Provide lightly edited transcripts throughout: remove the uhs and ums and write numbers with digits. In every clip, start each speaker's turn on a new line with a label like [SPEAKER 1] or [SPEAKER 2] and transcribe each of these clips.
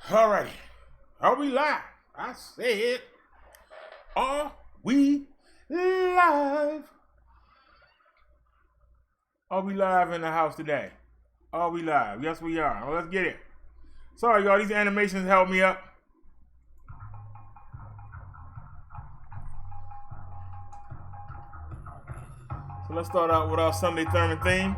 [SPEAKER 1] Alrighty. Are we live? I said, are we live? Are we live in the house today? Are we live? Yes, we are. Well, let's get it. Sorry, y'all. These animations held me up. So let's start out with our Sunday Thurman theme.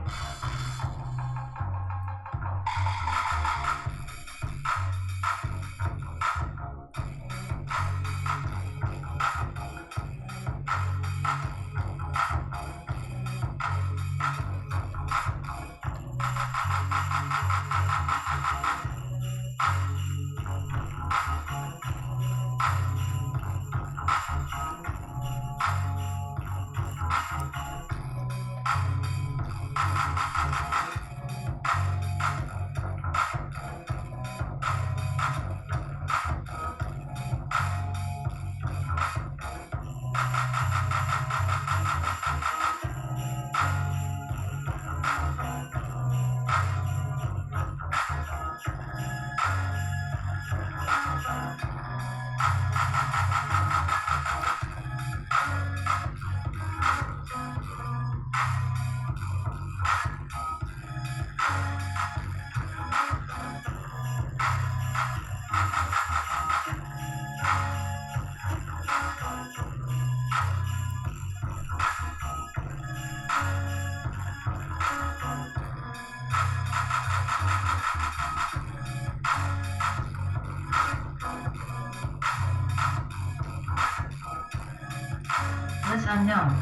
[SPEAKER 2] Liz Unknown.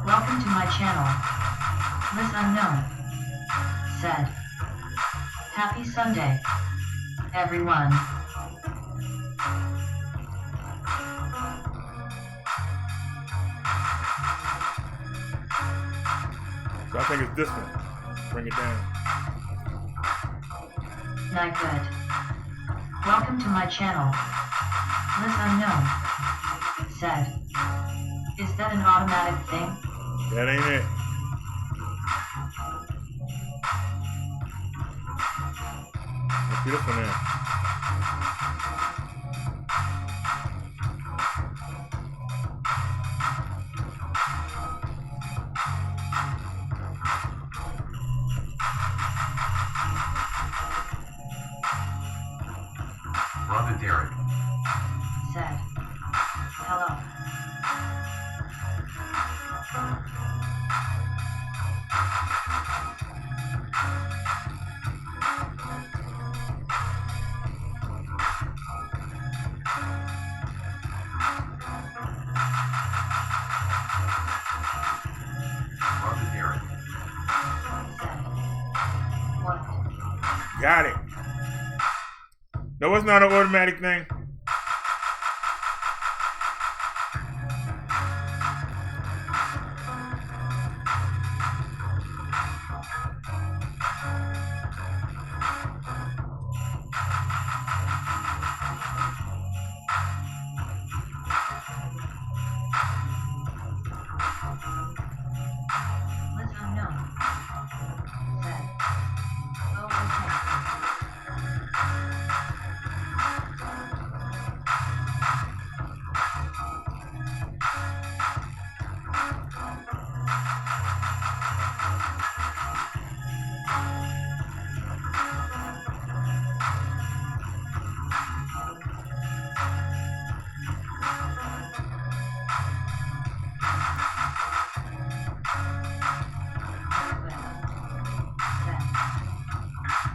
[SPEAKER 2] Welcome to my channel. Liz Unknown said, Happy Sunday, everyone.
[SPEAKER 1] So I think it's this one. Bring it down.
[SPEAKER 2] Not good. Welcome to my channel. Liz Unknown said, is that an automatic thing?
[SPEAKER 1] That ain't it. Let's do this one now.
[SPEAKER 3] Brother Derrick
[SPEAKER 2] said, hello.
[SPEAKER 3] Brother Derrick
[SPEAKER 2] Said, what?
[SPEAKER 1] Got it. No, it's not an automatic thing.
[SPEAKER 2] Liz Unknown said, oh, okay.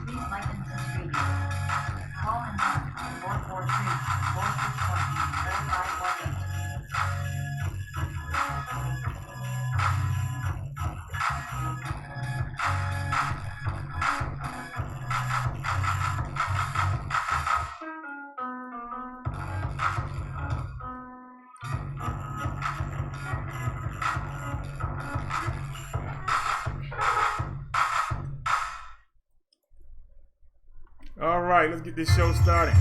[SPEAKER 2] Please like and subscribe. Call and back 443-461-3518.
[SPEAKER 1] All right, let's get this show started.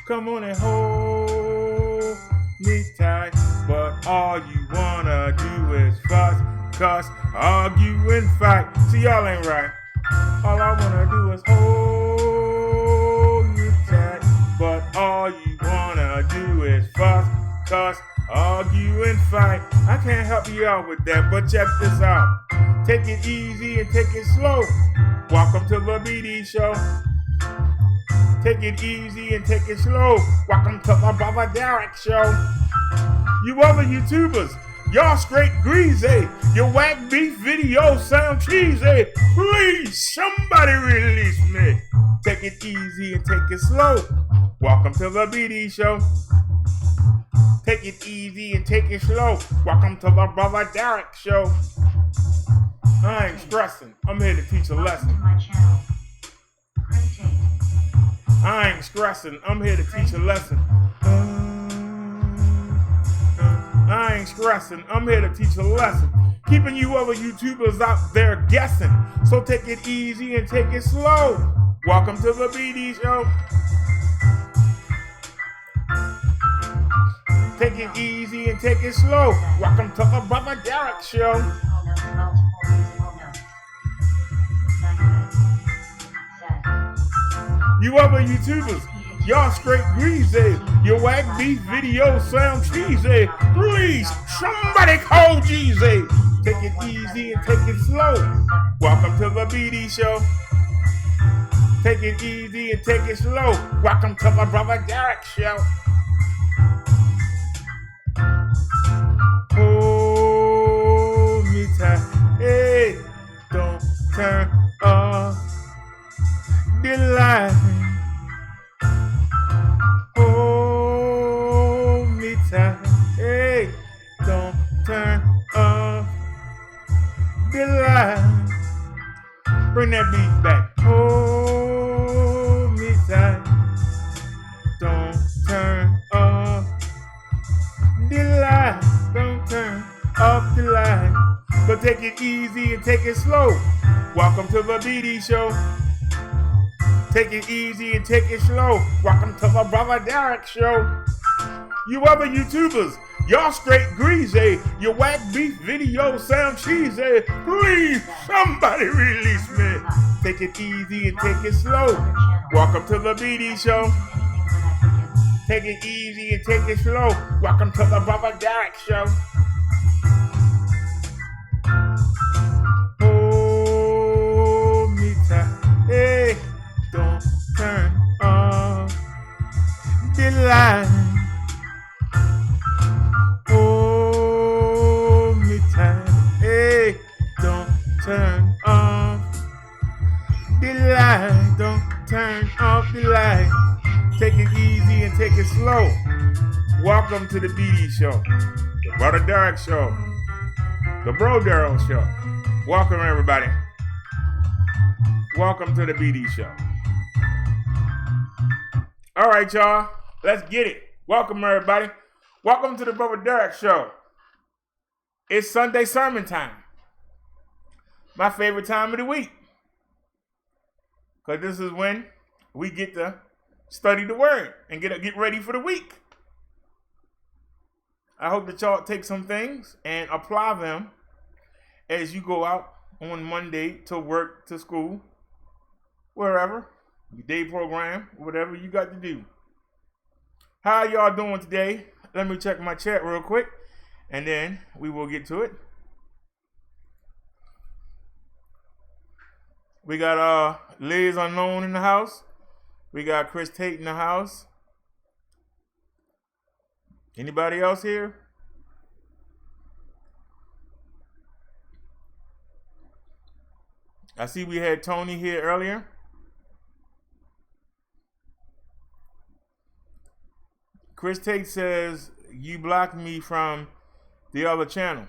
[SPEAKER 1] Come on and hold me tight, but all you wanna do is fuss, cuss, argue, and fight. See, y'all ain't right. All I wanna do is hold you tight, but all you wanna do is fuss, cuss, argue, and fight. I can't help you out with that, but check this out. Take it easy and take it slow. Welcome to the BD show. Take it easy and take it slow. Welcome to the Brother Derrick show. You other YouTubers, y'all straight greasy. Your whack beef videos sound cheesy. Please, somebody release me. Take it easy and take it slow. Welcome to the BD show. Take it easy and take it slow. Welcome to the Brother Derrick show. I ain't stressing. I'm here to teach a lesson. I ain't stressing. I'm here to teach a lesson. I ain't stressing. I'm here to teach a lesson. Keeping you other YouTubers out there guessing. So take it easy and take it slow. Welcome to the BD show. Take it easy and take it slow. Welcome to the Brother Derrick show. You other YouTubers, y'all straight greasy. Your whack beef videos sound cheesy. Please, somebody call Jeezy. Take it easy and take it slow. Welcome to the BD show. Take it easy and take it slow. Welcome to the Brother Derrick show. Hold me tight. Hey, don't turn off the light. Hold me tight. Hey, don't turn off the light. Bring that beat back. Hold me tight. Don't turn off the light. Don't turn off the light. But take it easy and take it slow. Welcome to the BD show. Take it easy and take it slow. Welcome to the Brother Derrick show. You other YouTubers, y'all straight greasy. Your whack beef videos sound cheesy. Please, somebody release me. Take it easy and take it slow. Welcome to the BD show. Take it easy and take it slow. Welcome to the Brother Derrick show. Hold me tight. Hey, don't turn off the light. Hold me tight. Hey, don't turn off the light. Don't turn off the light. Take it easy and take it slow. Welcome to the BD show, the Brother Derrick show, the Bro Daryl show. Welcome everybody. Welcome to the BD show. All right, y'all. Let's get it. Welcome everybody. Welcome to the Brother Derrick show. It's Sunday sermon time. My favorite time of the week. Because this is when we get to study the word and get ready for the week. I hope that y'all take some things and apply them as you go out on Monday to work, to school, wherever, your day program, whatever you got to do. How y'all doing today? Let me check my chat real quick and then we will get to it. We got Liz Unknown in the house. We got Chris Tate in the house. Anybody else here? I see we had Tony here earlier. Chris Tate says, you blocked me from the other channel.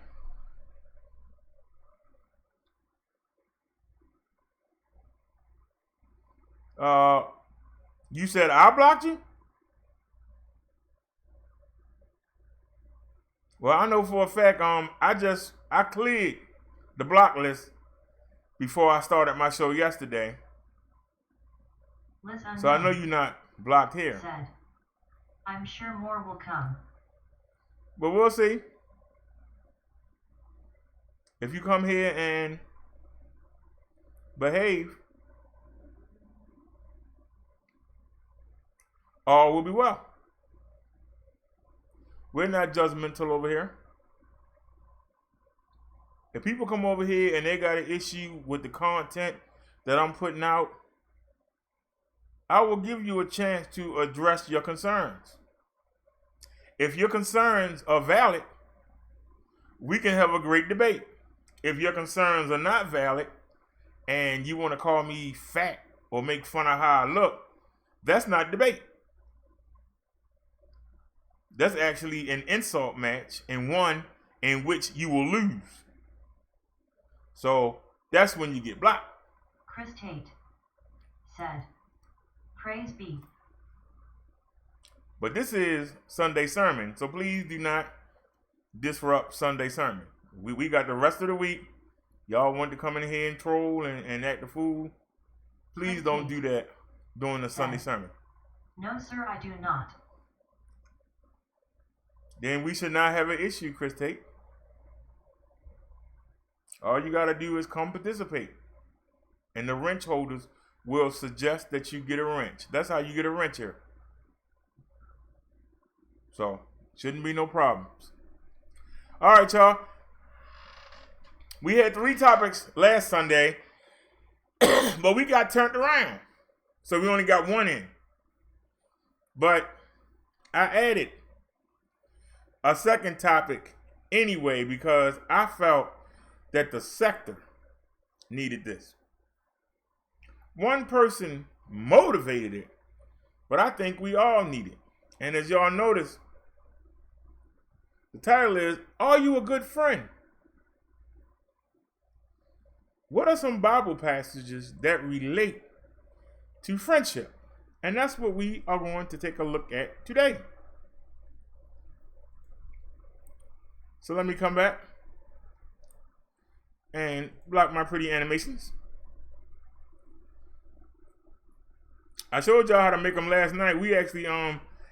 [SPEAKER 1] You said I blocked you? Well, I know for a fact, I cleared the block list before I started my show yesterday. So I know you're not blocked here.
[SPEAKER 2] Said, I'm sure more will come.
[SPEAKER 1] But we'll see. If you come here and behave, all will be well. We're not judgmental over here. If people come over here and they got an issue with the content that I'm putting out, I will give you a chance to address your concerns. If your concerns are valid, we can have a great debate. If your concerns are not valid and you want to call me fat or make fun of how I look, that's not debate. That's actually an insult match, and one in which you will lose. So that's when you get blocked.
[SPEAKER 2] Chris Tate said, "Praise be."
[SPEAKER 1] But this is Sunday sermon, so please do not disrupt Sunday sermon. We got the rest of the week. Y'all want to come in here and troll and act a fool? Please don't do that during the Sunday sermon.
[SPEAKER 2] No, sir, I do not.
[SPEAKER 1] Then we should not have an issue, Chris Tate. All you got to do is come participate. And the wrench holders will suggest that you get a wrench. That's how you get a wrench here. So, shouldn't be no problems. All right, y'all. We had 3 topics last Sunday, but we got turned around. So we only got 1 in. But I added a second topic anyway because I felt that the sector needed this. One person motivated it, but I think we all need it. And as y'all notice, the title is, Are You a Good Friend? What are some Bible passages that relate to friendship? And that's what we are going to take a look at today. So let me come back and block my pretty animations. I showed y'all how to make them last night. We actually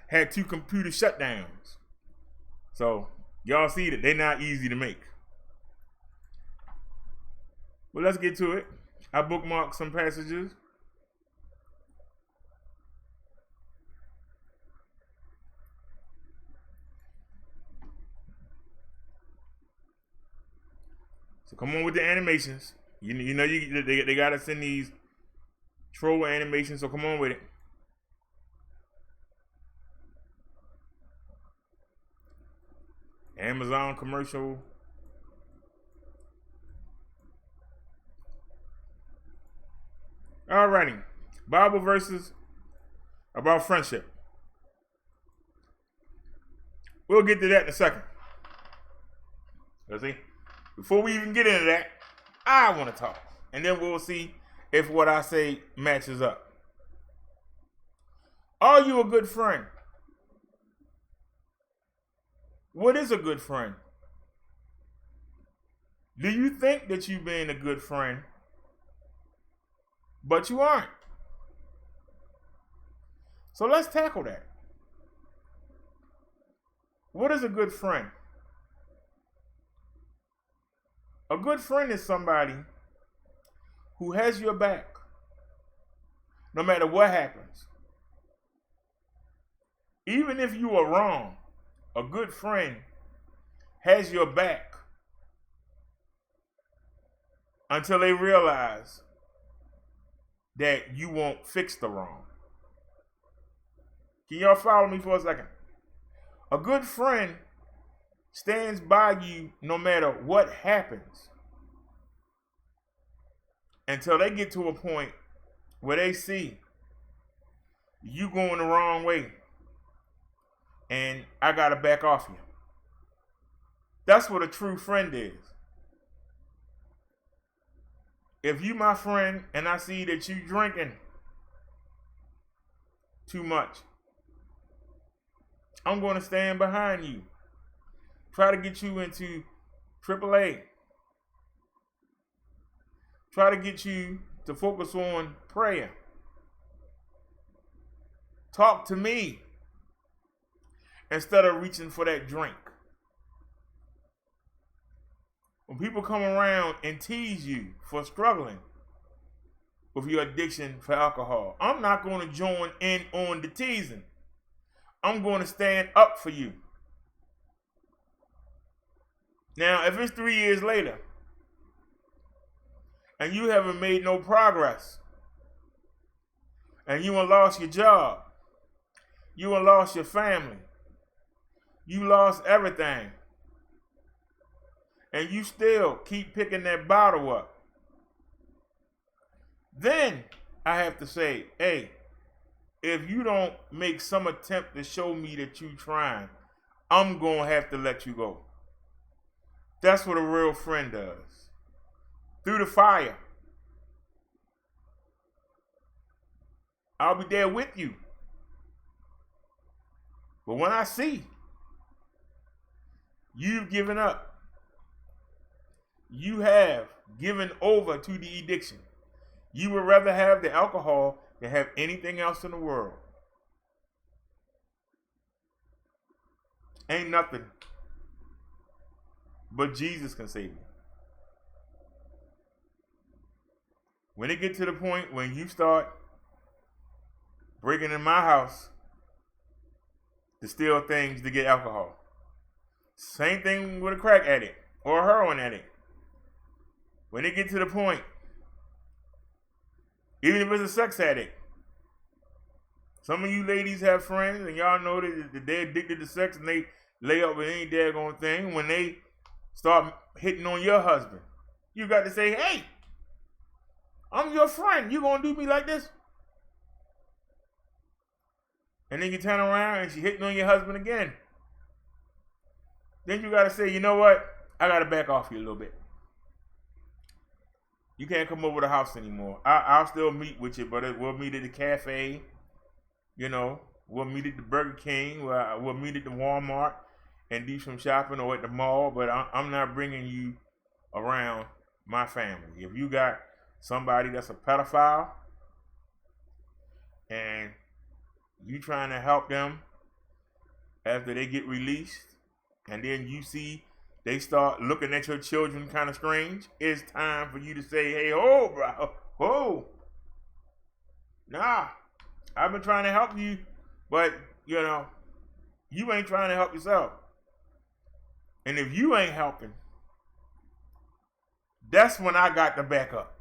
[SPEAKER 1] had 2 computer shutdowns. So y'all see that they're not easy to make. Well, let's get to it. I bookmarked some passages. So come on with the animations. You know they got us in these troll animations, so come on with it. Amazon commercial. Alrighty. Bible verses about friendship. We'll get to that in a second. Let's see. Before we even get into that, I want to talk. And then we'll see if what I say matches up. Are you a good friend? What is a good friend? Do you think that you've been a good friend, but you aren't? So let's tackle that. What is a good friend? A good friend is somebody who has your back no matter what happens. Even if you are wrong, a good friend has your back until they realize that you won't fix the wrong. Can y'all follow me for a second? A good friend stands by you no matter what happens until they get to a point where they see you going the wrong way and I gotta back off you. That's what a true friend is. If you my friend and I see that you drinking too much, I'm going to stand behind you. Try to get you into AAA. Try to get you to focus on prayer. Talk to me instead of reaching for that drink. When people come around and tease you for struggling with your addiction for alcohol, I'm not going to join in on the teasing. I'm going to stand up for you. Now, if it's 3 years later and you haven't made no progress, and you have lost your job, you have lost your family, you lost everything, and you still keep picking that bottle up, then I have to say, hey, if you don't make some attempt to show me that you trying, I'm going to have to let you go. That's what a real friend does. Through the fire, I'll be there with you. But when I see you've given up, you have given over to the addiction, you would rather have the alcohol than have anything else in the world. Ain't nothing but Jesus can save you. When it gets to the point when you start breaking in my house to steal things to get alcohol, same thing with a crack addict or a heroin addict. When it gets to the point, even if it's a sex addict, some of you ladies have friends and y'all know that they're addicted to sex and they lay up with any daggone thing. When they start hitting on your husband, you got to say, hey, I'm your friend. You gonna do me like this? And then you turn around and she hitting on your husband again. Then you got to say, you know what? I got to back off you a little bit. You can't come over the house anymore. I'll still meet with you, but we'll meet at the cafe. You know, we'll meet at the Burger King. We'll meet at the Walmart and do some shopping or at the mall. But I'm not bringing you around my family. If you got somebody that's a pedophile and you trying to help them after they get released, and then you see they start looking at your children kind of strange, it's time for you to say, hey, oh, bro, oh, nah, I've been trying to help you, but, you know, you ain't trying to help yourself. And if you ain't helping, that's when I got to back up.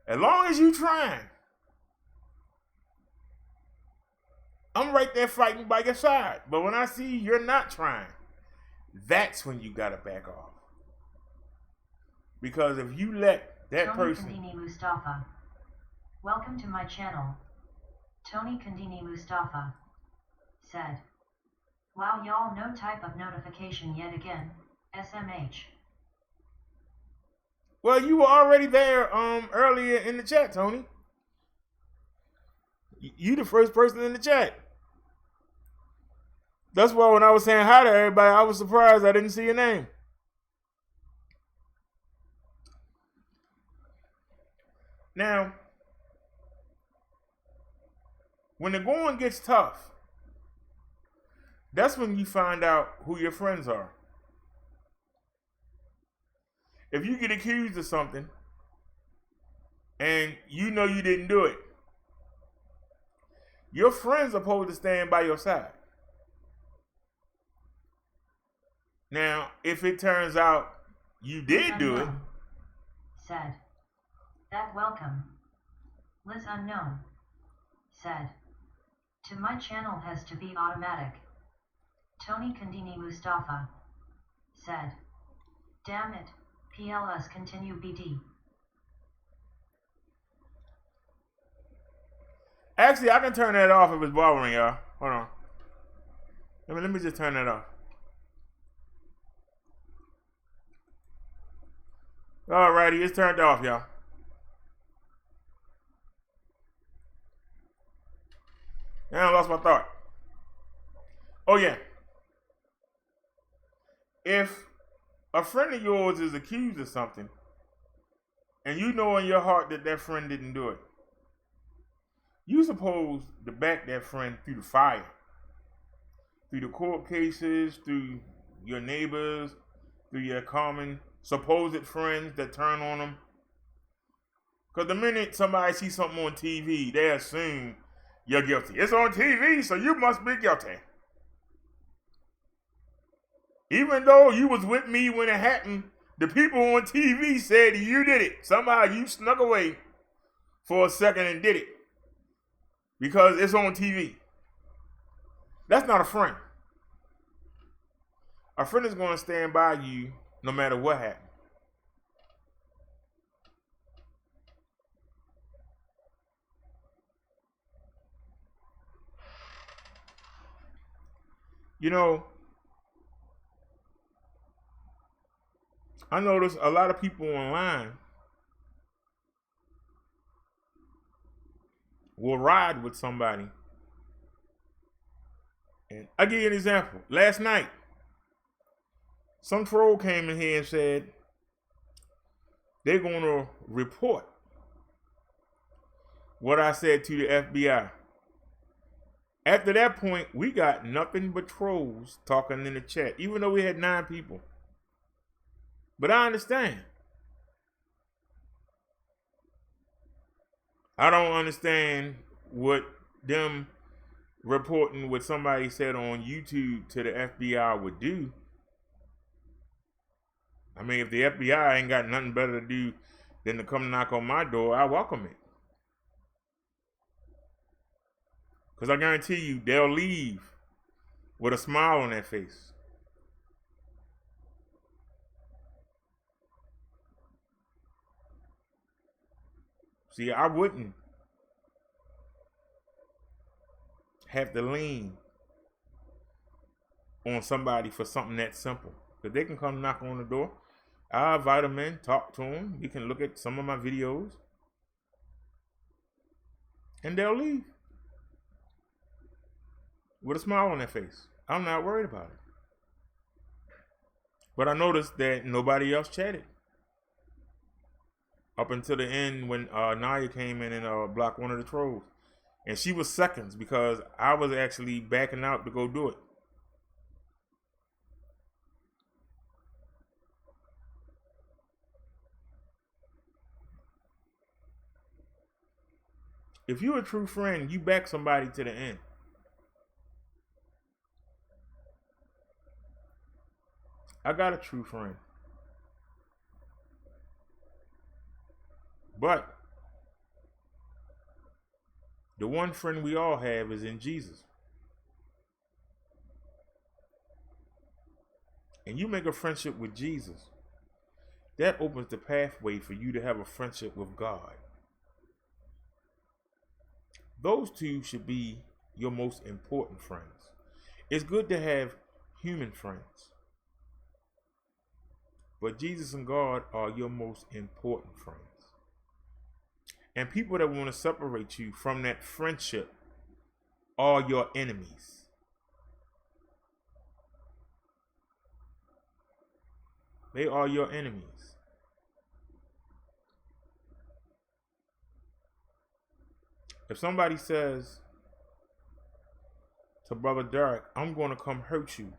[SPEAKER 1] As long as you trying, I'm right there fighting by your side. But when I see you're not trying, that's when you gotta back off. Because if you let that
[SPEAKER 2] Tony
[SPEAKER 1] person...
[SPEAKER 2] Kandini Mustafa. Welcome to my channel. Tony Kandini Mustafa said, wow, y'all, no type of notification yet again, SMH.
[SPEAKER 1] Well, you were already there earlier in the chat, Tony. You the first person in the chat. That's why when I was saying hi to everybody, I was surprised I didn't see your name. Now, when the going gets tough, that's when you find out who your friends are. If you get accused of something and you know you didn't do it, your friends are supposed to stand by your side. Now, if it turns out you did do it,
[SPEAKER 2] said, that welcome. Liz Unknown said, to my channel has to be automatic. Tony Kandini Mustafa said, damn it, PLS continue BD.
[SPEAKER 1] Actually, I can turn that off if it's bothering y'all. Hold on. Let me just turn that off. Alrighty, it's turned off, y'all. Now I lost my thought. Oh yeah. If a friend of yours is accused of something, and you know in your heart that that friend didn't do it, you supposed to back that friend through the fire, through the court cases, through your neighbors, through your common supposed friends that turn on them. Because the minute somebody sees something on TV, they assume you're guilty. It's on TV, so you must be guilty. Even though you was with me when it happened, the people on TV said you did it. Somehow you snuck away for a second and did it. Because it's on TV. That's not a friend. A friend is going to stand by you no matter what happens. You know, I notice a lot of people online will ride with somebody. And I'll give you an example. Last night, some troll came in here and said they're going to report what I said to the FBI. After that point, we got nothing but trolls talking in the chat, even though we had 9 people. But I understand. I don't understand what them reporting what somebody said on YouTube to the FBI would do. I mean, if the FBI ain't got nothing better to do than to come knock on my door, I welcome it. Because I guarantee you, they'll leave with a smile on their face. See, I wouldn't have to lean on somebody for something that simple. Because they can come knock on the door. I'll invite them in, talk to them. You can look at some of my videos. And they'll leave with a smile on their face. I'm not worried about it. But I noticed that nobody else chatted. Up until the end when Naya came in and blocked one of the trolls. And she was seconds because I was actually backing out to go do it. If you're a true friend, you back somebody to the end. I got a true friend. But the one friend we all have is in Jesus. And you make a friendship with Jesus, that opens the pathway for you to have a friendship with God. Those two should be your most important friends. It's good to have human friends, but Jesus and God are your most important friends. And people that want to separate you from that friendship are your enemies. They are your enemies. If somebody says to Brother Derrick, I'm going to come hurt you,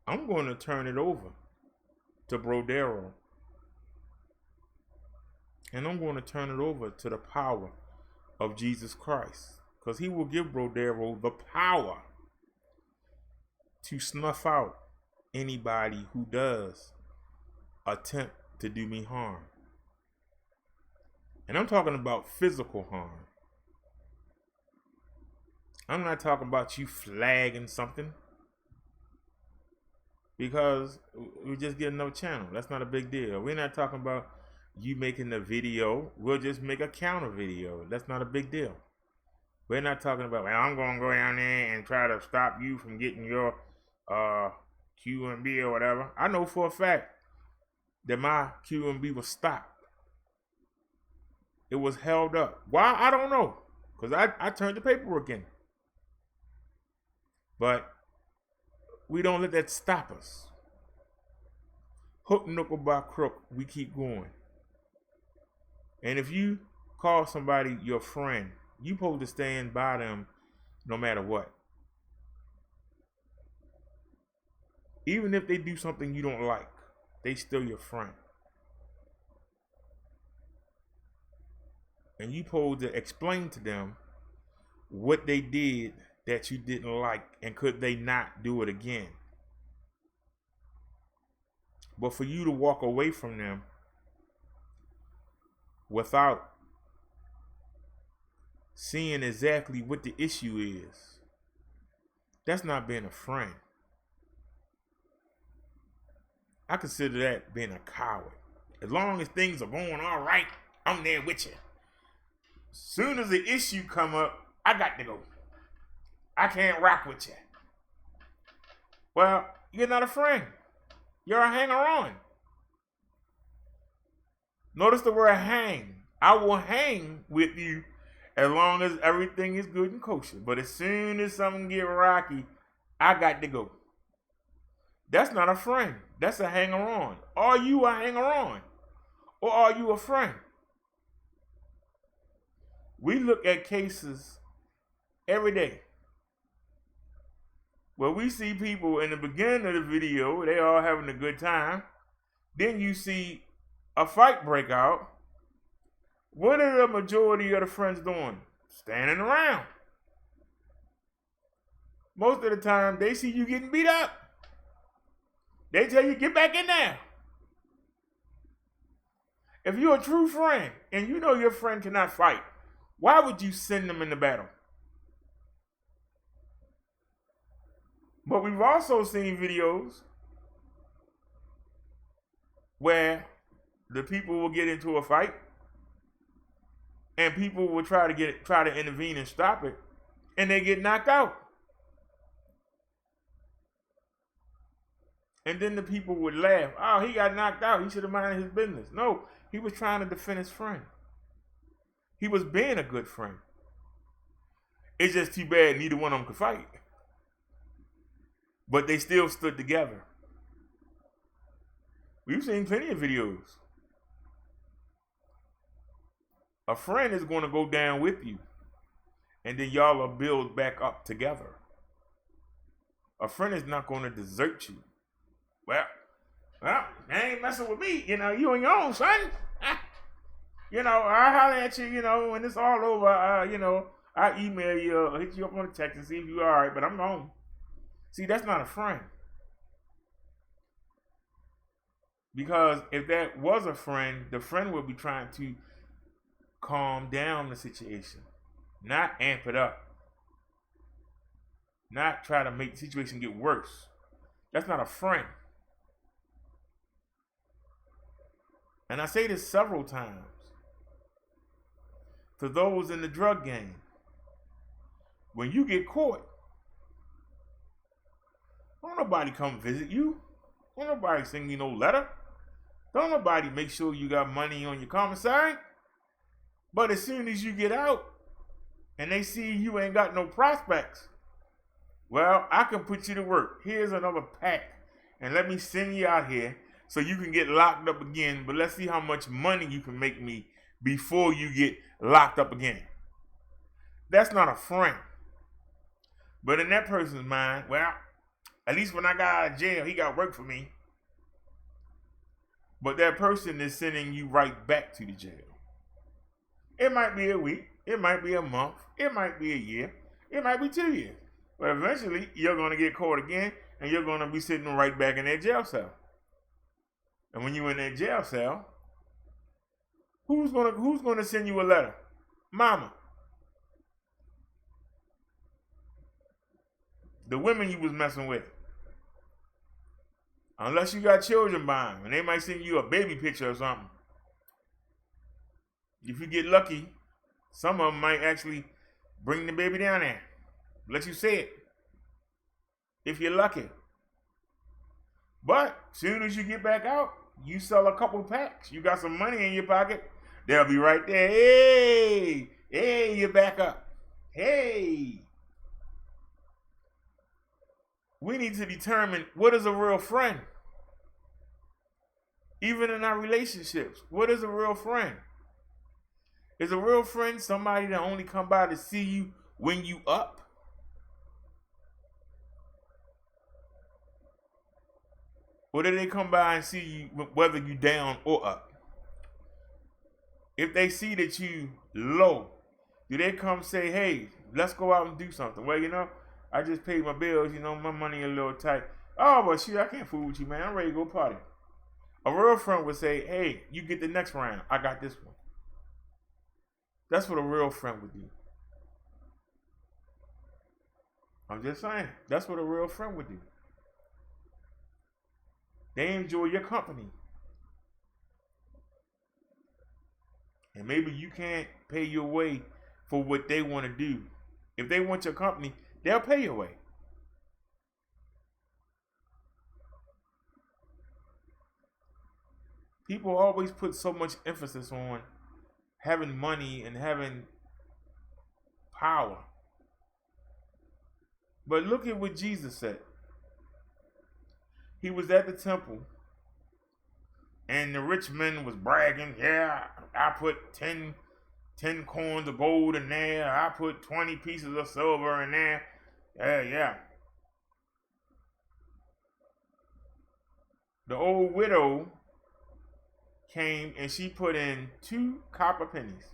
[SPEAKER 1] I'm going to turn it over to BROTHA. And I'm going to turn it over to the power of Jesus Christ. Because he will give BROTHA the power to snuff out anybody who does attempt to do me harm. And I'm talking about physical harm. I'm not talking about you flagging something, because we just get no channel. That's not a big deal. We're not talking about you making the video. We'll just make a counter video. That's not a big deal. We're not talking about, well, I'm going to go down there and try to stop you from getting your QMB or whatever. I know for a fact that my QMB was stopped. It was held up. Why? I don't know. Because I turned the paperwork in. But we don't let that stop us. Hook, nickel, by crook, we keep going. And if you call somebody your friend, you supposed to stand by them no matter what. Even if they do something you don't like, they still your friend. And you supposed to explain to them what they did that you didn't like, and could they not do it again. But for you to walk away from them without seeing exactly what the issue is, that's not being a friend. I consider that being a coward. As long as things are going all right, I'm there with you. Soon as the issue come up, I got to go. I can't rock with you. Well, you're not a friend. You're a hanger-on. Notice the word hang. I will hang with you as long as everything is good and kosher. But as soon as something get rocky, I got to go. That's not a friend. That's a hanger-on. Are you a hanger-on? Or are you a friend? We look at cases every day where we see people in the beginning of the video, they all having a good time. Then you see a fight break out. What are the majority of the friends doing? Standing around. Most of the time, they see you getting beat up. They tell you, get back in there. If you're a true friend and you know your friend cannot fight, why would you send them into battle? But we've also seen videos where the people will get into a fight and people will try to intervene and stop it, and they get knocked out. And then the people would laugh. Oh, he got knocked out. He should have minded his business. No, he was trying to defend his friend. He was being a good friend. It's just too bad neither one of them could fight. But they still stood together. We've seen plenty of videos. A friend is going to go down with you, and then y'all will build back up together. A friend is not going to desert you. Well, they ain't messing with me. You know, you on your own, son. You know, I'll holler at you, you know, when it's all over, you know, I'll email you or hit you up on a text and see if you're all right, but I'm gone. See, that's not a friend. Because if that was a friend, the friend would be trying to calm down the situation, not amp it up, not try to make the situation get worse. That's not a friend. And I say this several times to those in the drug game. When you get caught, don't nobody come visit you. Don't nobody send you no letter. Don't nobody make sure you got money on your commissary. But as soon as you get out and they see you ain't got no prospects, well, I can put you to work. Here's another pack, and let me send you out here so you can get locked up again, but let's see how much money you can make me before you get locked up again. That's not a friend. But in that person's mind, well, at least when I got out of jail, he got work for me. But that person is sending you right back to the jail. It might be a week. It might be a month. It might be a year. It might be 2 years. But eventually, you're going to get caught again, and you're going to be sitting right back in that jail cell. And when you're in that jail cell, who's going to send you a letter? Mama. The women you was messing with. Unless you got children by them, and they might send you a baby picture or something. If you get lucky, some of them might actually bring the baby down there. Let you see it. If you're lucky. But soon as you get back out, you sell a couple packs. You got some money in your pocket. They'll be right there. Hey, you're back up. Hey. We need to determine what is a real friend. Even in our relationships, what is a real friend? Is a real friend somebody that only come by to see you when you up? Or do they come by and see you whether you down or up? If they see that you low, do they come say, hey, let's go out and do something? Well, I just paid my bills, my money a little tight. Oh, well, shoot, I can't fool with you, man. I'm ready to go party. A real friend would say, hey, you get the next round. I got this one. That's what a real friend would do. I'm just saying. That's what a real friend would do. They enjoy your company. And maybe you can't pay your way for what they want to do. If they want your company, they'll pay your way. People always put so much emphasis on having money and having power. But look at what Jesus said. He was at the temple and the rich man was bragging, yeah, I put 10 coins of gold in there. I put 20 pieces of silver in there. Yeah. The old widow came and she put in 2 copper pennies,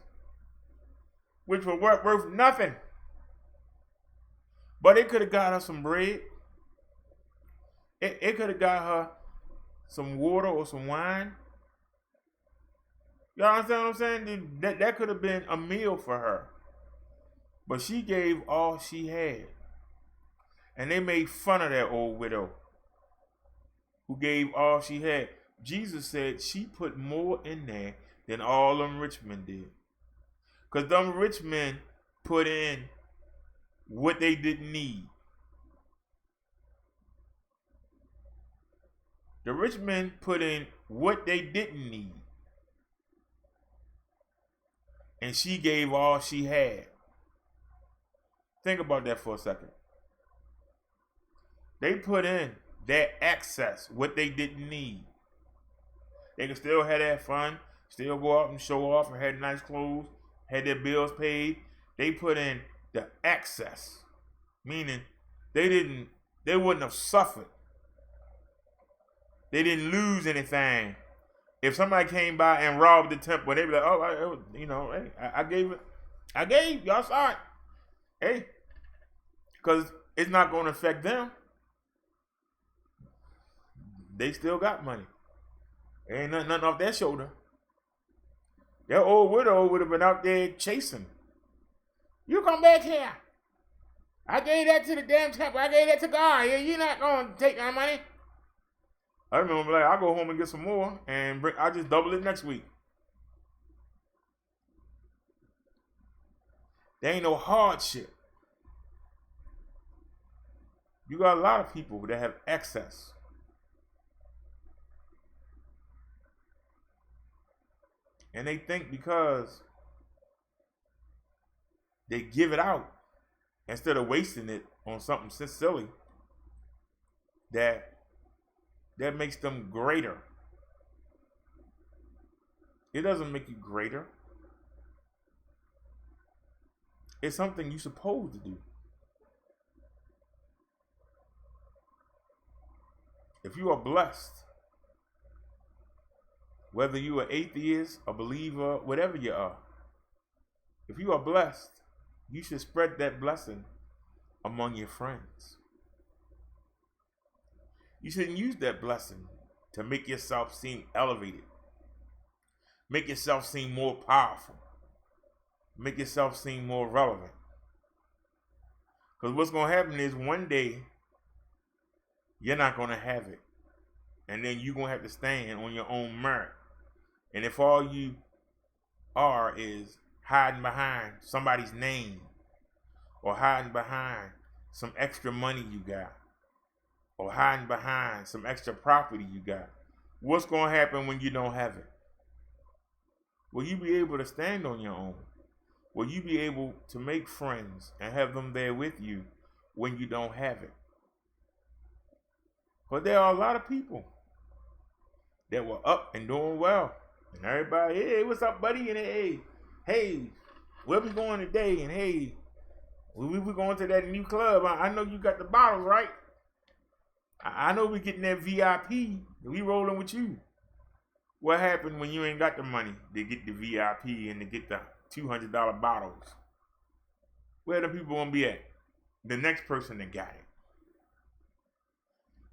[SPEAKER 1] which were worth nothing. But it could have got her some bread. It could have got her some water or some wine. Y'all understand what I'm saying? That could have been a meal for her. But she gave all she had. And they made fun of that old widow who gave all she had. Jesus said she put more in there than all them rich men did. Because them rich men put in what they didn't need. The rich men put in what they didn't need. And she gave all she had. Think about that for a second. They put in their excess, what they didn't need. They can still have that fun, still go out and show off and had nice clothes, had their bills paid. They put in the excess, meaning they wouldn't have suffered. They didn't lose anything. If somebody came by and robbed the temple, they'd be like, oh, hey, I gave, y'all saw it. Hey, because it's not going to affect them. They still got money. There ain't nothing off their shoulder. That old widow would have been out there chasing. You come back here. I gave that to the damn temple. I gave that to God. You're not going to take my money. I remember, like, I'll go home and get some more, and I'll just double it next week. There ain't no hardship. You got a lot of people that have excess. And they think because they give it out instead of wasting it on something so silly that makes them greater. It doesn't make you greater. It's something you're supposed to do. If you are blessed, whether you are atheist, a believer, whatever you are, if you are blessed, you should spread that blessing among your friends. You shouldn't use that blessing to make yourself seem elevated. Make yourself seem more powerful. Make yourself seem more relevant. Because what's going to happen is one day, you're not going to have it. And then you're going to have to stand on your own merit. And if all you are is hiding behind somebody's name or hiding behind some extra money you got or hiding behind some extra property you got, what's going to happen when you don't have it? Will you be able to stand on your own? Will you be able to make friends and have them there with you when you don't have it? But there are a lot of people that were up and doing well. And everybody, hey, what's up, buddy? And hey, where we going today? And hey, we going to that new club. I know you got the bottles, right? I know we getting that VIP. We rolling with you. What happened when you ain't got the money to get the VIP and to get the $200 bottles? Where the people gonna be at? The next person that got it.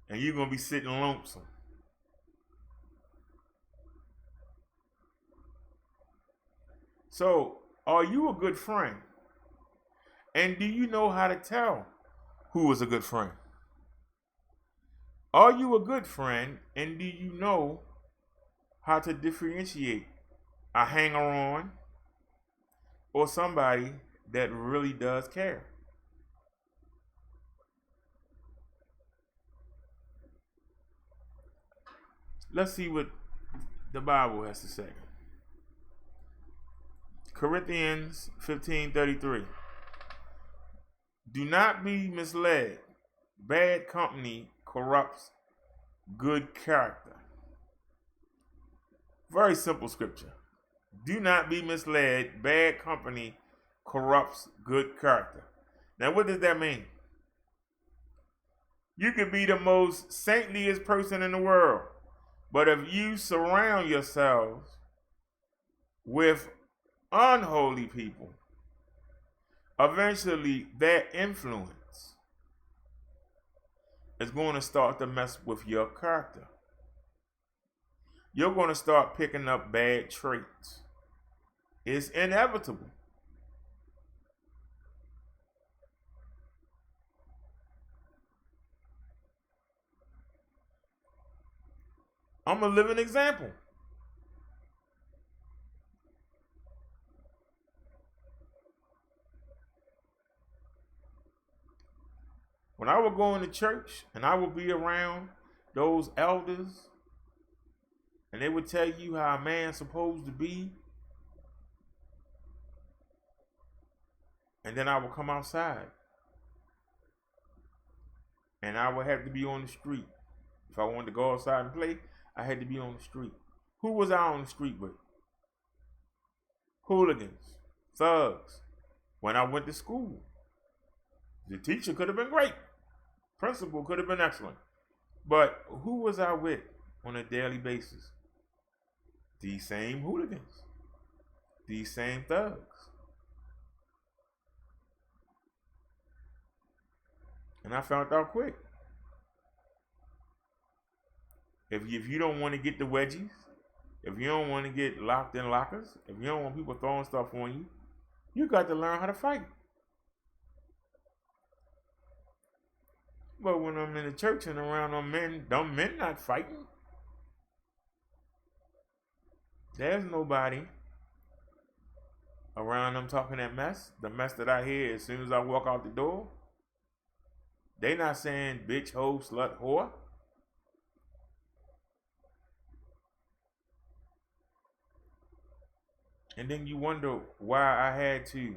[SPEAKER 1] And you're gonna be sitting lonesome. So, are you a good friend? And do you know how to tell who is a good friend? Are you a good friend, and do you know how to differentiate a hanger-on or somebody that really does care? Let's see what the Bible has to say. Corinthians 15:33. Do not be misled. Bad company corrupts good character. Very simple scripture. Do not be misled. Bad company corrupts good character. Now, what does that mean? You could be the most saintliest person in the world, but if you surround yourselves with unholy people, eventually that influence is going to start to mess with your character. You're going to start picking up bad traits. It's inevitable. I'm a living example. When I would go into church and I would be around those elders and they would tell you how a man's supposed to be, and then I would come outside and I would have to be on the street. If I wanted to go outside and play, I had to be on the street. Who was I on the street with? Hooligans, thugs. When I went to school, the teacher could have been great. Principal could have been excellent. But who was I with on a daily basis? These same hooligans. These same thugs. And I found out quick. If you don't want to get the wedgies, if you don't want to get locked in lockers, if you don't want people throwing stuff on you, you got to learn how to fight. But when I'm in the church and around them men not fighting. There's nobody around them talking that mess. The mess that I hear as soon as I walk out the door. They not saying bitch, hoe, slut, whore. And then you wonder why I had to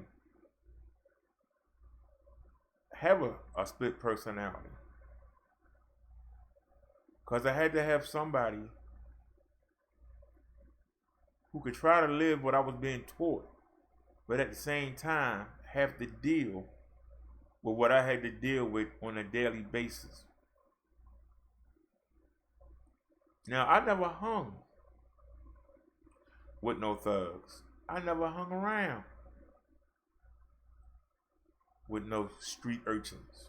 [SPEAKER 1] have a split personality. Because I had to have somebody who could try to live what I was being taught, but at the same time have to deal with what I had to deal with on a daily basis. Now, I never hung with no thugs. I never hung around with no street urchins.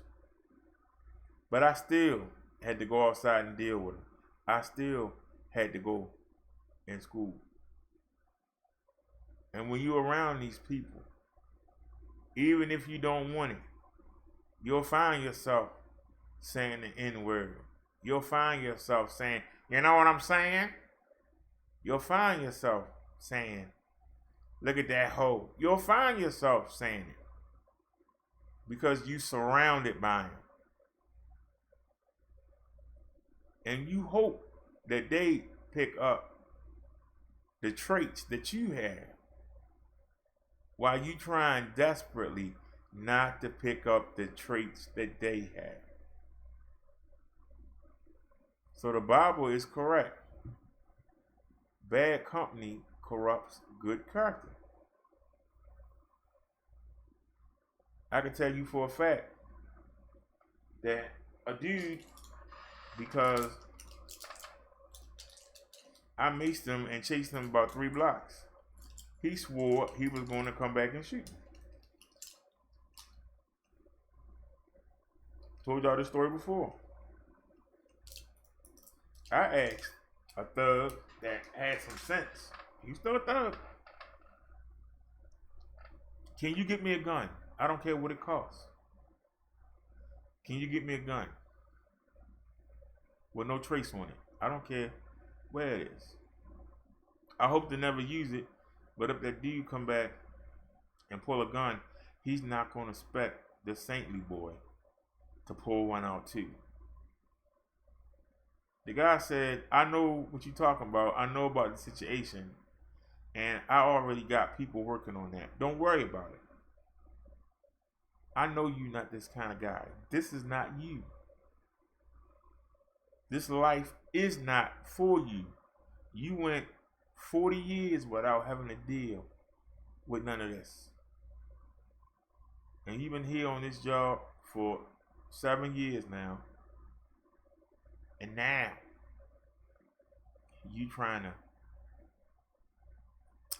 [SPEAKER 1] But I still had to go outside and deal with them. I still had to go in school. And when you're around these people, even if you don't want it, you'll find yourself saying the N-word. You'll find yourself saying, you know what I'm saying? You'll find yourself saying, look at that hoe. You'll find yourself saying it because you surrounded by him. And you hope that they pick up the traits that you have while you trying desperately not to pick up the traits that they have. So the Bible is correct. Bad company corrupts good character. I can tell you for a fact that a dude because I maced him and chased him about 3 blocks. He swore he was going to come back and shoot me. Told y'all this story before. I asked a thug that had some sense. He's still a thug. Can you get me a gun? I don't care what it costs. Can you get me a gun with no trace on it? I don't care where it is. I hope to never use it, but if that dude come back and pull a gun, he's not going to expect the saintly boy to pull one out too. The guy said, I know what you're talking about. I know about the situation, and I already got people working on that. Don't worry about it. I know you're not this kind of guy. This is not you. This life is not for you. You went 40 years without having to deal with none of this. And you've been here on this job for 7 years now. And now, you trying to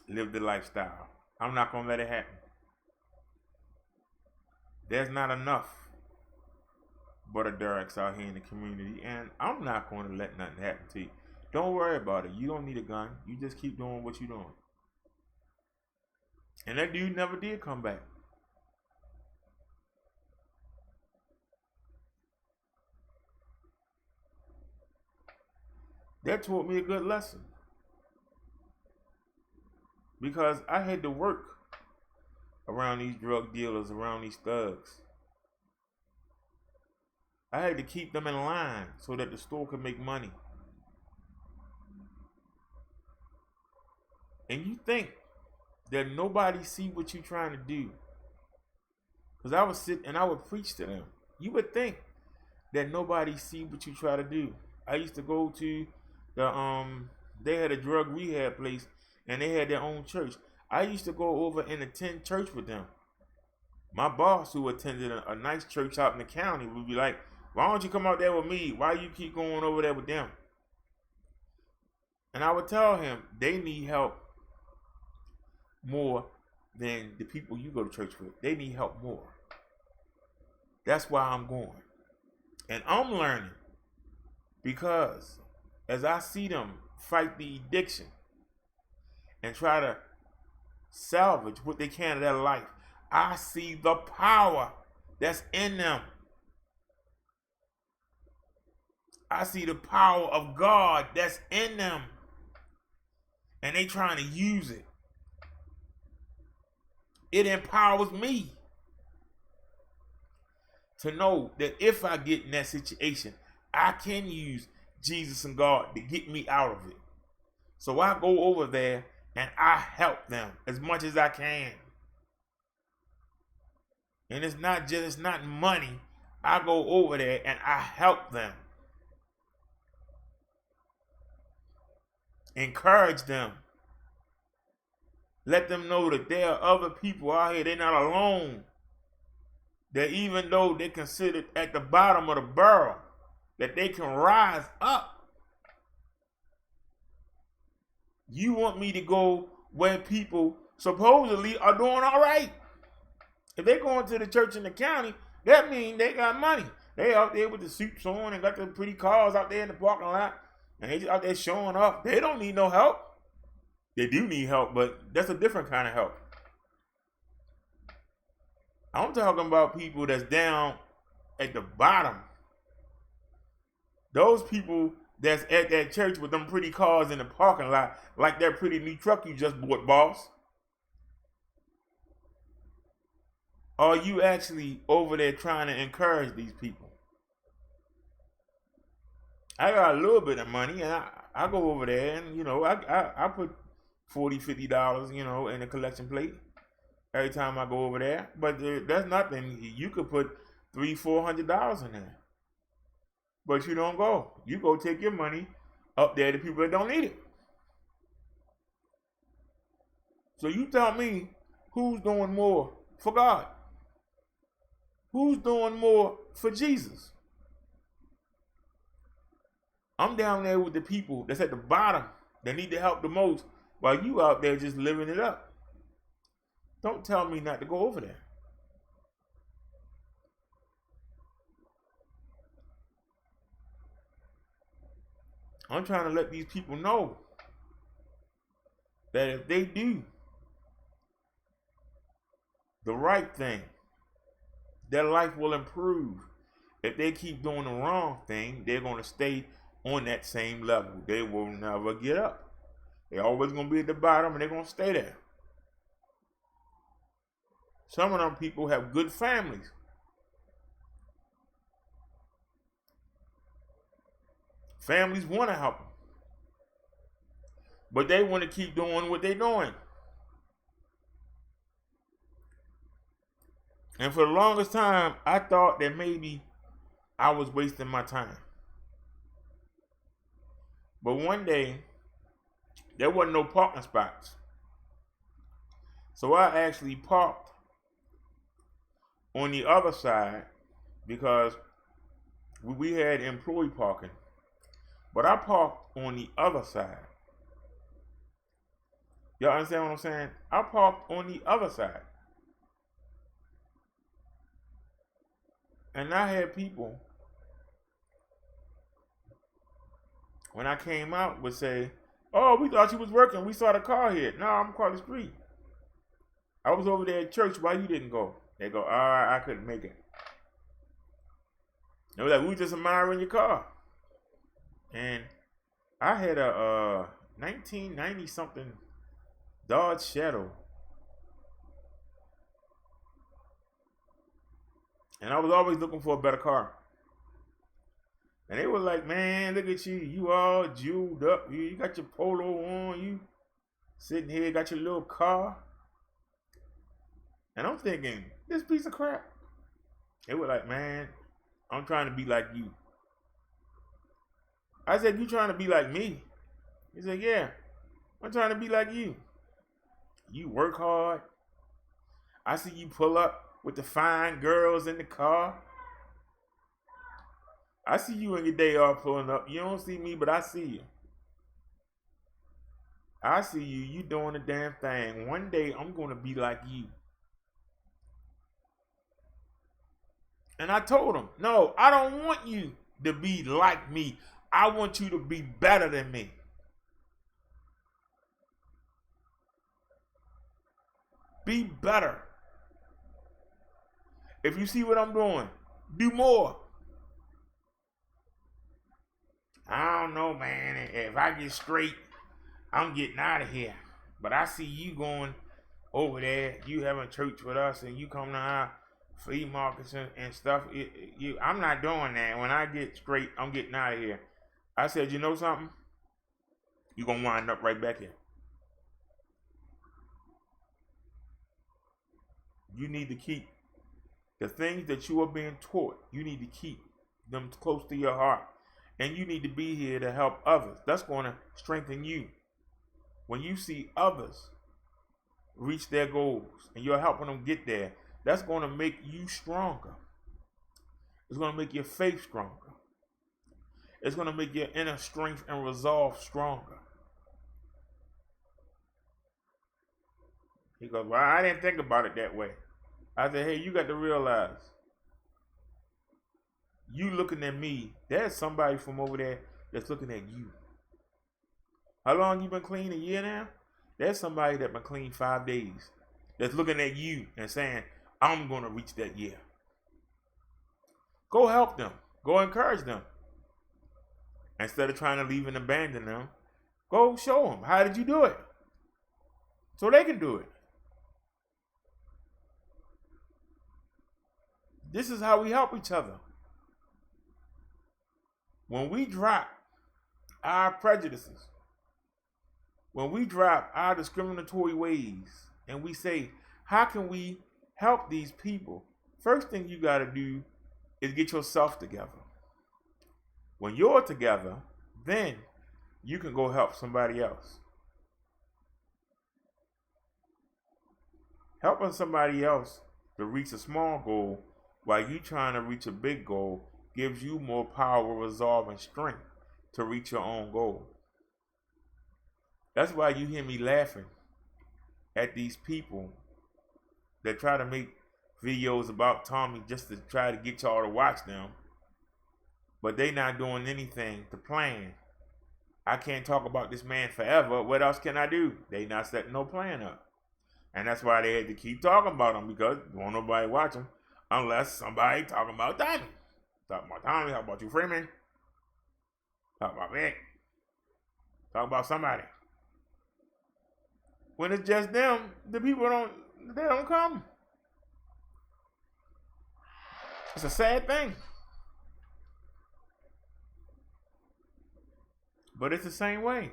[SPEAKER 1] live the lifestyle. I'm not going to let it happen. There's not enough brother Derricks out here in the community, and I'm not going to let nothing happen to you. Don't worry about it. You don't need a gun. You just keep doing what you're doing. And that dude never did come back. That taught me a good lesson. Because I had to work around these drug dealers, around these thugs. I had to keep them in line so that the store could make money. And you think that nobody see what you're trying to do. Because I would sit and I would preach to them. You would think that nobody see what you try to do. I used to go to they had a drug rehab place and they had their own church. I used to go over and attend church with them. My boss, who attended a nice church out in the county, would be like, why don't you come out there with me? Why you keep going over there with them? And I would tell him, they need help more than the people you go to church with. They need help more. That's why I'm going. And I'm learning, because as I see them fight the addiction and try to salvage what they can of their life, I see the power that's in them. I see the power of God that's in them. And they trying to use it. It empowers me to know that if I get in that situation, I can use Jesus and God to get me out of it. So I go over there and I help them as much as I can. And it's not money. I go over there and I help them. Encourage them. Let them know that there are other people out here. They're not alone. That even though they're considered at the bottom of the barrel, that they can rise up. You want me to go where people supposedly are doing all right. If they're going to the church in the county, that means they got money. They out there with the suits on and got the pretty cars out there in the parking lot. And they just out there showing up. They don't need no help. They do need help, but that's a different kind of help. I'm talking about people that's down at the bottom. Those people that's at that church with them pretty cars in the parking lot, like that pretty new truck you just bought, boss. Are you actually over there trying to encourage these people? I got a little bit of money, and I go over there, and you know, I put $40, $50, you know, in the collection plate every time I go over there. But that's nothing. You could put $300, $400 in there, but you don't go. You go take your money up there to people that don't need it. So you tell me, who's doing more for God? Who's doing more for Jesus? I'm down there with the people that's at the bottom that need the help the most, while you out there just living it up. Don't tell me not to go over there. I'm trying to let these people know that if they do the right thing, their life will improve. If they keep doing the wrong thing, they're going to stay on that same level. They will never get up. They're always going to be at the bottom, and they're going to stay there. Some of them people have good families. Families want to help them, but they want to keep doing what they're doing. And for the longest time, I thought that maybe I was wasting my time. But one day, there wasn't no parking spots. So I actually parked on the other side because we had employee parking. But I parked on the other side. Y'all understand what I'm saying? I parked on the other side. And I had people, when I came out, would say, "Oh, we thought you was working. We saw the car here." "No, I'm across the street. I was over there at church. Why you didn't go?" They go, I couldn't make it." They were like, "We just admiring your car." And I had a 1990 something Dodge Shadow. And I was always looking for a better car. And they were like, "Man, look at you. You all jeweled up. You got your polo on. You sitting here, got your little car." And I'm thinking, this piece of crap. They were like, "Man, I'm trying to be like you." I said, "You trying to be like me?" He said, "Yeah, I'm trying to be like you. You work hard. I see you pull up with the fine girls in the car. I see you in your day off pulling up. You don't see me, but I see you. I see you. You doing the damn thing. One day I'm going to be like you." And I told him, "No, I don't want you to be like me. I want you to be better than me." Be better. If you see what I'm doing, do more. "I don't know, man. If I get straight, I'm getting out of here. But I see you going over there. You having church with us, and you come to our flea markets and stuff. I'm not doing that. When I get straight, I'm getting out of here." I said, "You know something? You're going to wind up right back here. You need to keep the things that you are being taught. You need to keep them close to your heart. And you need to be here to help others. That's going to strengthen you. When you see others reach their goals and you're helping them get there, that's going to make you stronger. It's going to make your faith stronger. It's going to make your inner strength and resolve stronger." He goes, "Well, I didn't think about it that way." I said, "Hey, you got to realize, you looking at me, there's somebody from over there that's looking at you. How long you been clean? A year now? There's somebody that been clean 5 days that's looking at you and saying, I'm going to reach that year." Go help them. Go encourage them. Instead of trying to leave and abandon them, go show them, how did you do it? So they can do it. This is how we help each other. When we drop our prejudices, when we drop our discriminatory ways, and we say, how can we help these people? First thing you got to do is get yourself together. When you're together, then you can go help somebody else. Helping somebody else to reach a small goal while you trying to reach a big goal gives you more power, resolve, and strength. to reach your own goal. That's why you hear me laughing at these people that try to make videos about Tommy just to try to get y'all to watch them, but they not doing anything to plan. I can't talk about this man forever. What else can I do? They not setting no plan up. And that's why they had to keep talking about him, because won't nobody watch him unless somebody talking about Tommy. Talk about Tommy, talk about you Freeman. Talk about Vic. Talk about somebody. When it's just them, the people don't come. It's a sad thing. But it's the same way.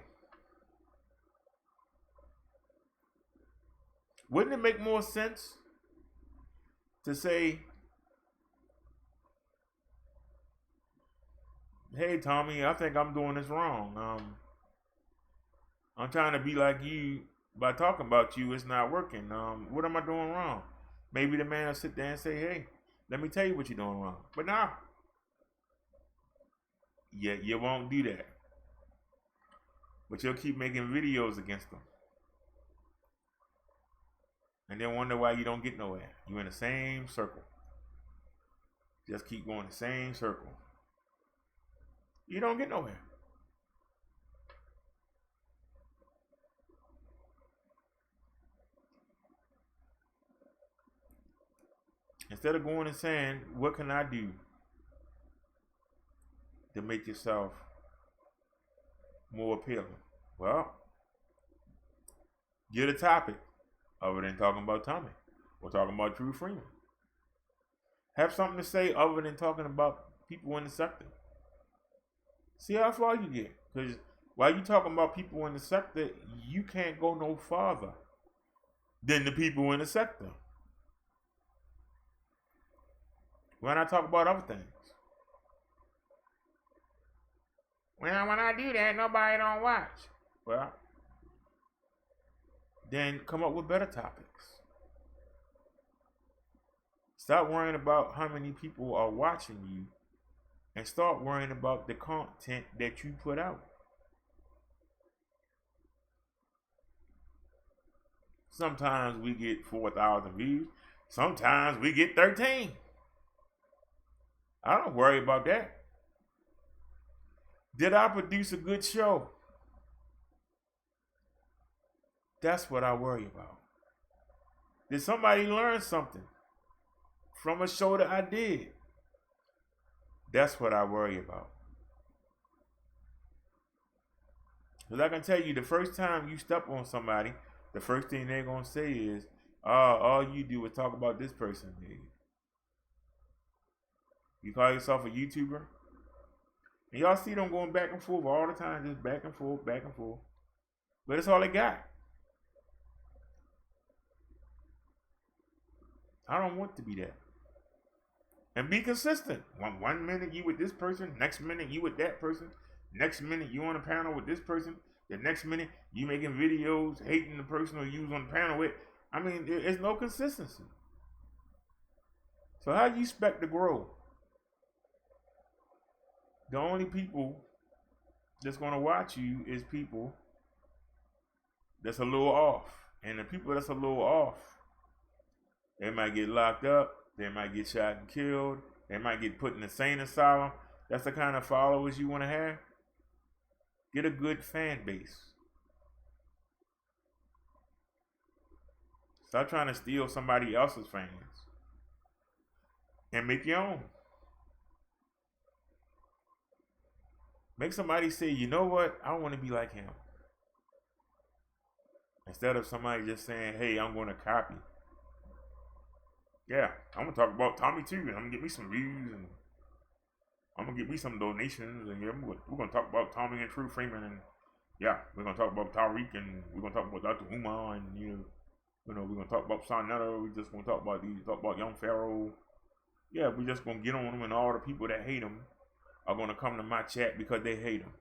[SPEAKER 1] Wouldn't it make more sense to say, hey, Tommy, I think I'm doing this wrong. I'm trying to be like you. By talking about you, it's not working. What am I doing wrong? Maybe the man will sit there and say, hey, let me tell you what you're doing wrong. But nah. Yeah, you won't do that. But you'll keep making videos against them. And then wonder why you don't get nowhere. You're in the same circle. Just keep going the same circle. You don't get nowhere. Instead of going and saying, what can I do to make yourself more appealing? Well, get a topic other than talking about Tommy or talking about True Freeman. Have something to say other than talking about people in the sector. See how far you get. Because while you talking about people in the sector, you can't go no farther than the people in the sector. Why not talk about other things? Well, when I do that, nobody don't watch. Well, then come up with better topics. Stop worrying about how many people are watching you and start worrying about the content that you put out. Sometimes we get 4,000 views. Sometimes we get 13. I don't worry about that. Did I produce a good show? That's what I worry about. Did somebody learn something from a show that I did? That's what I worry about. Because I can tell you, the first time you step on somebody, the first thing they're going to say is, all you do is talk about this person. You call yourself a YouTuber? And y'all see them going back and forth all the time, just back and forth, back and forth. But that's all they got. I don't want to be that. And be consistent. One minute you with this person, next minute you with that person, next minute you on a panel with this person, the next minute you making videos hating the person who you was on the panel with. I mean, there's no consistency. So how do you expect to grow? The only people that's going to watch you is people that's a little off. And the people that's a little off, they might get locked up, they might get shot and killed, they might get put in the insane asylum. That's the kind of followers you want to have. Get a good fan base. Stop trying to steal somebody else's fans and make your own. Make somebody say, you know what? I want to be like him. Instead of somebody just saying, hey, I'm going to copy. Yeah, I'm going to talk about Tommy too. And I'm going to get me some views. And I'm going to get me some donations. And yeah, we're going to talk about Tommy and True Freeman. And yeah, we're going to talk about Tariq. And we're going to talk about Dr. Umar. And, you know, we're going to talk about Sonetta. We're just going to talk about Young Pharaoh. Yeah, we're just going to get on them. And all the people that hate them are going to come to my chat because they hate him.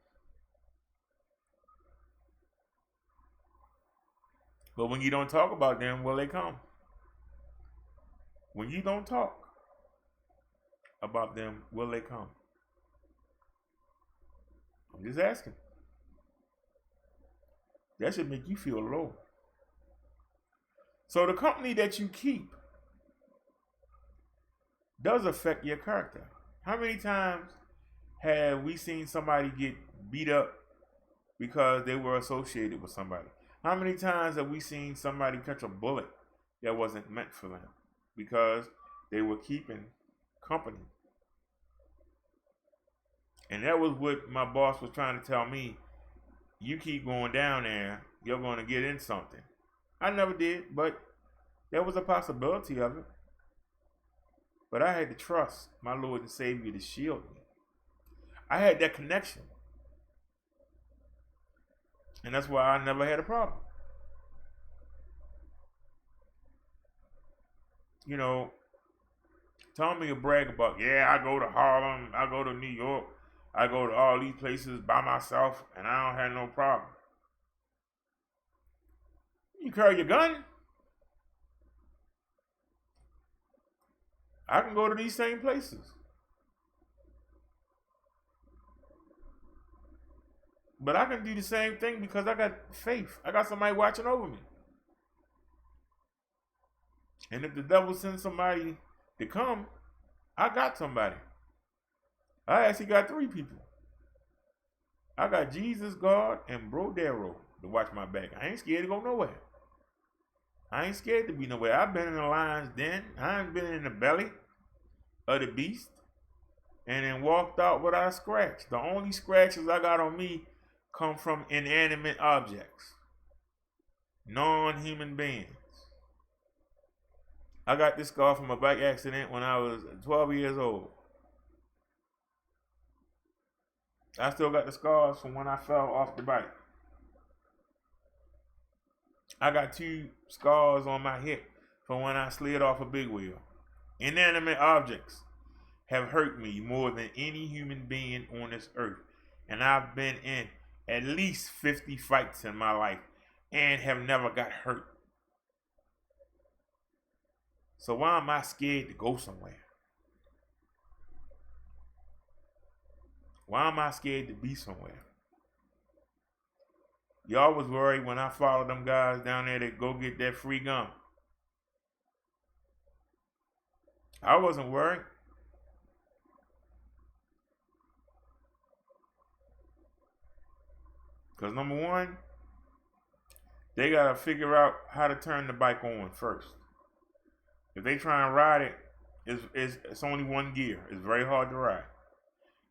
[SPEAKER 1] But when you don't talk about them, will they come? When you don't talk about them, will they come? Just asking. That should make you feel low. So the company that you keep does affect your character. How many times have we seen somebody get beat up because they were associated with somebody? How many times have we seen somebody catch a bullet that wasn't meant for them because they were keeping company? And that was what my boss was trying to tell me. You keep going down there, you're going to get in something. I never did, but there was a possibility of it. But I had to trust my Lord and Savior to shield me. I had that connection. And that's why I never had a problem. You know, Tommy will brag about, yeah, I go to Harlem, I go to New York, I go to all these places by myself, and I don't have no problem. You carry your gun. I can go to these same places. But I can do the same thing because I got faith. I got somebody watching over me. And if the devil sends somebody to come, I got somebody. I actually got 3 people. I got Jesus, God, and BROTHA to watch my back. I ain't scared to go nowhere. I ain't scared to be nowhere. I've been in the lion's den. I ain't been in the belly of the beast. And then walked out without a scratch. The only scratches I got on me come from inanimate objects. Non-human beings. I got this scar from a bike accident when I was 12 years old. I still got the scars from when I fell off the bike. I got 2 scars on my hip from when I slid off a big wheel. Inanimate objects have hurt me more than any human being on this earth. And I've been in at least 50 fights in my life and have never got hurt. So why am I scared to go somewhere? Why am I scared to be somewhere? Y'all was worried when I followed them guys down there to go get that free gum. I wasn't worried. Because number one, they got to figure out how to turn the bike on first. If they try and ride it, it's only one gear. It's very hard to ride.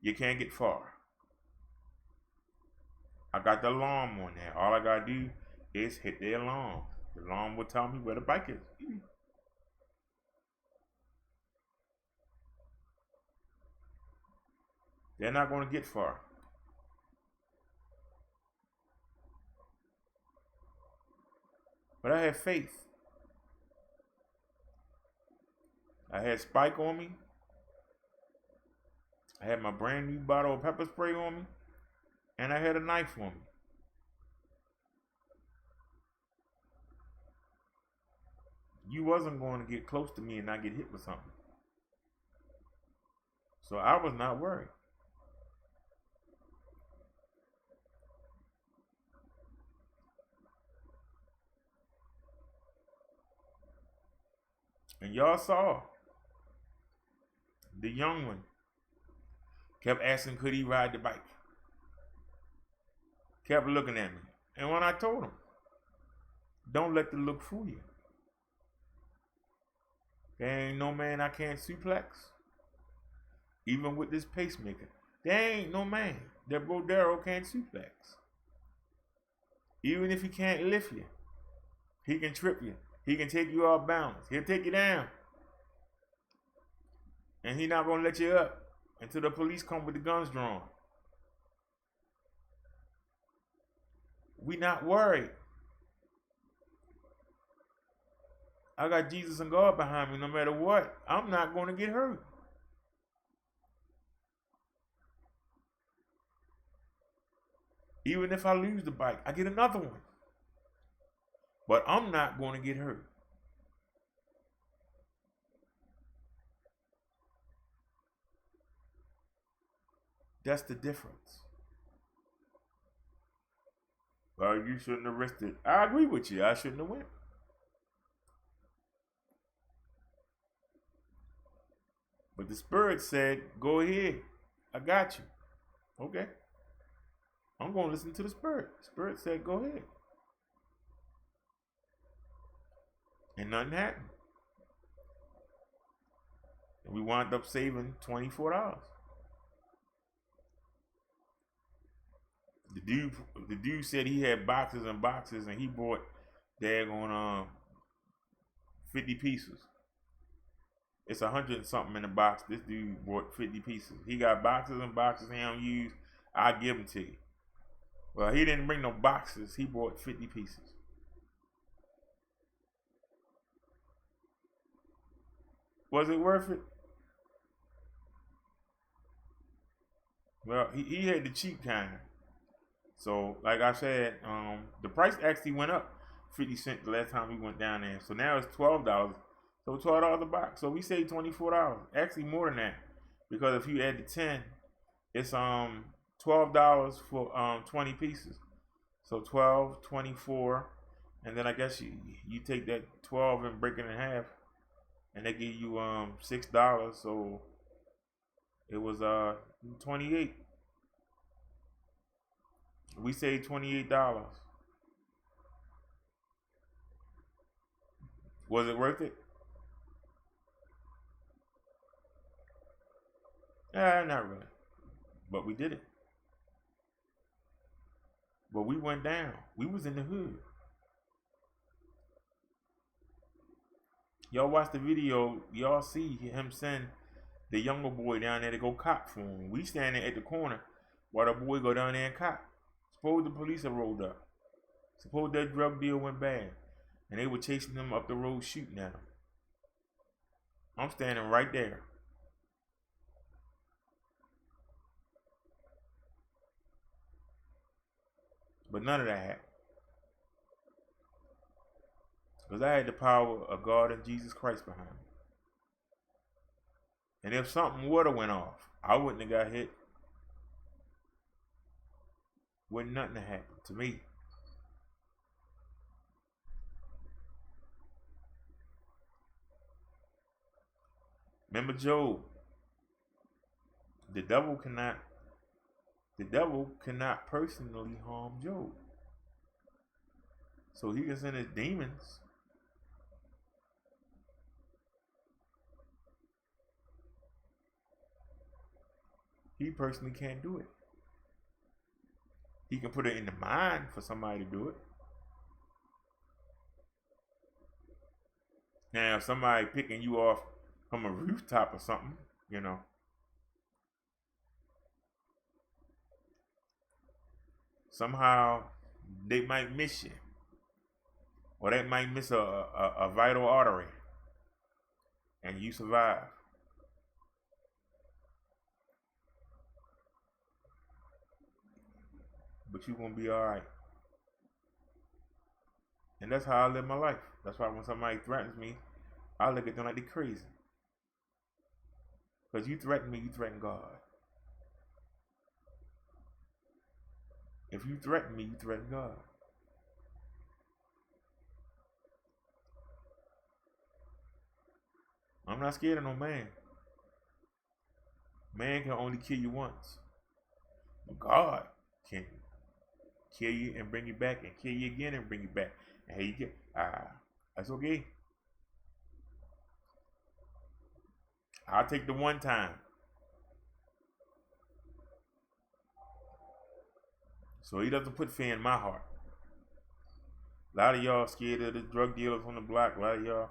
[SPEAKER 1] You can't get far. I got the alarm on there. All I got to do is hit the alarm. The alarm will tell me where the bike is. They're not going to get far. But I had faith. I had Spike on me. I had my brand new bottle of pepper spray on me. And I had a knife on me. You wasn't going to get close to me and not get hit with something. So I was not worried. And y'all saw the young one kept asking, could he ride the bike? Kept looking at me. And when I told him, don't let the look fool you. There ain't no man I can't suplex. Even with this pacemaker. There ain't no man that BROTHA can't suplex. Even if he can't lift you, he can trip you. He can take you off balance. He'll take you down. And he's not going to let you up until the police come with the guns drawn. We not worried. I got Jesus and God behind me no matter what. I'm not going to get hurt. Even if I lose the bike, I get another one. But I'm not going to get hurt. That's the difference. Well, you shouldn't have risked it. I agree with you. I shouldn't have went. But the Spirit said, go ahead. I got you. Okay. I'm going to listen to the Spirit. The Spirit said, go ahead. And nothing happened. And we wound up saving $24. The dude said he had boxes and boxes, and he bought daggone 50 pieces. It's 100 and something in the box. This dude bought 50 pieces. He got boxes and boxes he don't use. I give them to you. Well, he didn't bring no boxes. He bought 50 pieces. Was it worth it? Well, he had the cheap kind. So, like I said, the price actually went up 50 cents the last time we went down there. So now it's $12. So $12 a box. So we saved $24. Actually more than that. Because if you add the 10, it's $12 for 20 pieces. So 12, 24, and then I guess you take that 12 and break it in half, and they give you $6. So it was 28. We saved $28. Was it worth it? Not really. But we did it. But we went down. We was in the hood. Y'all watch the video. Y'all see him send the younger boy down there to go cop for him. We standing at the corner while the boy go down there and cop. Suppose the police have rolled up. Suppose that drug deal went bad. And they were chasing them up the road shooting at him. I'm standing right there. But none of that happened. Because I had the power of God and Jesus Christ behind me. And if something would have went off, I wouldn't have got hit. Wouldn't nothing have happened to me. Remember Job. The devil cannot personally harm Job. So he can send his demons. He personally can't do it. He can put it in the mind for somebody to do it. Now, if somebody picking you off from a rooftop or something, you know, somehow they might miss you. Or they might miss a vital artery. And you survive. But you're going to be alright. And that's how I live my life. That's why when somebody threatens me, I look at them like they're crazy. Because you threaten me, you threaten God. If you threaten me, you threaten God. I'm not scared of no man. Man can only kill you once. God can kill you and bring you back, and kill you again and bring you back. And here you get, that's okay. I'll take the one time. So he doesn't put fear in my heart. A lot of y'all scared of the drug dealers on the block. A lot of y'all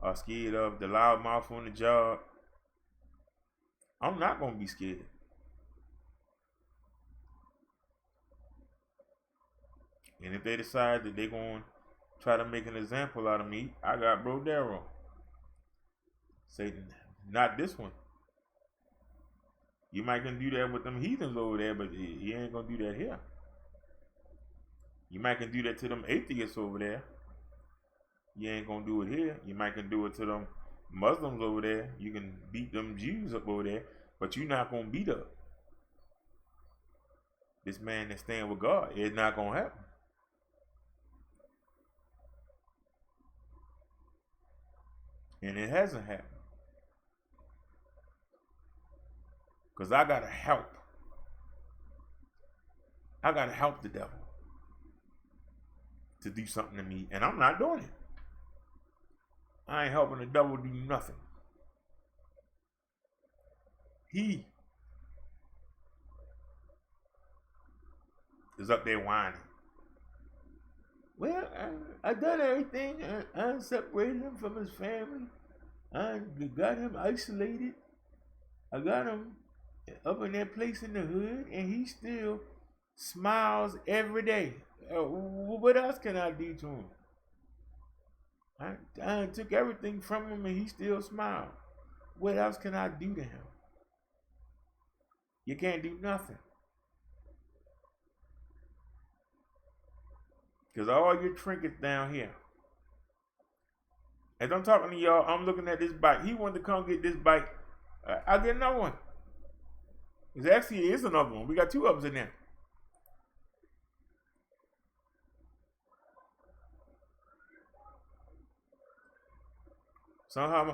[SPEAKER 1] are scared of the loud mouth on the job. I'm not going to be scared. And if they decide that they're going to try to make an example out of me, I got BROTHA. Say, not this one. You might can do that with them heathens over there, but you ain't going to do that here. You might can do that to them atheists over there. You ain't going to do it here. You might can do it to them Muslims over there. You can beat them Jews up over there, but you're not going to beat up this man that's staying with God. It's not going to happen. And it hasn't happened. Because I got to help. I got to help the devil to do something to me. And I'm not doing it. I ain't helping the devil do nothing. He is up there whining. Well, I done everything. I separated him from his family. I got him isolated. I got him up in that place in the hood, and he still smiles every day. What else can I do to him? I took everything from him, and he still smiles. What else can I do to him? You can't do nothing. Because all your trinkets down here. As I'm talking to y'all, I'm looking at this bike. He wanted to come get this bike. I'll get another one. It actually is another one. We got two of them in there. Somehow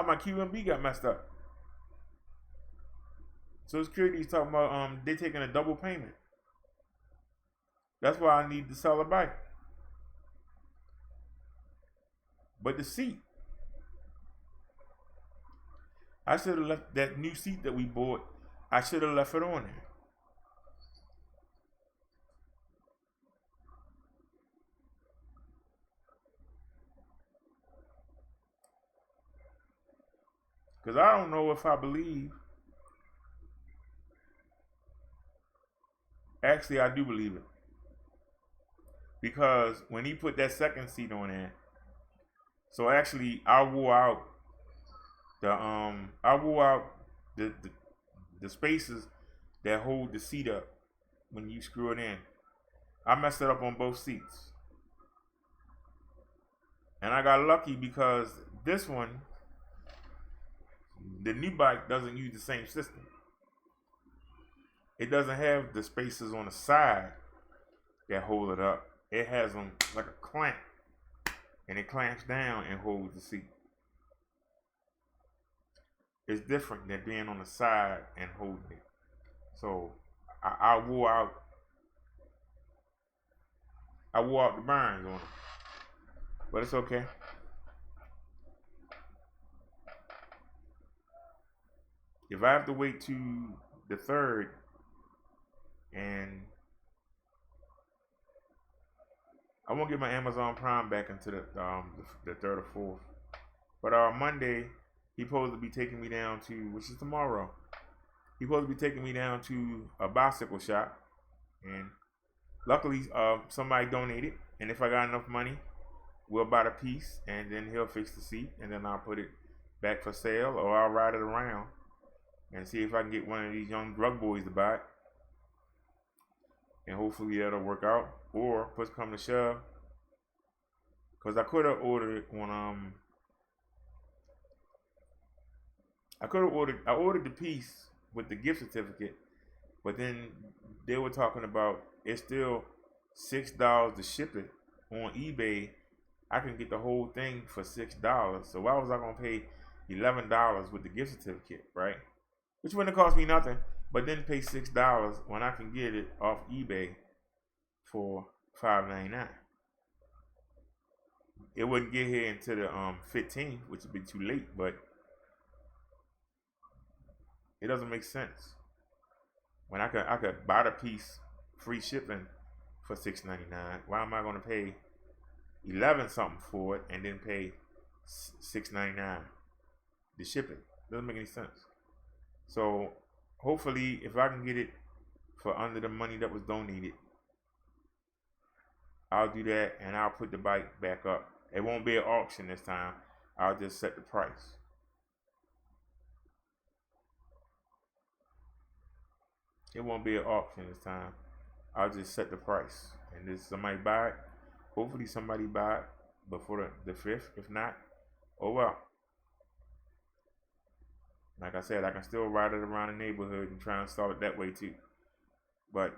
[SPEAKER 1] my QMB got messed up. Social Security is talking about they taking a double payment. That's why I need to sell a bike. But the seat, I should have left that new seat that we bought. I should have left it on there. Because I don't know if I believe. Actually, I do believe it. Because when he put that second seat on there, so actually I wore out the spaces that hold the seat up when you screw it in. I messed it up on both seats. And I got lucky because this one, the new bike doesn't use the same system. It doesn't have the spaces on the side that hold it up. It has them like a clamp. And it clamps down and holds the seat. It's different than being on the side and holding it. So I wore out the burns on it. But it's okay. If I have to wait to the 3rd and I won't get my Amazon Prime back until the 3rd or 4th. But Monday, he's supposed to be taking me down to, which is tomorrow. He's supposed to be taking me down to a bicycle shop. And luckily, somebody donated. And if I got enough money, we'll buy the piece. And then he'll fix the seat. And then I'll put it back for sale. Or I'll ride it around and see if I can get one of these young drug boys to buy it. And hopefully that'll work out. Or push come to shove, because I could have ordered it on I ordered the piece with the gift certificate, but then they were talking about it's still $6 to ship it on eBay. I can get the whole thing for $6. So why was I gonna pay $11 with the gift certificate, right? Which wouldn't have cost me nothing, but then pay $6 when I can get it off eBay for $5.99. It wouldn't get here until the 15th, which would be too late, but it doesn't make sense. When I could buy the piece free shipping for $6.99, why am I going to pay 11 something for it and then pay $6.99 to ship it? Doesn't make any sense. So hopefully, if I can get it for under the money that was donated, I'll do that, and I'll put the bike back up. It won't be an auction this time. I'll just set the price. It won't be an auction this time. I'll just set the price. And if somebody buy it, hopefully somebody buy it before the 5th. If not, oh well. Like I said, I can still ride it around the neighborhood and try and install it that way too. But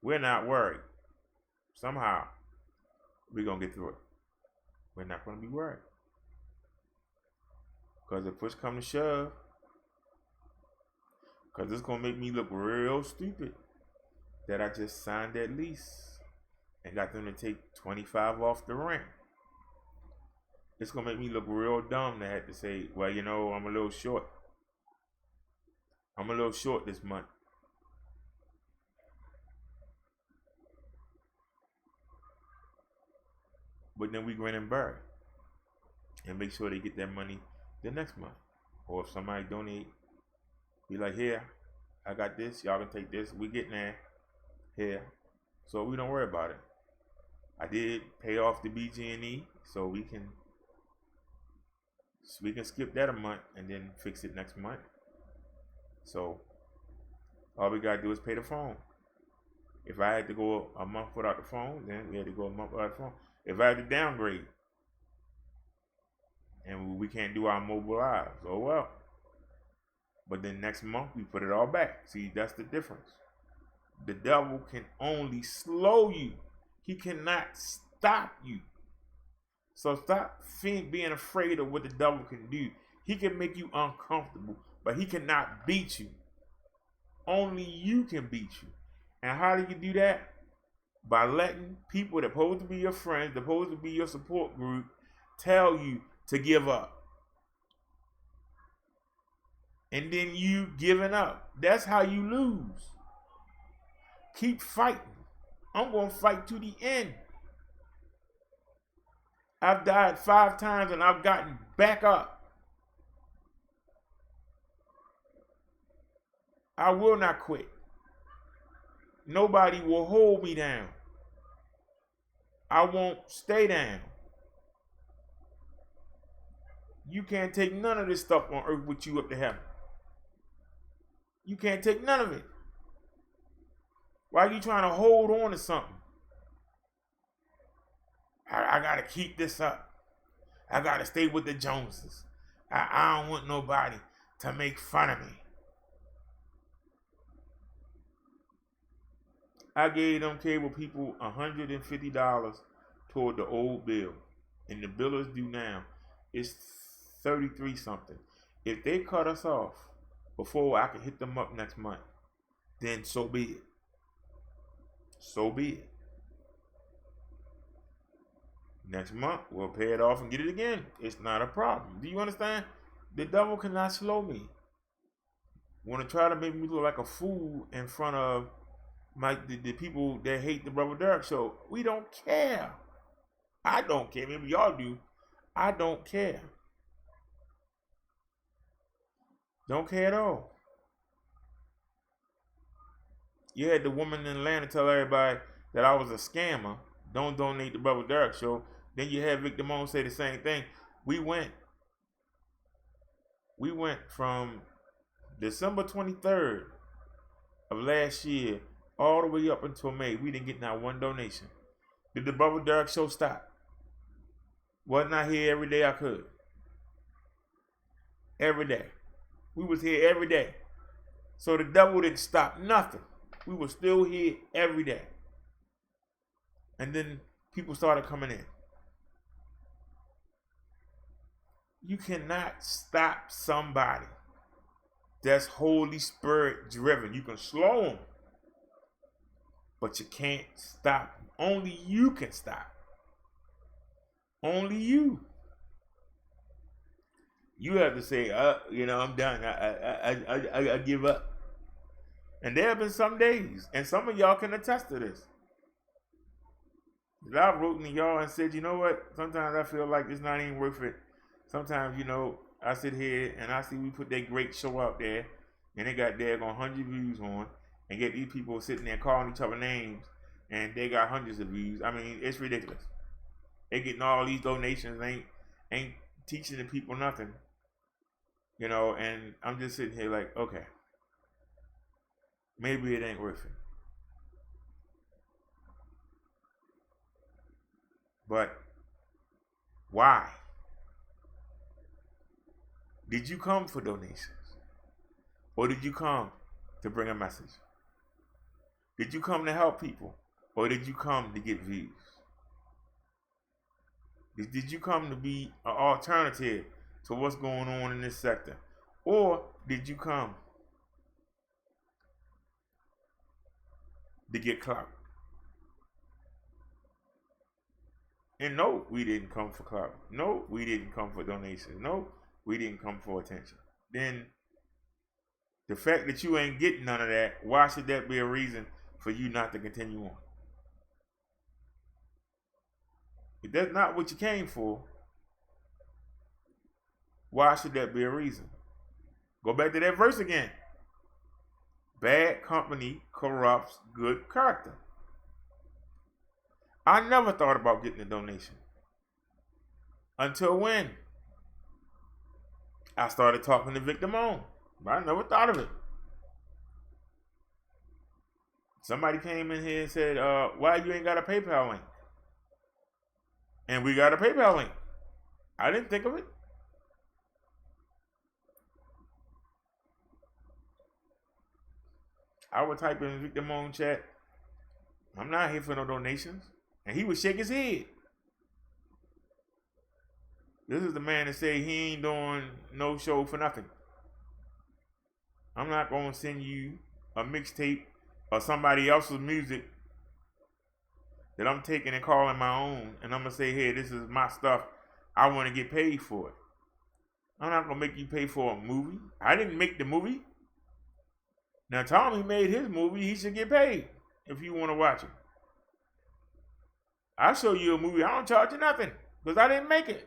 [SPEAKER 1] we're not worried. Somehow, we're going to get through it. we're not going to be right. Because if push come to shove, because it's going to make me look real stupid that I just signed that lease and got them to take 25 off the rent. It's going to make me look real dumb to have to say, well, you know, I'm a little short. I'm a little short this month. But then we grin and bear it and make sure they get that money the next month. Or if somebody donate, be like, here, I got this, y'all can take this, we getting there, here. So we don't worry about it. I did pay off the BG&E, so we can skip that a month and then fix it next month. So all we gotta do is pay the phone. If I had to go a month without the phone, then we had to go a month without the phone. If I had to downgrade and we can't do our mobile lives, oh well. But then next month we put it all back. See, that's the difference. The devil can only slow you. He cannot stop you. So stop being afraid of what the devil can do. He can make you uncomfortable, but he cannot beat you. Only you can beat you. And how do you do that? By letting people that are supposed to be your friends, that are supposed to be your support group, tell you to give up. And then you giving up. That's how you lose. Keep fighting. I'm going to fight to the end. I've died 5 times and I've gotten back up. I will not quit. Nobody will hold me down. I won't stay down. You can't take none of this stuff on earth with you up to heaven. You can't take none of it. Why are you trying to hold on to something? I got to keep this up. I got to stay with the Joneses. I don't want nobody to make fun of me. I gave them cable people $150 toward the old bill. And the bill is due now. It's 33 something. If they cut us off before I can hit them up next month, then so be it. So be it. Next month, we'll pay it off and get it again. It's not a problem. Do you understand? The devil cannot slow me. Want to try to make me look like a fool in front of the people that hate the Brother Derrick show. We don't care. I don't care. Maybe y'all do. I don't care. Don't care at all. You had the woman in Atlanta tell everybody that I was a scammer. Don't donate the Brother Derrick show. Then you had Victor Moan say the same thing. We went from December 23rd of last year all the way up until May. We didn't get not one donation. Did the Brother Derrick show stop? Wasn't I here every day I could? Every day. We was here every day. So the devil didn't stop nothing. We were still here every day. And then people started coming in. You cannot stop somebody that's Holy Spirit driven. You can slow them, but you can't stop them. Only you can stop. Only you. You have to say, I'm done. I give up. And there have been some days, and some of y'all can attest to this. I wrote to y'all and said, you know what? Sometimes I feel like it's not even worth it. Sometimes, I sit here and I see we put that great show out there, and they got daggone 100 views on, and get these people sitting there calling each other names, and they got hundreds of views. I mean, it's ridiculous. They getting all these donations, ain't teaching the people nothing. And I'm just sitting here like, okay, maybe it ain't worth it. But why? Did you come for donations? Or did you come to bring a message? Did you come to help people? Or did you come to get views? Did you come to be an alternative to what's going on in this sector? Or did you come to get clout? And no, we didn't come for clout. No, we didn't come for donations. No, we didn't come for attention. Then the fact that you ain't getting none of that, why should that be a reason for you not to continue on? If that's not what you came for, why should that be a reason? Go back to that verse again. Bad company corrupts good character. I never thought about getting a donation. Until when? I started talking to Victor Moan. I never thought of it. Somebody came in here and said, why you ain't got a PayPal link? And we got a PayPal link. I didn't think of it. I would type in Victor Moan chat, I'm not here for no donations. And he would shake his head. This is the man that say he ain't doing no show for nothing. I'm not going to send you a mixtape or somebody else's music that I'm taking and calling my own, and I'm going to say, hey, this is my stuff. I want to get paid for it. I'm not going to make you pay for a movie. I didn't make the movie. Now, Tommy made his movie. He should get paid if you want to watch it. I'll show you a movie. I don't charge you nothing because I didn't make it.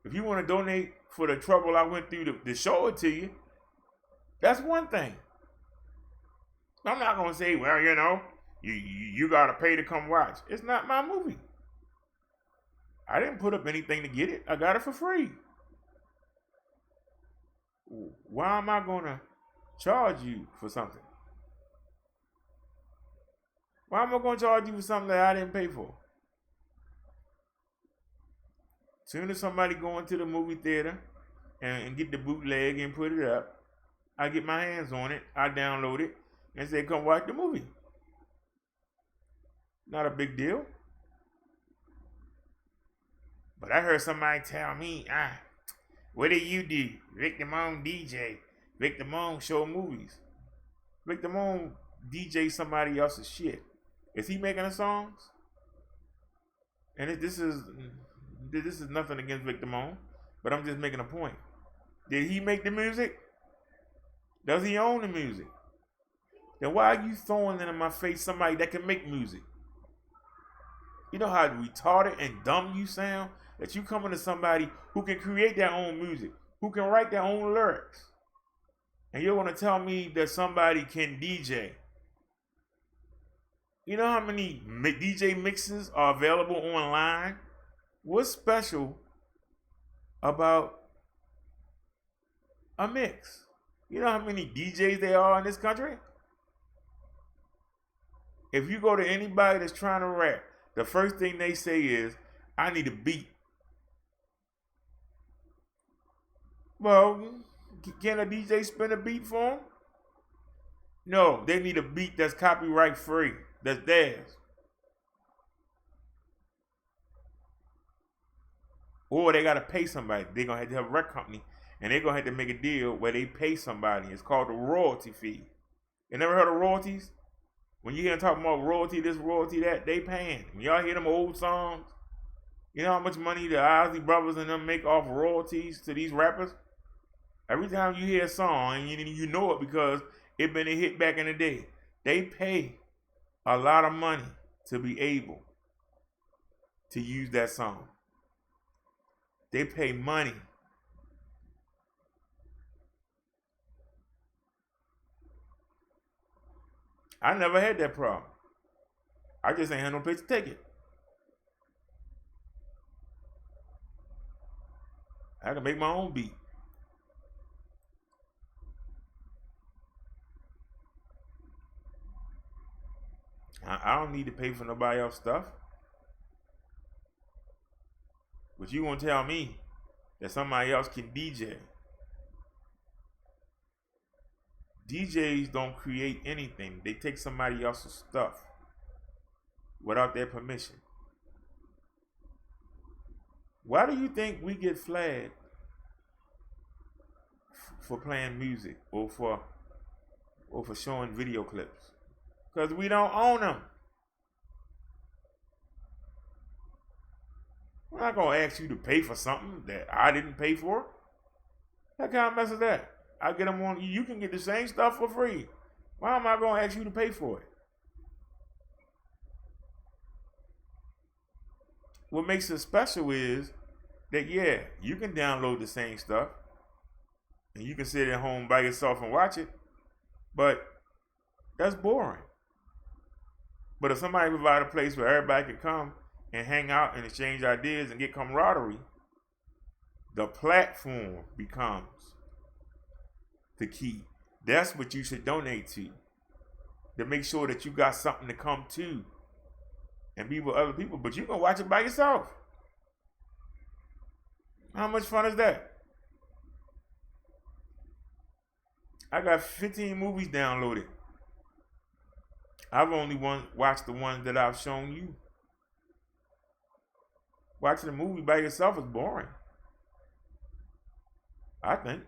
[SPEAKER 1] If you want to donate for the trouble I went through to show it to you, that's one thing. I'm not going to say, well, you know, you got to pay to come watch. It's not my movie. I didn't put up anything to get it. I got it for free. Why am I going to charge you for something? Why am I going to charge you for something that I didn't pay for? Soon as somebody go into the movie theater and get the bootleg and put it up, I get my hands on it, I download it, and say, come watch the movie. Not a big deal. But I heard somebody tell me, what do you do? Victor Moan DJ. Victor Moan show movies. Victor Moan DJ somebody else's shit. Is he making the songs? And this is nothing against Victor Moan, but I'm just making a point. Did he make the music? Does he own the music? Then why are you throwing in my face somebody that can make music? You know how retarded and dumb you sound? That you coming to somebody who can create their own music, who can write their own lyrics. And you're going to tell me that somebody can DJ. You know how many DJ mixes are available online? What's special about a mix? You know how many DJs there are in this country? If you go to anybody that's trying to rap, the first thing they say is, I need a beat. Well, can a DJ spin a beat for them? No, they need a beat that's copyright free, that's theirs. Or they got to pay somebody. They're going to have a record company, and they're going to have to make a deal where they pay somebody. It's called a royalty fee. You never heard of royalties? When you hear them talking about royalty, this, royalty, that, they paying. When y'all hear them old songs, you know how much money the Ozzy brothers and them make off royalties to these rappers? Every time you hear a song, and you know it because it been a hit back in the day, they pay a lot of money to be able to use that song. They pay money. I never had that problem. I just ain't had no place to take it. I can make my own beat. I don't need to pay for nobody else's stuff. But you gonna tell me that somebody else can DJ. DJs don't create anything. They take somebody else's stuff without their permission. Why do you think we get flagged for playing music or for showing video clips? Because we don't own them. I'm not gonna ask you to pay for something that I didn't pay for. What kind of mess is that? I get them on. You can get the same stuff for free. Why am I gonna ask you to pay for it? What makes it special is that, yeah, you can download the same stuff and you can sit at home by yourself and watch it, but that's boring. But if somebody provide a place where everybody can come and hang out and exchange ideas and get camaraderie, the platform becomes the key. That's what you should donate to make sure that you got something to come to and be with other people. But you can watch it by yourself. How much fun is that? I got 15 movies downloaded. I've only watched the ones that I've shown you. Watching a movie by yourself is boring, I think.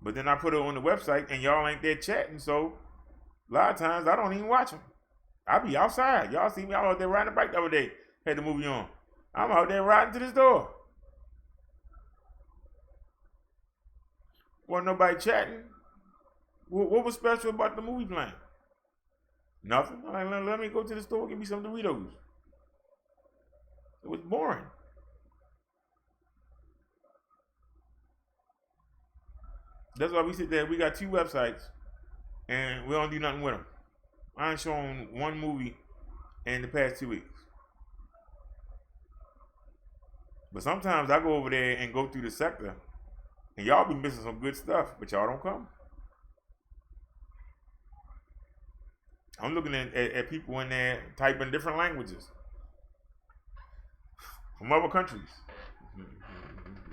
[SPEAKER 1] But then I put it on the website and y'all ain't there chatting, so a lot of times I don't even watch them. I be outside. Y'all see me out there riding a bike the other day. Had the movie on. I'm out there riding to the store. Wasn't nobody chatting. What was special about the movie playing? Nothing. I'm like, let me go to the store and give me some Doritos. It was boring. That's why we sit there. We got 2 websites and we don't do nothing with them. I ain't shown one movie in the past 2 weeks. But sometimes I go over there and go through the sector and y'all be missing some good stuff, but y'all don't come. I'm looking at people in there typing different languages from other countries.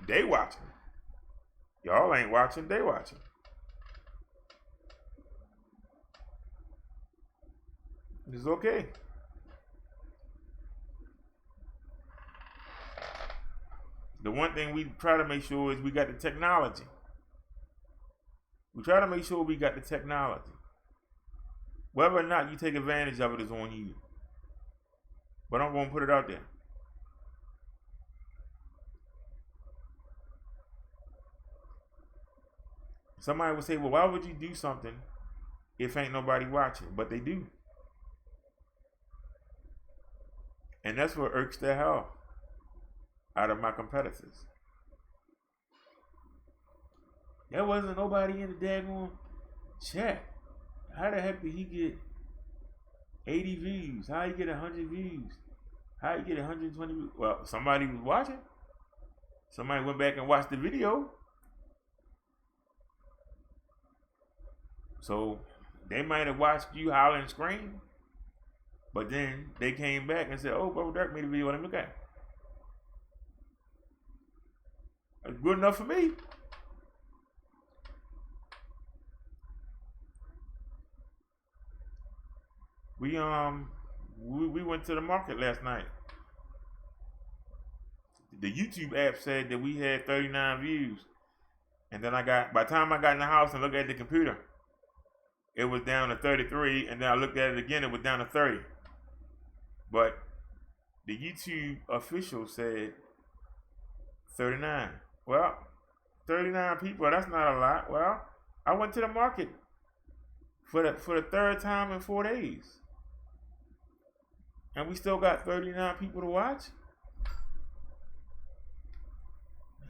[SPEAKER 1] They watching. Y'all ain't watching, they watching. It's okay. The one thing we try to make sure is we got the technology. We try to make sure we got the technology. Whether or not you take advantage of it is on you. But I'm going to put it out there. Somebody would say, well, why would you do something if ain't nobody watching? But they do. And that's what irks the hell out of my competitors. There wasn't nobody in the daggone chat. How the heck did he get 80 views? How he get 100 views? How he get 120 views? Well, somebody was watching. Somebody went back and watched the video. So they might have watched you holler and scream. But then they came back and said, oh, Brother Derrick made a video. Let me look at it. That's good enough for me. We went to the market last night. The YouTube app said that we had 39 views. And then by the time I got in the house and looked at the computer, it was down to 33. And then I looked at it again, it was down to 30. But the YouTube official said 39. Well, 39 people, that's not a lot. Well, I went to the market for the 3rd time in 4 days. And we still got 39 people to watch.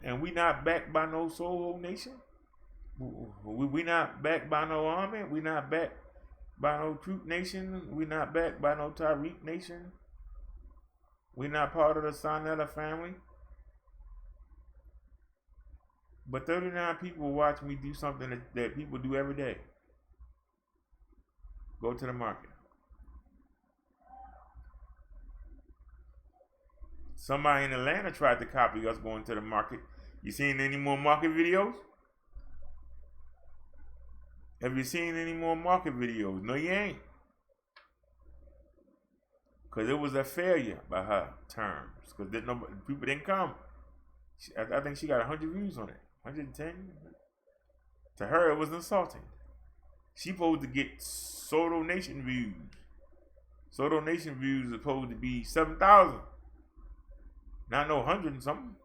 [SPEAKER 1] And we not backed by no Soho Nation. We not backed by no army. We not backed by no Troop Nation. We not backed by no Tariq Nation. We not part of the Sonetta family. But 39 people watch me do something that people do every day. Go to the market. Somebody in Atlanta tried to copy us going to the market. You seen any more market videos? Have you seen any more market videos? No, you ain't. because it was a failure by her terms. Because people didn't come. I think she got 100 views on it, 110. To her, it was insulting. She supposed to get Soto Nation views. Soto Nation views are supposed to be 7,000. Not no 100 and something.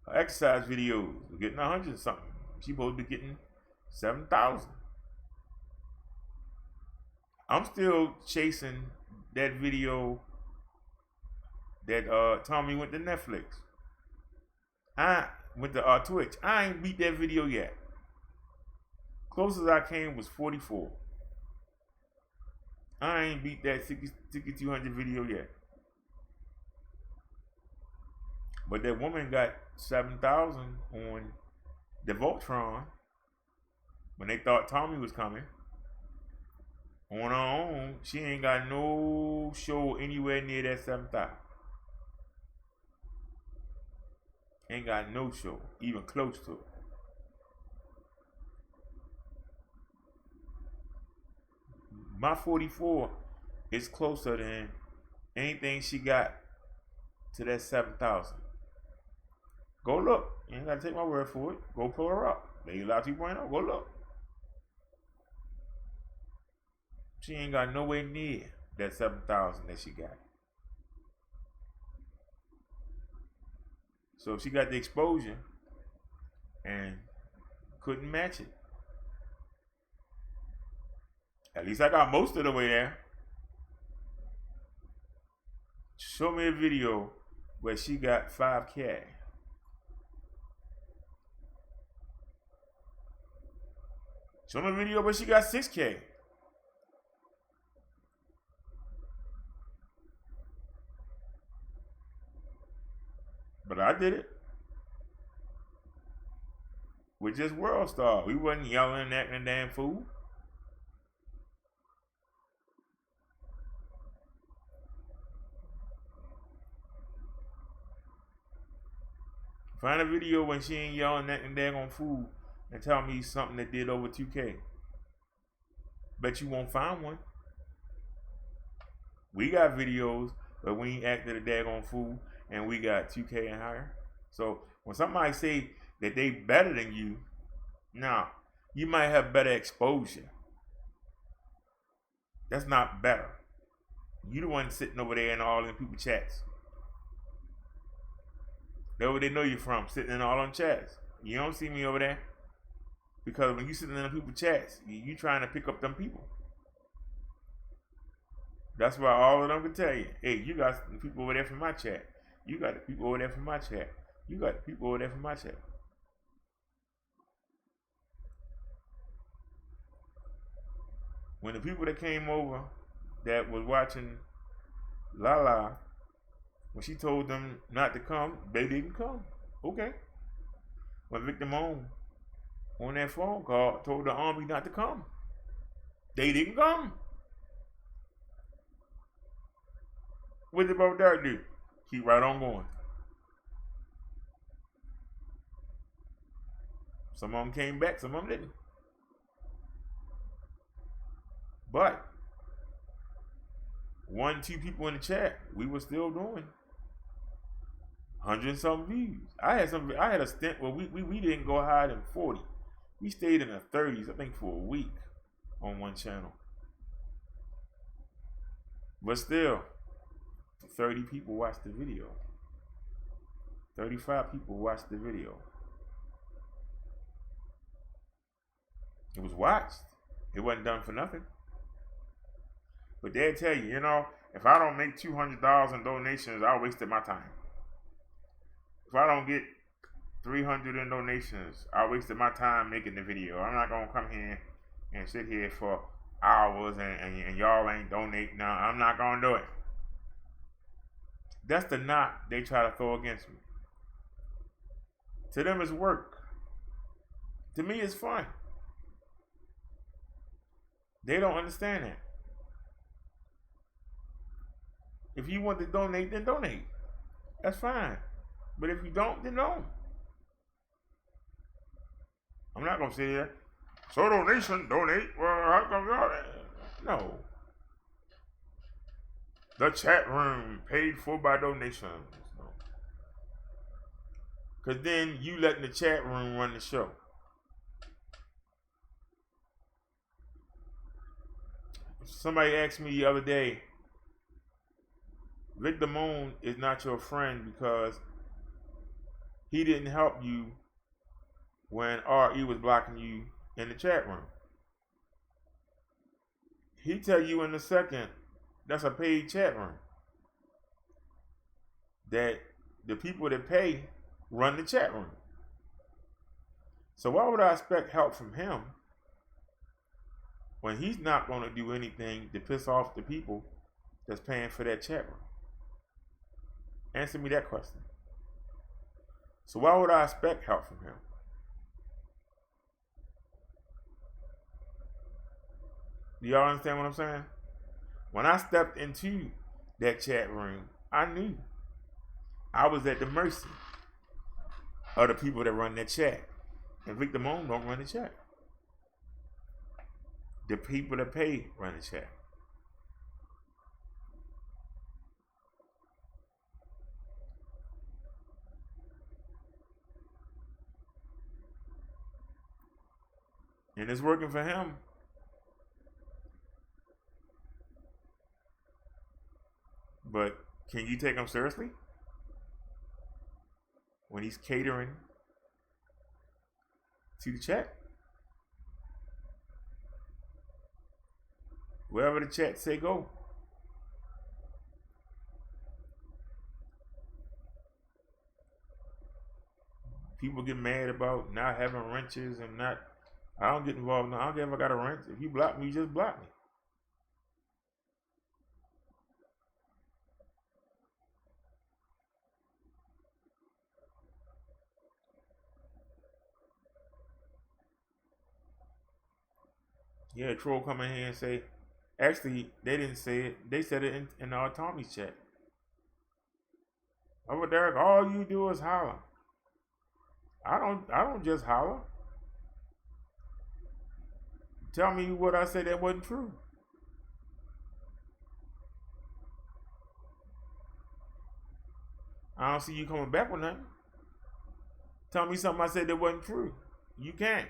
[SPEAKER 1] Her exercise videos were getting 100 and something. She supposed to be getting 7,000. I'm still chasing that video that Tommy went to Netflix. I went to Twitch. I ain't beat that video yet. Closest I came was 44. I ain't beat that 6,200 video yet. But that woman got 7,000 on the Voltron when they thought Tommy was coming. On her own, she ain't got no show anywhere near that 7,000. Ain't got no show, even close to it. My 44 is closer than anything she got to that 7,000. Go look. You ain't got to take my word for it. Go pull her up. Lady Live 2.0. Go look. She ain't got nowhere near that 7,000 that she got. So she got the exposure and couldn't match it. At least I got most of the way there. Show me a video where she got 5K. Show me a video where she got 6K. But I did it. We're just world star. We wasn't yelling and acting a damn fool. Find a video when she ain't yelling at and daggone fool and tell me something that did over 2K. Bet you won't find one. We got videos where we ain't acted a daggone fool and we got 2K and higher. So when somebody say that they better than you, nah, you might have better exposure. That's not better. You the one sitting over there in all them people chats. That's where they know you from, sitting in all them chats. You don't see me over there. Because when you sitting in the people chats, you trying to pick up them people. That's why all of them can tell you, hey, you got some people over there from my chat. You got the people over there from my chat. You got the people over there from my chat. When the people that came over that was watching Lala, when she told them not to come, they didn't come. Okay. When Victor Moan on that phone call told the army not to come, they didn't come. What did Brother Derrick do? Keep right on going. Some of them came back, some of them didn't. But 1, 2 people in the chat, we were still doing 100 and some views. I had a stint where we didn't go higher than 40. We stayed in the 30s, I think, for a week on one channel. But still, 30 people watched the video. 35 people watched the video. It was watched. It wasn't done for nothing. But they'll tell you, you know, if I don't make 200,000 donations, I wasted my time. If I don't get 300 in donations, I wasted my time making the video. I'm not going to come here and sit here for hours and y'all ain't donate. No, I'm not going to do it. That's the knock they try to throw against me. To them, it's work. To me, it's fun. They don't understand that. If you want to donate, then donate. That's fine. But if you don't, then don't. I'm not going to sit here, so donation, donate. Well, how come y'all? No. The chat room paid for by donations. Because then you letting the chat room run the show. Somebody asked me the other day, Rick Damone is not your friend because he didn't help you when RE was blocking you in the chat room. He tell you in a second that's a paid chat room. That the people that pay run the chat room. So why would I expect help from him when he's not going to do anything to piss off the people that's paying for that chat room? Answer me that question. So why would I expect help from him? Do y'all understand what I'm saying? When I stepped into that chat room, I knew I was at the mercy of the people that run that chat. And Vic Damone don't run the chat. The people that pay run the chat. And it's working for him. But can you take him seriously when he's catering to the chat? Wherever the chat say go. People get mad about not having wrenches and not. I don't get involved. No, I don't care if I got a wrench. If you block me, just block me. Yeah, a troll come in here and say, actually, they didn't say it. They said it in Tommy's chat. Oh, Derrick, all you do is holler. I don't just holler. Tell me what I said that wasn't true. I don't see you coming back with nothing. Tell me something I said that wasn't true. You can't.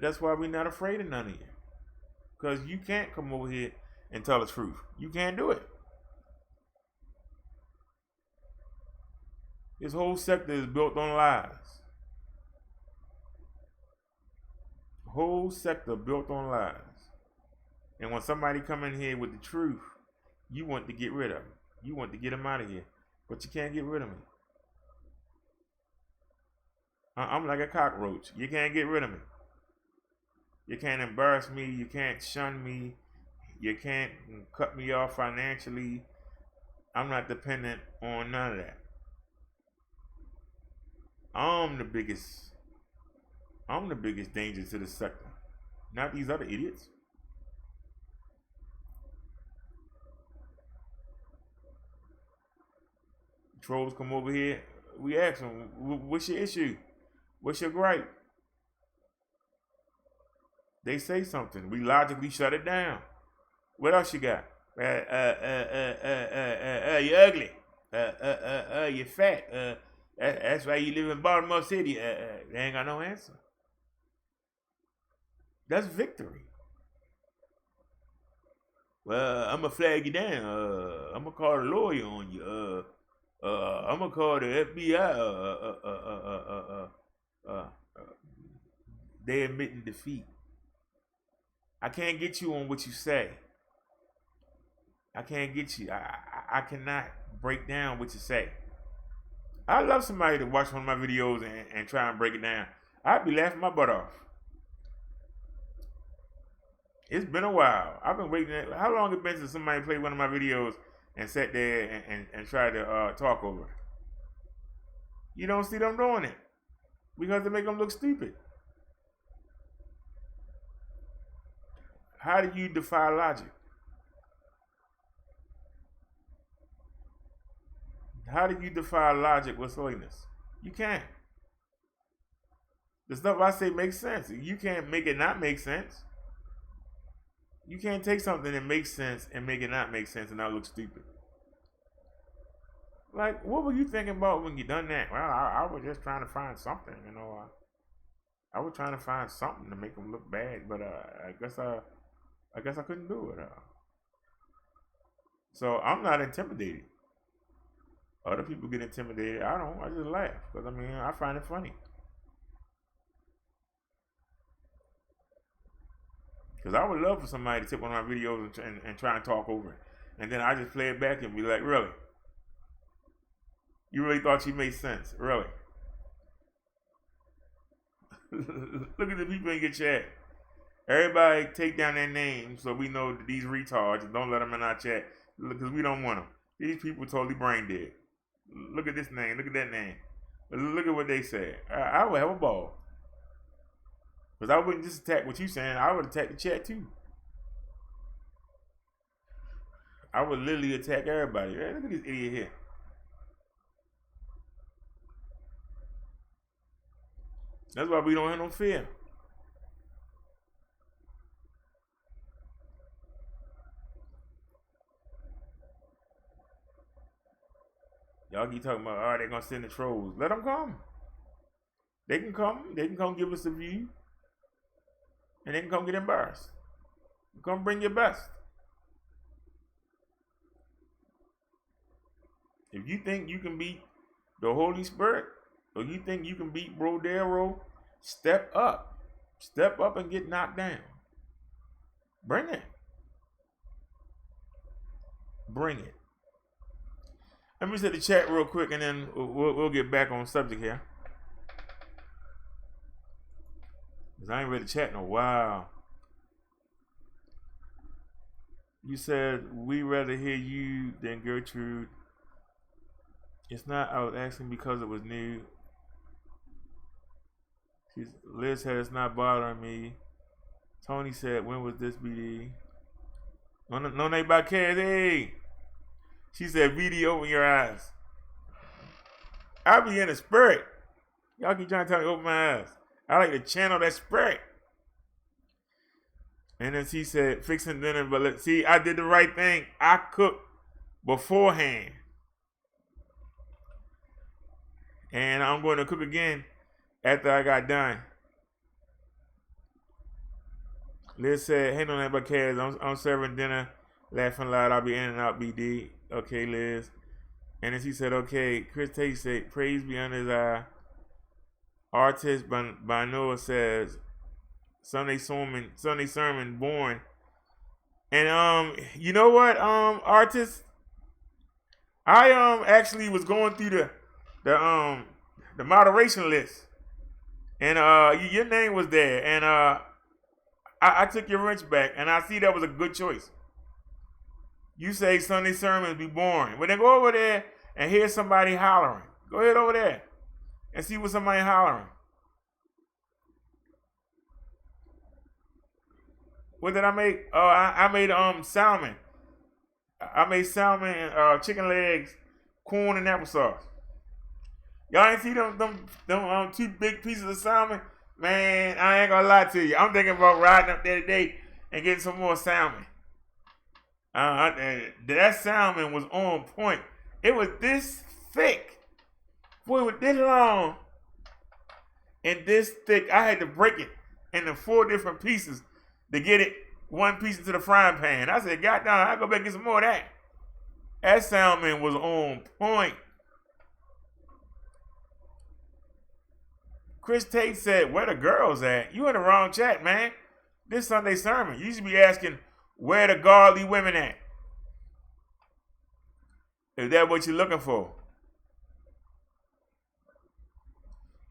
[SPEAKER 1] That's why we're not afraid of none of you. Because you can't come over here and tell the truth. You can't do it. This whole sector is built on lies. Whole sector built on lies. And when somebody come in here with the truth, you want to get rid of them. You want to get them out of here. But you can't get rid of me. I'm like a cockroach. You can't get rid of me. You can't embarrass me. You can't shun me. You can't cut me off financially. I'm not dependent on none of that. I'm the biggest danger to the sector. Not these other idiots. Trolls come over here. We ask them, what's your issue? What's your gripe? They say something. We logically shut it down. What else you got? You ugly. You fat. That's why you live in Baltimore City. They ain't got no answer. That's victory. Well, I'm gonna flag you down. I'm gonna call a lawyer on you. I'm gonna call the FBI. They admitting defeat. I can't get you on what you say. I can't get you. I cannot break down what you say. I love somebody to watch one of my videos and try and break it down. I'd be laughing my butt off. It's been a while. I've been waiting. How long it been since somebody played one of my videos and sat there and tried to talk over it? You don't see them doing it because they make them look stupid. How do you defy logic? How do you defy logic with silliness? You can't. The stuff I say makes sense. You can't make it not make sense. You can't take something that makes sense and make it not make sense and not look stupid. Like, what were you thinking about when you done that? Well, I was just trying to find something, you know. I was trying to find something to make them look bad, but I guess I couldn't do it. So I'm not intimidated. Other people get intimidated. I don't. I just laugh because I mean I find it funny. Because I would love for somebody to take one of my videos and try and talk over it, and then I just play it back and be like, really? You really thought you made sense? Really? Look at the people in your chat. Everybody take down their names so we know that these retards, and don't let them in our chat because we don't want them. These people totally brain dead. Look at this name. Look at that name. Look at what they said. I would have a ball. Because I wouldn't just attack what you saying. I would attack the chat too. I would literally attack everybody. Hey, look at this idiot here. That's why we don't have no fear. Y'all keep talking about, oh, they're going to send the trolls. Let them come. They can come. They can come give us a view. And they can come get embarrassed. Come bring your best. If you think you can beat the Holy Spirit, or you think you can beat Brodero, step up. Step up and get knocked down. Bring it. Bring it. Let me set the chat real quick and then we'll get back on subject here. Because I ain't read the chat in a while. You said, we rather hear you than Gertrude. It's not, I was asking because it was new. Liz said, it's not bothering me. Tony said, when was this BD? No name by Kathy. She said, video, open your eyes. I be in the spirit. Y'all keep trying to tell me open my eyes. I like to channel that spirit. And then she said, fixing dinner, but let's see, I did the right thing. I cooked beforehand. And I'm going to cook again after I got done. Liz said, hey, no name but cares. I'm serving dinner, laughing loud. I'll be in and out, BD. Okay, Liz. And then she said, okay. Chris Tate said, praise be on his eye. Artist Banoa says, Sunday sermon born. And you know what, artist? I actually was going through the moderation list. And your name was there. And I took your wrench back, and I see that was a good choice. You say Sunday sermons be boring. Well, then go over there and hear somebody hollering. Go ahead over there and see what somebody hollering. What did I make? Oh, I made salmon. I made salmon and chicken legs, corn and applesauce. Y'all ain't see them two big pieces of salmon? Man, I ain't gonna lie to you. I'm thinking about riding up there today and getting some more salmon. That salmon was on point. It was this thick. Boy, it was this long and this thick. I had to break it into 4 different pieces to get it one piece into the frying pan. I said, God damn, I'll go back and get some more of that. That salmon was on point. Chris Tate said, where the girls at? You in the wrong chat, man. This Sunday sermon. You should be asking, where the godly women at? Is that what you're looking for?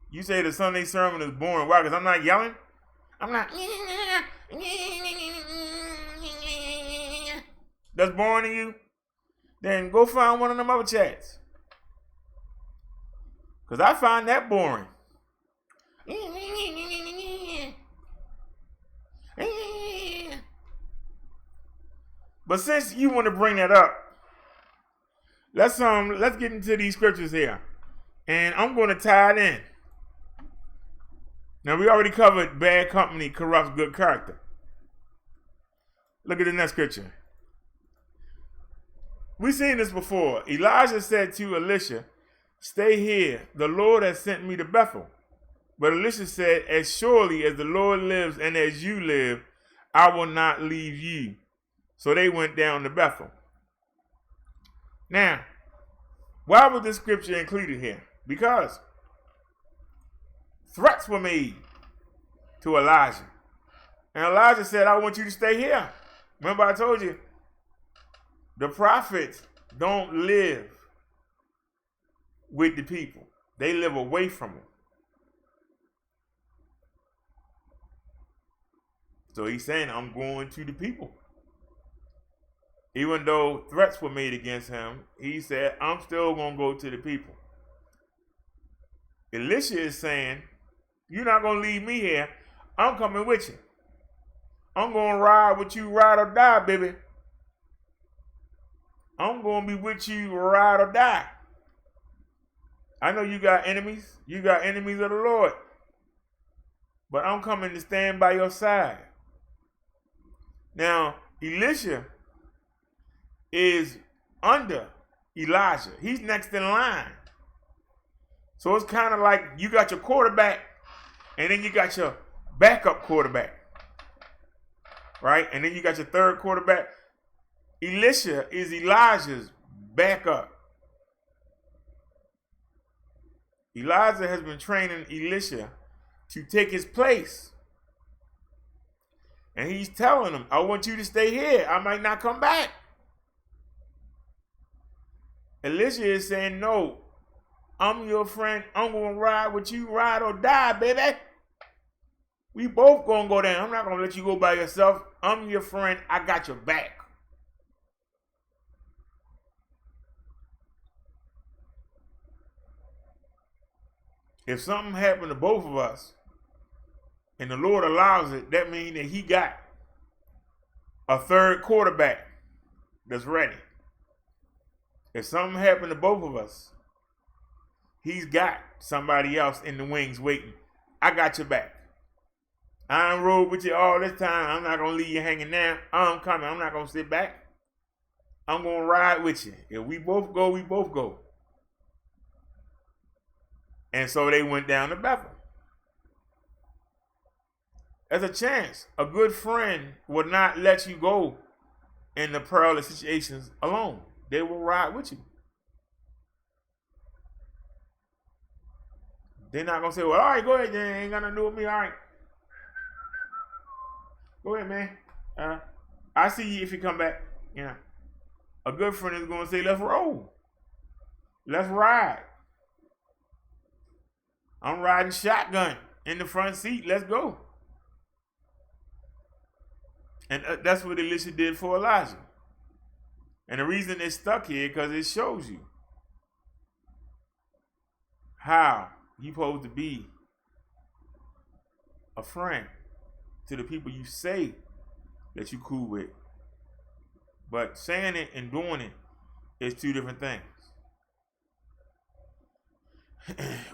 [SPEAKER 1] You say the Sunday sermon is boring. Why? Because I'm not yelling? I'm not. That's boring to you? Then go find one of them other chats. Because I find that boring. But since you want to bring that up, let's get into these scriptures here. And I'm going to tie it in. Now, we already covered bad company corrupts good character. Look at the next scripture. We've seen this before. Elijah said to Elisha, stay here. The Lord has sent me to Bethel. But Elisha said, as surely as the Lord lives and as you live, I will not leave you. So they went down to Bethel. Now, why was this scripture included here? Because threats were made to Elijah. And Elijah said, I want you to stay here. Remember I told you, the prophets don't live with the people. They live away from them. So he's saying, I'm going to the people. Even though threats were made against him, he said, I'm still going to go to the people. Elisha is saying, you're not going to leave me here. I'm coming with you. I'm going to ride with you, ride or die, baby. I'm going to be with you, ride or die. I know you got enemies. You got enemies of the Lord. But I'm coming to stand by your side. Now, Elisha is under Elijah. He's next in line. So it's kind of like you got your quarterback and then you got your backup quarterback. Right? And then you got your third quarterback. Elisha is Elijah's backup. Elijah has been training Elisha to take his place. And he's telling him, I want you to stay here. I might not come back. Elisha is saying, no, I'm your friend. I'm going to ride with you, ride or die, baby. We both going to go down. I'm not going to let you go by yourself. I'm your friend. I got your back. If something happened to both of us, and the Lord allows it, that means that he got a third quarterback that's ready. If something happened to both of us, he's got somebody else in the wings waiting. I got your back. I ain't rode with you all this time. I'm not going to leave you hanging down. I'm coming. I'm not going to sit back. I'm going to ride with you. If we both go, we both go. And so they went down to Bethel. There's a chance a good friend will not let you go in the perilous situations alone. They will ride with you. They're not going to say, well, all right, go ahead, then. Ain't got nothing to do with me. All right. Go ahead, man. I see you if you come back. Yeah. A good friend is going to say, let's roll. Let's ride. I'm riding shotgun in the front seat. Let's go. And that's what Elisha did for Elijah. And the reason it's stuck here because it shows you how you're supposed to be a friend to the people you say that you cool with. But saying it and doing it is two different things.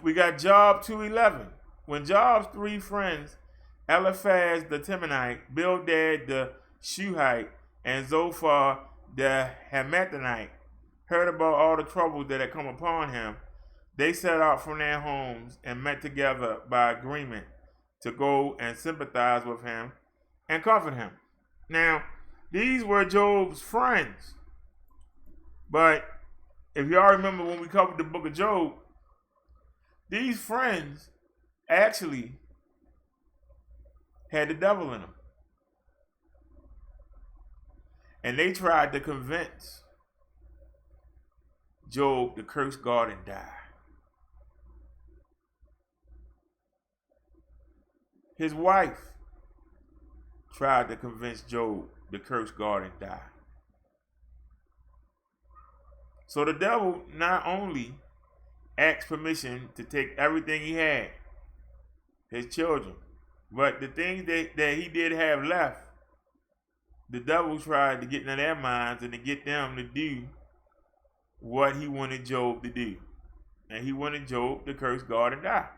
[SPEAKER 1] We got Job 2:11. When Job's three friends, Eliphaz the Temanite, Bildad the Shuhite, and Zophar the Hamathite, heard about all the troubles that had come upon him, they set out from their homes and met together by agreement to go and sympathize with him and comfort him. Now, these were Job's friends. But if y'all remember when we covered the book of Job, these friends actually had the devil in them. And they tried to convince Job to curse God and die. His wife tried to convince Job to curse God and die. So the devil not only asked permission to take everything he had, his children, but the things that he did have left, the devil tried to get into their minds and to get them to do what he wanted Job to do. And he wanted Job to curse God and die.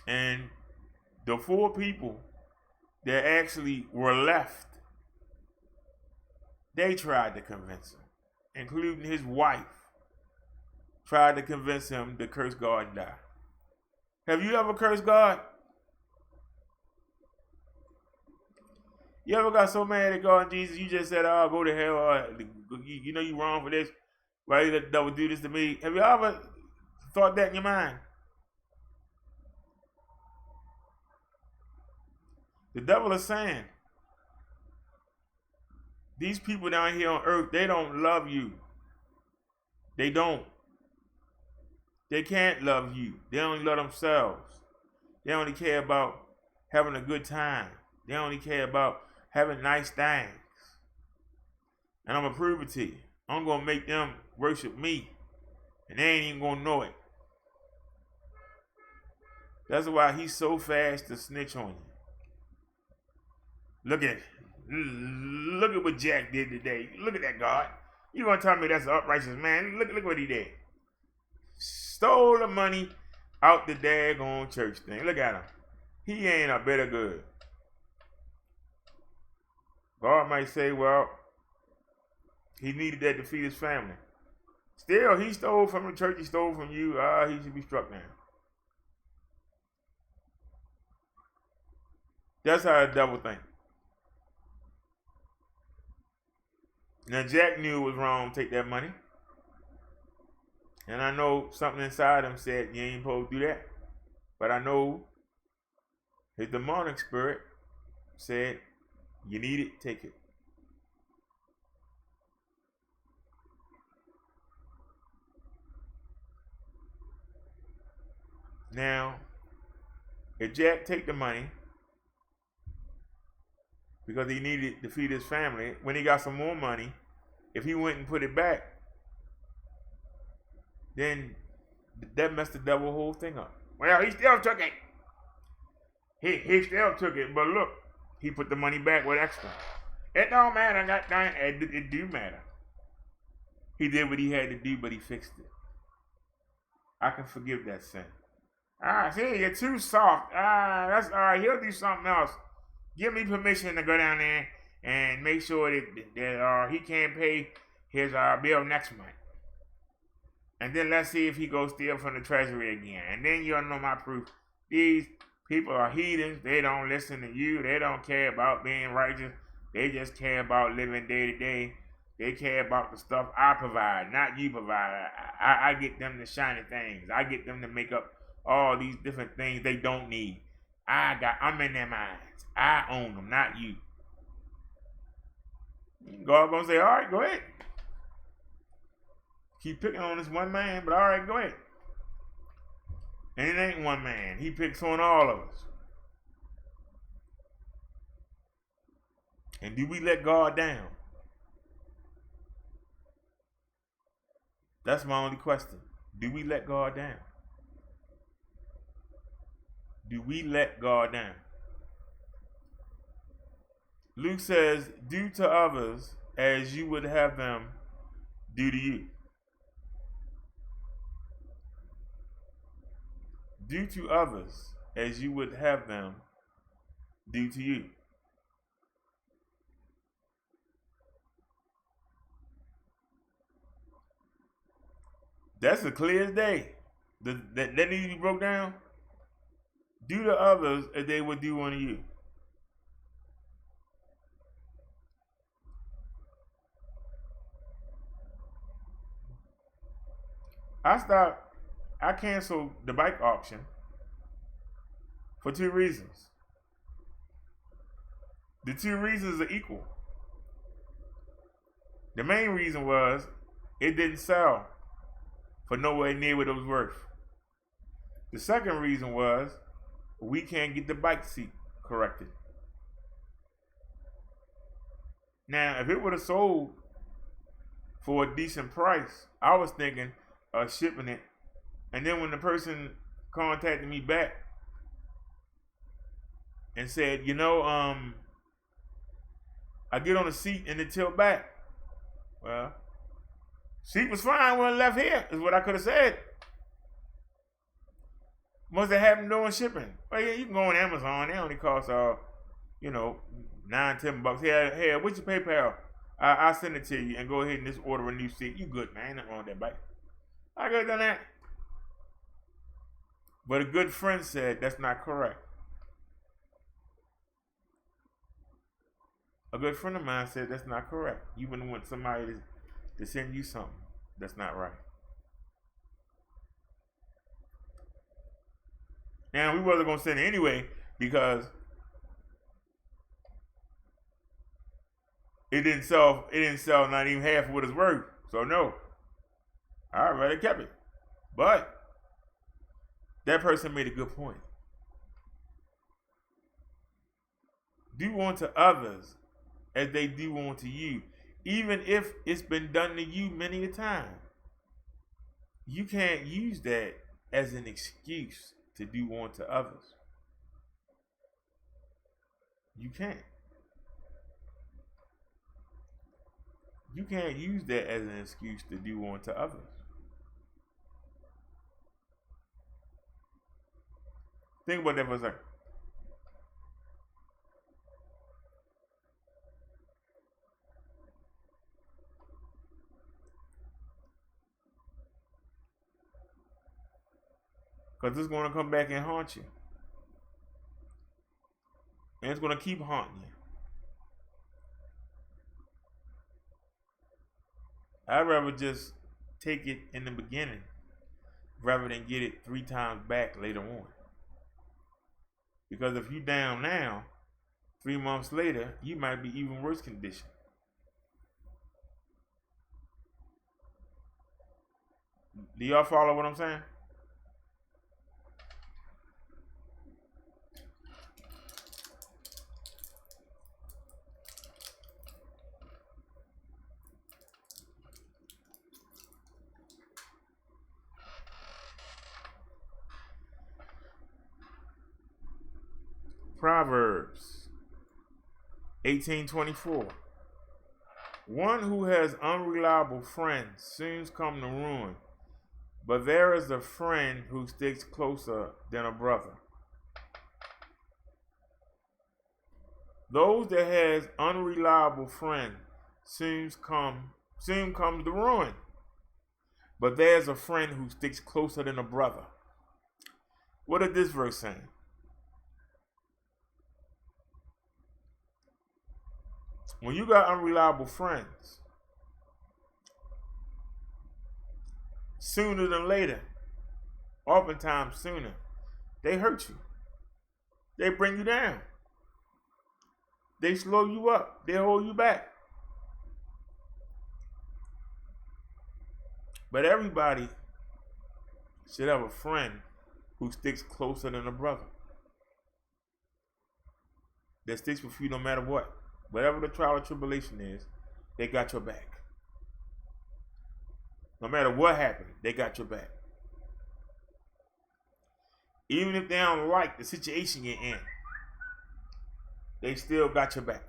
[SPEAKER 1] And the four people that actually were left, they tried to convince him, including his wife, tried to convince him to curse God and die. Have you ever cursed God? You ever got so mad at God and Jesus, you just said, oh, go to hell, or you know you wrong for this, why you let the devil do this to me? Have you ever thought that in your mind? The devil is saying, these people down here on earth, they don't love you. They don't. They can't love you. They only love themselves. They only care about having a good time. They only care about having nice things. And I'm going to prove it to you. I'm going to make them worship me. And they ain't even going to know it. That's why he's so fast to snitch on you. Look at what Jack did today. Look at that, God. You going to tell me that's an uprighteous man? Look what he did. Stole the money out the daggone church thing. Look at him. He ain't a bit of good. God might say, well, he needed that to feed his family. Still, he stole from the church. He stole from you. He should be struck down. That's how the devil thinks. Now, Jack knew it was wrong to take that money. And I know something inside him said, you ain't supposed to do that. But I know his demonic spirit said, you need it, take it. Now, if Jack take the money, because he needed to feed his family, when he got some more money, if he went and put it back, then that messed the devil whole thing up. Well, he still took it. He still took it, but look, he put the money back with extra. It don't matter, it do matter. He did what he had to do, but he fixed it. I can forgive that sin. See, you're too soft. That's all right, he'll do something else. Give me permission to go down there and make sure that he can't pay his bill next month. And then let's see if he goes steal from the treasury again. And then you'll know my proof. These people are heathens. They don't listen to you. They don't care about being righteous. They just care about living day to day. They care about the stuff I provide, not you provide. I get them the shiny things. I get them to make up all these different things they don't need. I'm in their minds. I own them, not you. God gonna say, all right, go ahead. Keep picking on this one man, but all right, go ahead. And it ain't one man. He picks on all of us. And do we let God down? That's my only question. Do we let God down? Do we let God down? Luke says, do to others as you would have them do to you. Do to others as you would have them do to you. That's the clear as day. That needs to be broke down. Do to others as they would do unto you. I canceled the bike auction for 2 reasons. The 2 reasons are equal. The main reason was it didn't sell for nowhere near what it was worth. The second reason was we can't get the bike seat corrected. Now, if it would have sold for a decent price, I was thinking of shipping it. And then when the person contacted me back and said, I get on the seat and it tilt back. Well, seat was fine when it left here, is what I could have said. Must have happened during shipping. Well, yeah, you can go on Amazon. They only cost you know, $9, $10. Hey, what's your PayPal? I send it to you and go ahead and just order a new seat. You good, man? Ain't nothing wrong with that bike. I could have done that. But a good friend said that's not correct. A good friend of mine said that's not correct. You wouldn't want somebody to send you something that's not right. Now we wasn't gonna send it anyway because it didn't sell not even half of what it's worth. So no. I'd rather kept it. But that person made a good point. Do unto others as they do unto you, even if it's been done to you many a time. You can't use that as an excuse to do unto others. You can't. You can't use that as an excuse to do unto others. Think about that for a second. Because it's going to come back and haunt you. And it's going to keep haunting you. I'd rather just take it in the beginning rather than get it 3 times back later on. Because if you down now, 3 months later, you might be even worse condition. Do y'all follow what I'm saying? Proverbs 18:24. One who has unreliable friends soon comes to ruin, but there is a friend who sticks closer than a brother. Those that has unreliable friends soon comes to ruin, but there's a friend who sticks closer than a brother. What is this verse saying? When you got unreliable friends, sooner than later, oftentimes sooner, they hurt you. They bring you down. They slow you up. They hold you back. But everybody should have a friend who sticks closer than a brother. That sticks with you no matter what. Whatever the trial or tribulation is, they got your back. No matter what happened, they got your back. Even if they don't like the situation you're in, they still got your back.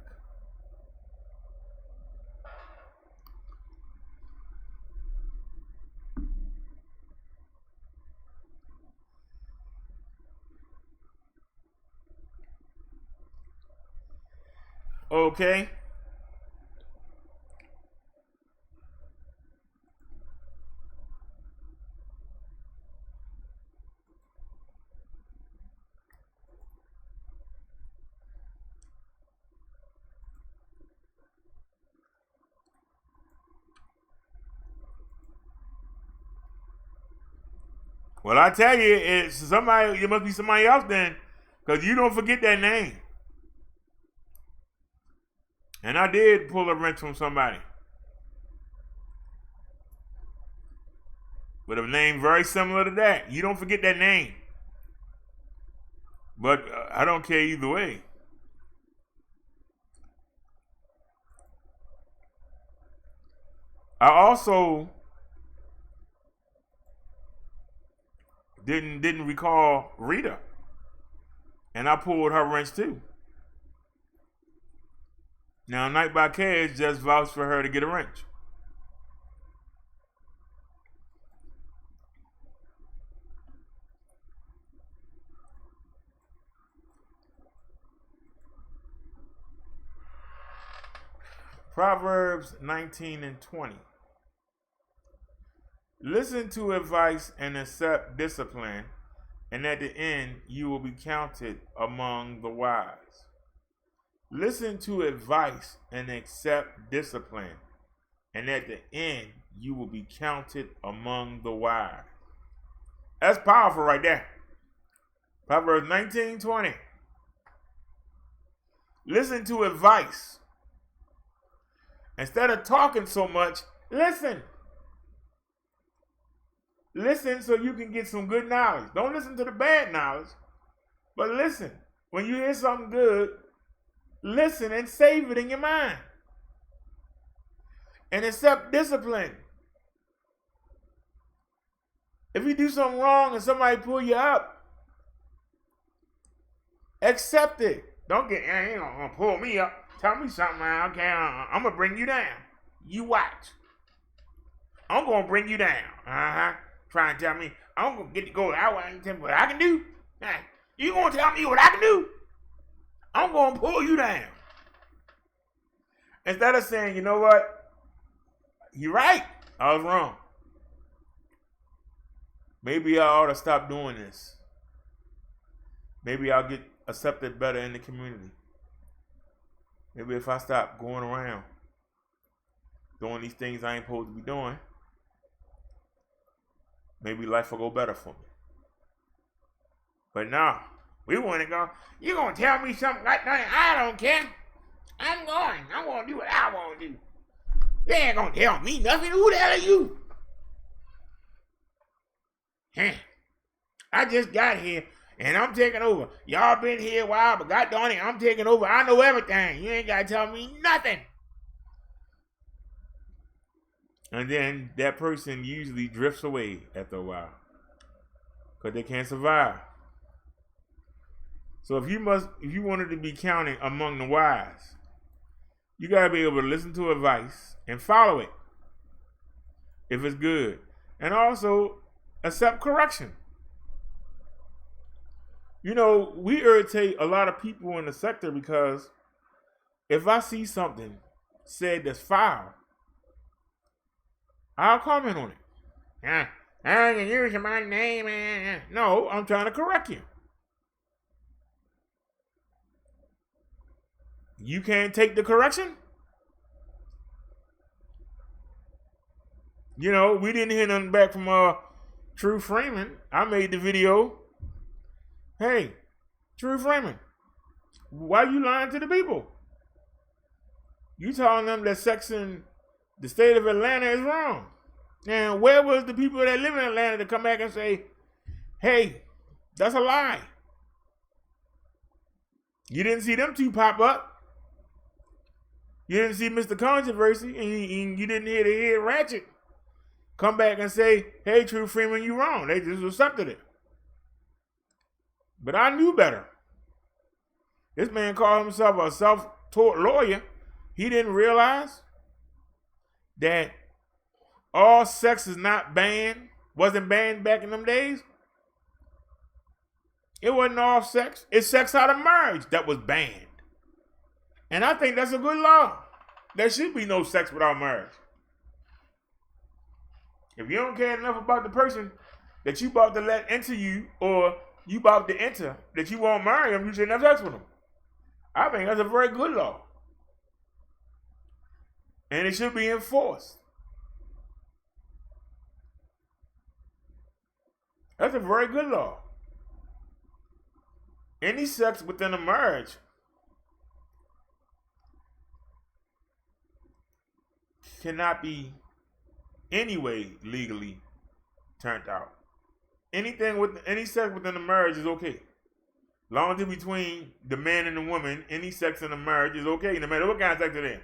[SPEAKER 1] Okay? Well, I tell you, it's somebody. It must be somebody else then, because you don't forget that name. And I did pull a wrench from somebody with a name very similar to that. You don't forget that name. But I don't care either way. I also didn't recall Rita, and I pulled her wrench too. Now, Night by Cash just vouched for her to get a wrench. Proverbs 19 and 20. Listen to advice and accept discipline, and at the end you will be counted among the wise. Listen to advice and accept discipline, and at the end you will be counted among the wise. That's powerful right there. Proverbs 19:20. Listen to advice. Instead of talking so much, listen. Listen so you can get some good knowledge. Don't listen to the bad knowledge, but listen. When you hear something good, listen and save it in your mind. And accept discipline. If you do something wrong and somebody pull you up, accept it. Don't get, you gonna pull me up. Tell me something, man. Okay, I'm gonna bring you down. You watch. I'm gonna bring you down. Trying to tell me I'm gonna get to go. I ain't tell me what I can do. You gonna tell me what I can do? I'm gonna pull you down. Instead of saying, you know what? You're right. I was wrong. Maybe I ought to stop doing this. Maybe I'll get accepted better in the community. Maybe if I stop going around doing these things I ain't supposed to be doing, maybe life will go better for me. But no, we want to go, you going to tell me something like that? I don't care. I'm going to do what I want to do. They ain't going to tell me nothing. Who the hell are you? I just got here and I'm taking over. Y'all been here a while, but God darn it, I'm taking over. I know everything. You ain't got to tell me nothing. And then that person usually drifts away after a while because they can't survive. So if you wanted to be counted among the wise, you got to be able to listen to advice and follow it if it's good. And also accept correction. You know, we irritate a lot of people in the sector because if I see something said that's foul, I'll comment on it. I can use my name. No, I'm trying to correct you. You can't take the correction? You know, we didn't hear nothing back from True Freeman. I made the video. Hey, True Freeman, why you lying to the people? You telling them that sex in the state of Atlanta is wrong. And where was the people that live in Atlanta to come back and say, hey, that's a lie? You didn't see them two pop up. You didn't see Mr. Controversy, and you didn't hear the head ratchet come back and say, hey, True Freeman, you wrong. They just accepted it. But I knew better. This man called himself a self-taught lawyer. He didn't realize that all sex is not banned, wasn't banned back in them days. It wasn't all sex. It's sex out of marriage that was banned. And I think that's a good law. There should be no sex without marriage. If you don't care enough about the person that you about to let enter you, or you about to enter, that you won't marry them, you shouldn't have sex with them. I think that's a very good law. And it should be enforced. That's a very good law. Any sex within a marriage cannot be anyway legally turned out. Anything with any sex within a marriage is okay. Long as it's between the man and the woman, any sex in a marriage is okay, no matter what kind of sex it is.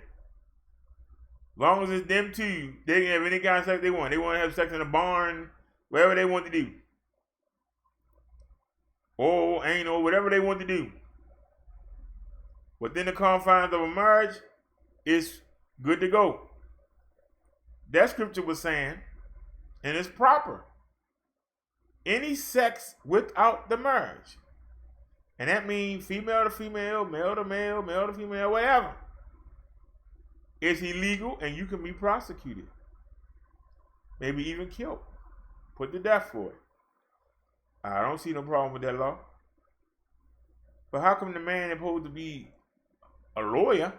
[SPEAKER 1] Long as it's them two, they can have any kind of sex they want. They want to have sex in a barn, wherever they want to do. Or anal, whatever they want to do. Within the confines of a marriage, it's good to go. That scripture was saying, and it's proper. Any sex without the marriage. And that means female to female, male to male, male to female, whatever. It's illegal and you can be prosecuted. Maybe even killed. Put to death for it. I don't see no problem with that law. But how come the man that's supposed to be a lawyer,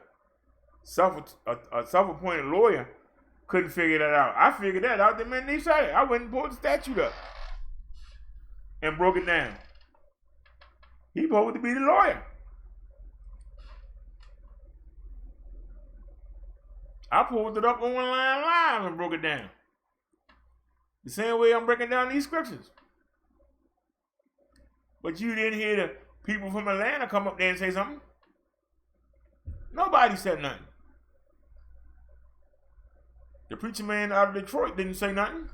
[SPEAKER 1] a self-appointed lawyer, couldn't figure that out? I figured that out the minute they said it. I went and pulled the statute up and broke it down. He supposed to be the lawyer. I pulled it up on one line live and broke it down. The same way I'm breaking down these scriptures. But you didn't hear the people from Atlanta come up there and say something. Nobody said nothing. The preacher man out of Detroit didn't say nothing.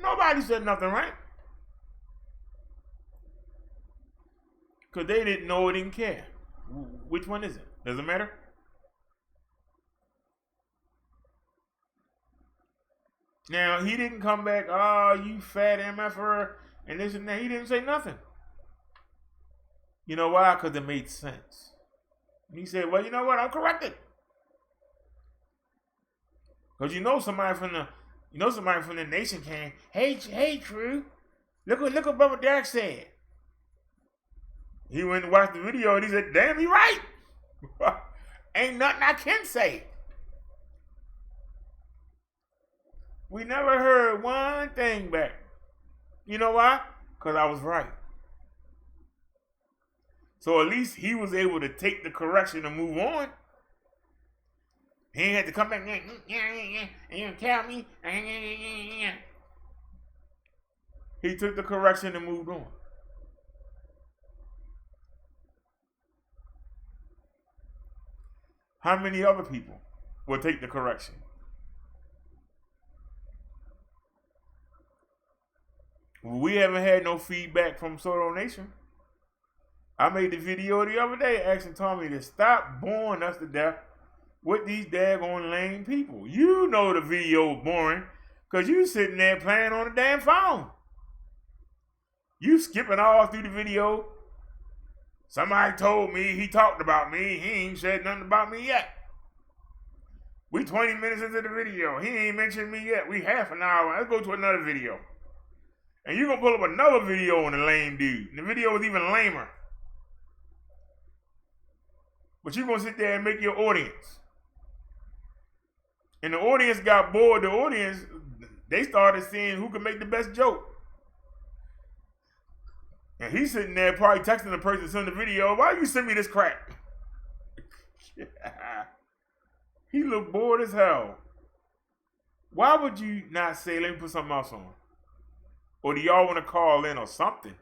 [SPEAKER 1] Nobody said nothing, right? Because they didn't know or didn't care. Which one is it? Does it matter? Now, he didn't come back, oh, you fat MFer, and this and that. He didn't say nothing. You know why? Because it made sense. And he said, well, you know what? I'm corrected. Because you know somebody from the nation came, hey, True, look what Brother Derrick said. He went and watched the video and he said, damn, he right. Ain't nothing I can say. We never heard one thing back. You know why? Because I was right. So at least he was able to take the correction and move on. He ain't had to come back and you tell me. He took the correction and moved on. How many other people will take the correction? We haven't had no feedback from Soto Nation. I made the video the other day asking Tommy to stop boring us to death with these daggone lame people. You know the video was boring because you sitting there playing on the damn phone. You skipping all through the video. Somebody told me, he talked about me, he ain't said nothing about me yet. We 20 minutes into the video, he ain't mentioned me yet. We half an hour, let's go to another video. And you're going to pull up another video on the lame dude. And the video was even lamer. But you're going to sit there and make your audience. And the audience got bored. The audience, they started seeing who could make the best joke. And he's sitting there probably texting the person sending the video, why you send me this crap? He looked bored as hell. Why would you not say, let me put something else on? Or do y'all want to call in or something?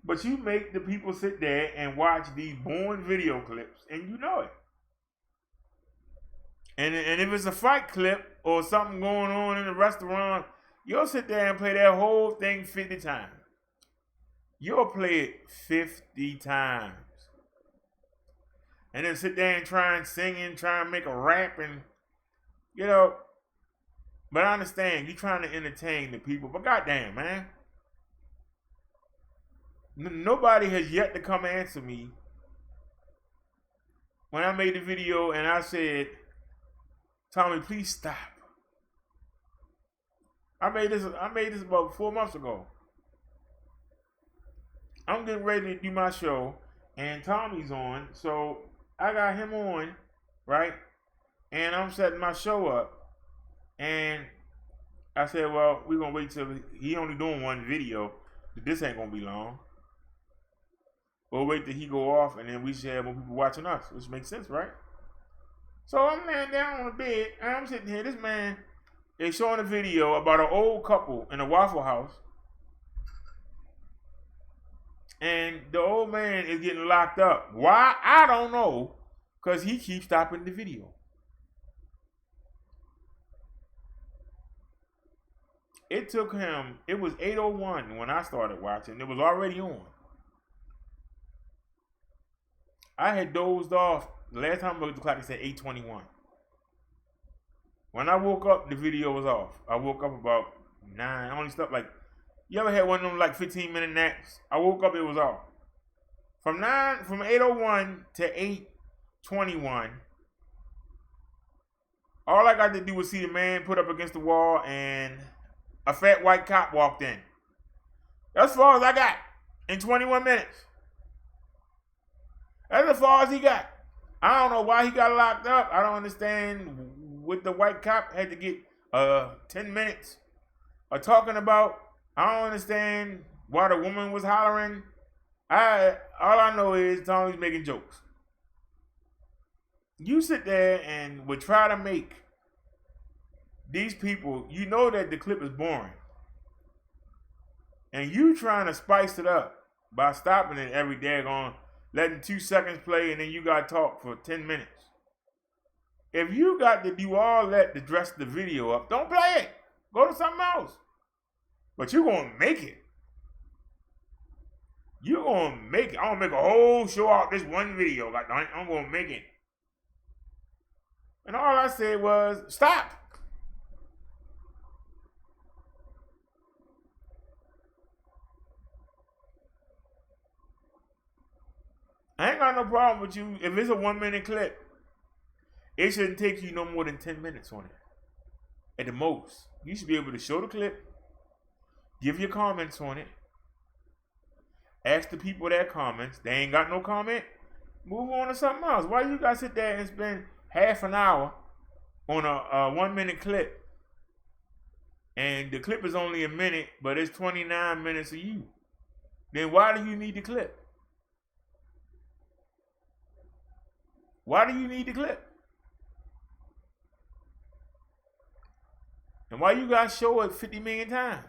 [SPEAKER 1] But you make the people sit there and watch these boring video clips, and you know it. And if it's a fight clip or something going on in the restaurant, you'll sit there and play that whole thing 50 times. You'll play it 50 times. And then sit there and try and sing and try and make a rap and, you know. But I understand, you're trying to entertain the people. But goddamn, man. Nobody has yet to come answer me when I made the video and I said, Tommy, please stop. I made this about 4 months ago. I'm getting ready to do my show and Tommy's on. So I got him on, right? And I'm setting my show up. And I said, well, we're going to wait till he only doing one video. This ain't going to be long. We'll wait till he go off and then we should have more people watching us, which makes sense, right? So I'm laying down on the bed and I'm sitting here. This man is showing a video about an old couple in a Waffle House. And the old man is getting locked up. Why? I don't know. Because he keeps stopping the video. It took him, it was 8:01 when I started watching. It was already on. I had dozed off. The last time I looked at the clock, it said 8:21. When I woke up, the video was off. I woke up about 9. I only slept like, you ever had one of them like 15-minute naps? I woke up, it was off. From 8:01 to 8:21, All I got to do was see the man put up against the wall and a fat white cop walked in. That's as far as I got in 21 minutes. That's as far as he got. I don't know why he got locked up. I don't understand what the white cop had to get 10 minutes of talking about. I don't understand why the woman was hollering. All I know is Tommy's making jokes. You sit there and would try to make these people, you know that the clip is boring. And you trying to spice it up by stopping it every daggone, letting 2 seconds play, and then you got to talk for 10 minutes. If you got to do all that to dress the video up, don't play it. Go to something else. But you're going to make it. You're going to make it. I'm going to make a whole show out this one video. Like, I'm going to make it. And all I said was, stop. I ain't got no problem with you. If it's a 1 minute clip, it shouldn't take you no more than 10 minutes on it. At the most. You should be able to show the clip, give your comments on it, ask the people their comments. They ain't got no comment, move on to something else. Why you guys sit there and spend half an hour on a 1 minute clip? And the clip is only a minute, but it's 29 minutes of you. Then why do you need the clip? Why do you need the clip? And why you guys show it 50 million times?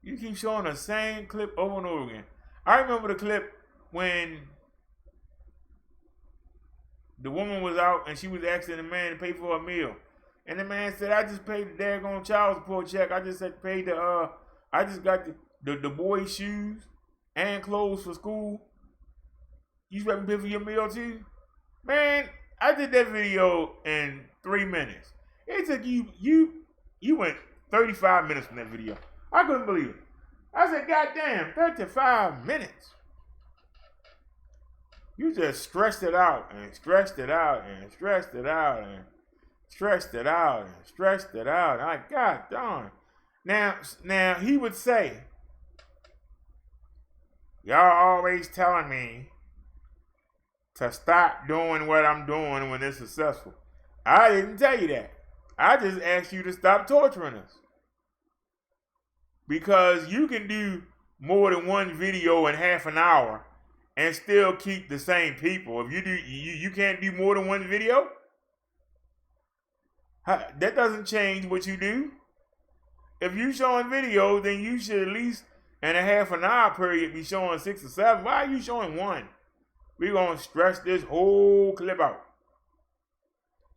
[SPEAKER 1] You keep showing the same clip over and over again. I remember the clip when the woman was out and she was asking the man to pay for a meal. And the man said, I just paid the daggone child support check. I just had paid I just got the boy's shoes and clothes for school. You expect me to pay for your meal too? Man, I did that video in 3 minutes. It took you went 35 minutes from that video. I couldn't believe it. I said, God damn, 35 minutes. You just stressed it out and stressed it out and stressed it out and stressed it out and stressed it out. Like, God darn. Now he would say, y'all always telling me to stop doing what I'm doing when it's successful. I didn't tell you that. I just asked you to stop torturing us. Because you can do more than one video in half an hour and still keep the same people. If you do, you can't do more than one video. That doesn't change what you do. If you showing video, then you should at least in a half an hour period be showing 6 or 7. Why are you showing one? We're going to stretch this whole clip out.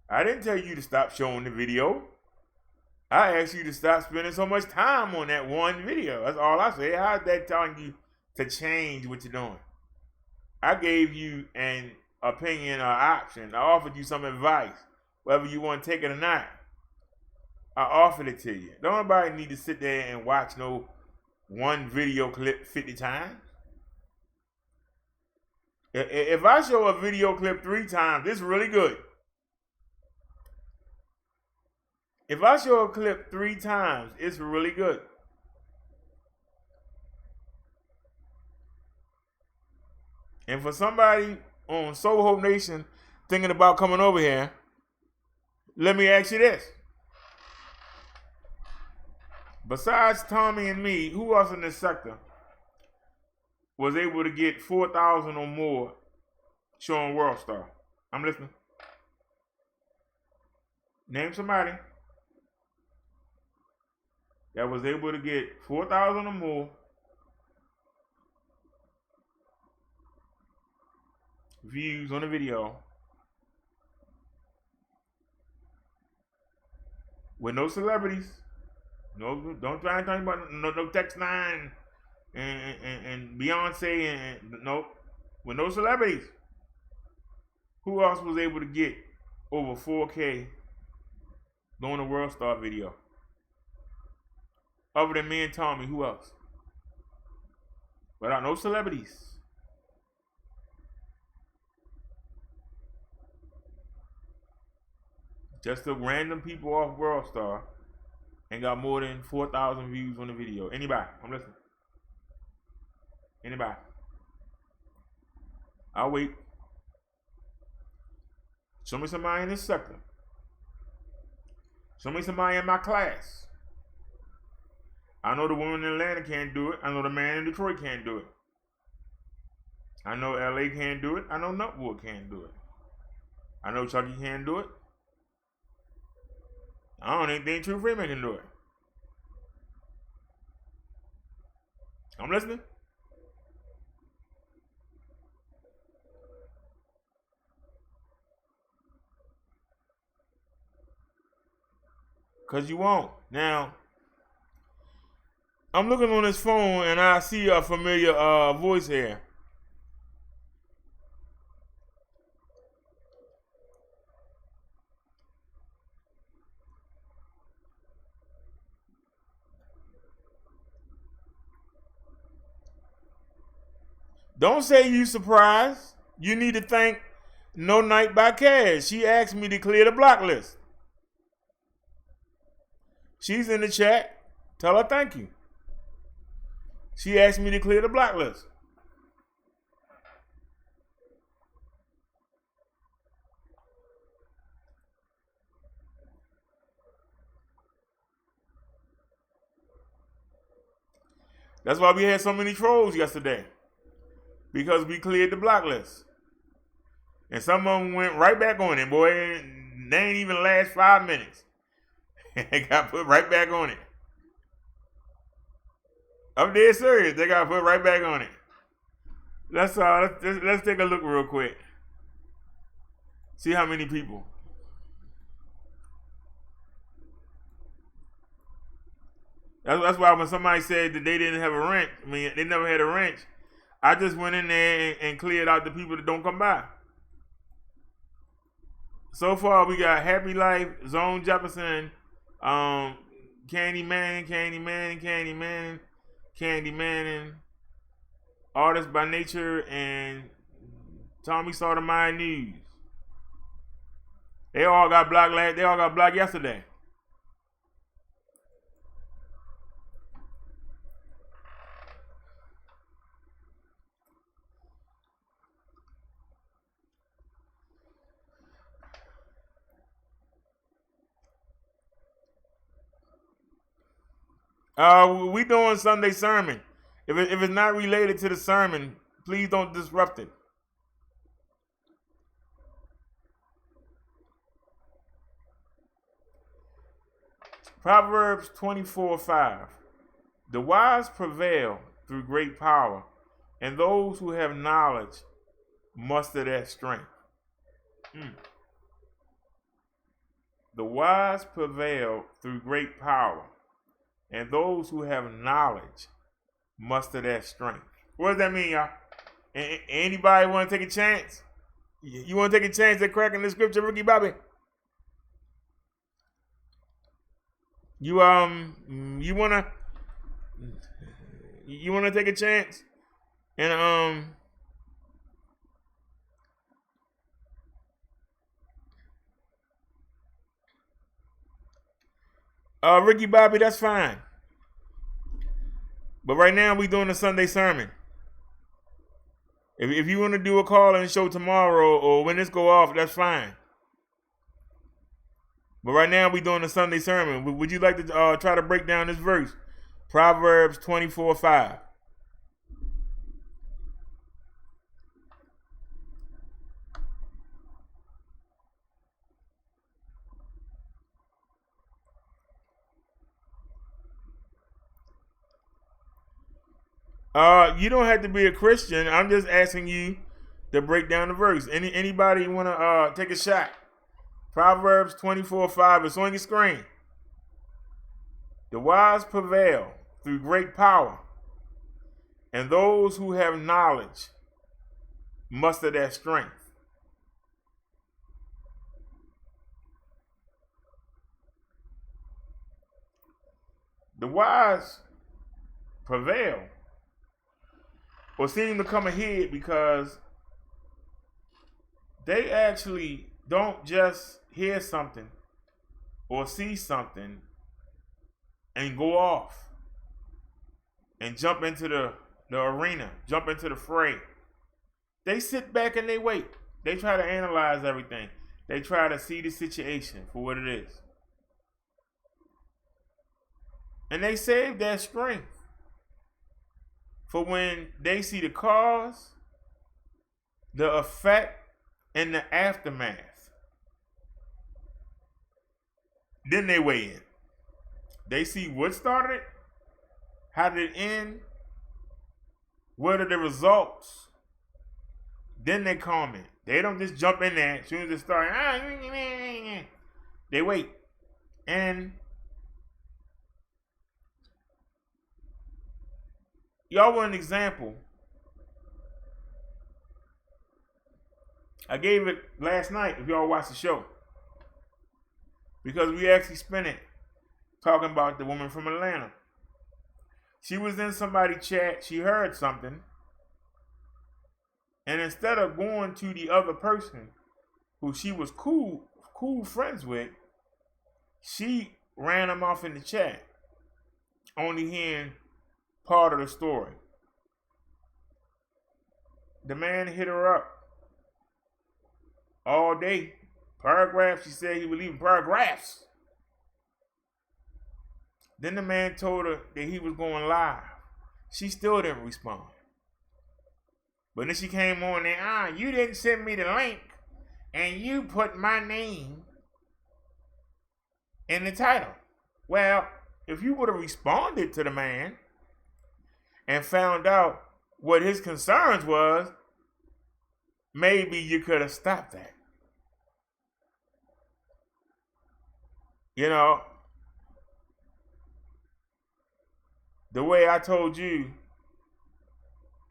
[SPEAKER 1] I didn't tell you to stop showing the video. I asked you to stop spending so much time on that one video. That's all I said. How's that telling you to change what you're doing? I gave you an opinion or option. I offered you some advice, whether you want to take it or not. I offered it to you. Don't nobody need to sit there and watch no one video clip 50 times. If I show a video clip 3 times, it's really good. If I show a clip 3 times, it's really good. And for somebody on Soho Nation thinking about coming over here, let me ask you this. Besides Tommy and me, who else in this sector was able to get 4,000 or more showing World Star? I'm listening. Name somebody that was able to get 4,000 or more views on a video with no celebrities. No, don't try and talk about no Text 9 and Beyonce and no, with no celebrities. Who else was able to get over 4K doing a World Star video? Other than me and Tommy, who else? Without no celebrities. Just took random people off World Star and got more than 4,000 views on the video. Anybody? I'm listening. Anybody? I'll wait. Show me somebody in this sector. Show me somebody in my class. I know the woman in Atlanta can't do it. I know the man in Detroit can't do it. I know LA can't do it. I know Nutwood can't do it. I know Chucky can't do it. I don't even think True Freeman can do it. I'm listening. Because you won't. Now, I'm looking on this phone and I see a familiar voice here. Don't say you surprised. You need to thank No Night by Cash. She asked me to clear the block list. She's in the chat. Tell her thank you. She asked me to clear the block list. That's why we had so many trolls yesterday. Because we cleared the block list. And some of them went right back on it, boy. They ain't even last 5 minutes. They got put right back on it. I'm dead serious. They got put right back on it. Let's take a look real quick. See how many people. That's why when somebody said that they didn't have a wrench, I mean, they never had a wrench, I just went in there and cleared out the people that don't come by. So far, we got Happy Life, Zone Jefferson, Candy Manning, Artist by Nature, and Tommy Sotomayor News. They all got blocked yesterday. We doing Sunday sermon. If it's not related to the sermon, please don't disrupt it. Proverbs 24:5. The wise prevail through great power, and those who have knowledge muster their strength. The wise prevail through great power, and those who have knowledge muster their strength. What does that mean, y'all? Anybody want to take a chance? You want to take a chance at cracking the scripture, Ricky Bobby? You wanna take a chance? And Ricky Bobby, that's fine. But right now we doing a Sunday sermon. If you want to do a call and show tomorrow or when this go off, that's fine. But right now we doing a Sunday sermon. Would you like to try to break down this verse? Proverbs 24:5. You don't have to be a Christian. I'm just asking you to break down the verse. Anybody want to take a shot? Proverbs 24:5 is on your screen. The wise prevail through great power, and those who have knowledge muster their strength. The wise prevail or seem to come ahead because they actually don't just hear something or see something and go off and jump into the arena, jump into the fray, they sit back and they wait. They try to analyze everything. They try to see the situation for what it is. And they save their strength for when they see the cause, the effect, and the aftermath. Then they weigh in. They see what started it, how did it end, what are the results. Then they comment. They don't just jump in there as soon as it starts. They wait. And y'all want an example. I gave it last night if y'all watched the show. Because we actually spent it talking about the woman from Atlanta. She was in somebody's chat. She heard something. And instead of going to the other person who she was cool friends with, she ran him off in the chat, only hearing part of the story. The man hit her up all day. Paragraphs, she said he was leaving paragraphs. Then the man told her that he was going live. She still didn't respond. But then she came on there, you didn't send me the link, and you put my name in the title. Well, if you would have responded to the man and found out what his concerns was, maybe you could have stopped that. You know, the way I told you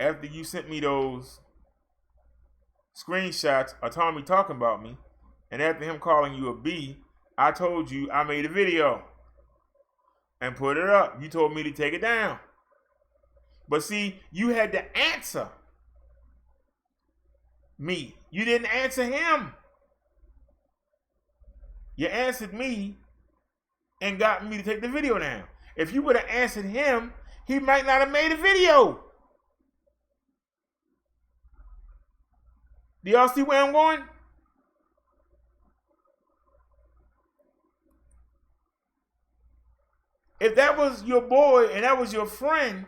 [SPEAKER 1] after you sent me those screenshots of Tommy talking about me, and after him calling you a B, I told you I made a video and put it up. You told me to take it down. But see, you had to answer me. You didn't answer him. You answered me and got me to take the video down. If you would have answered him, he might not have made a video. Do y'all see where I'm going? If that was your boy and that was your friend,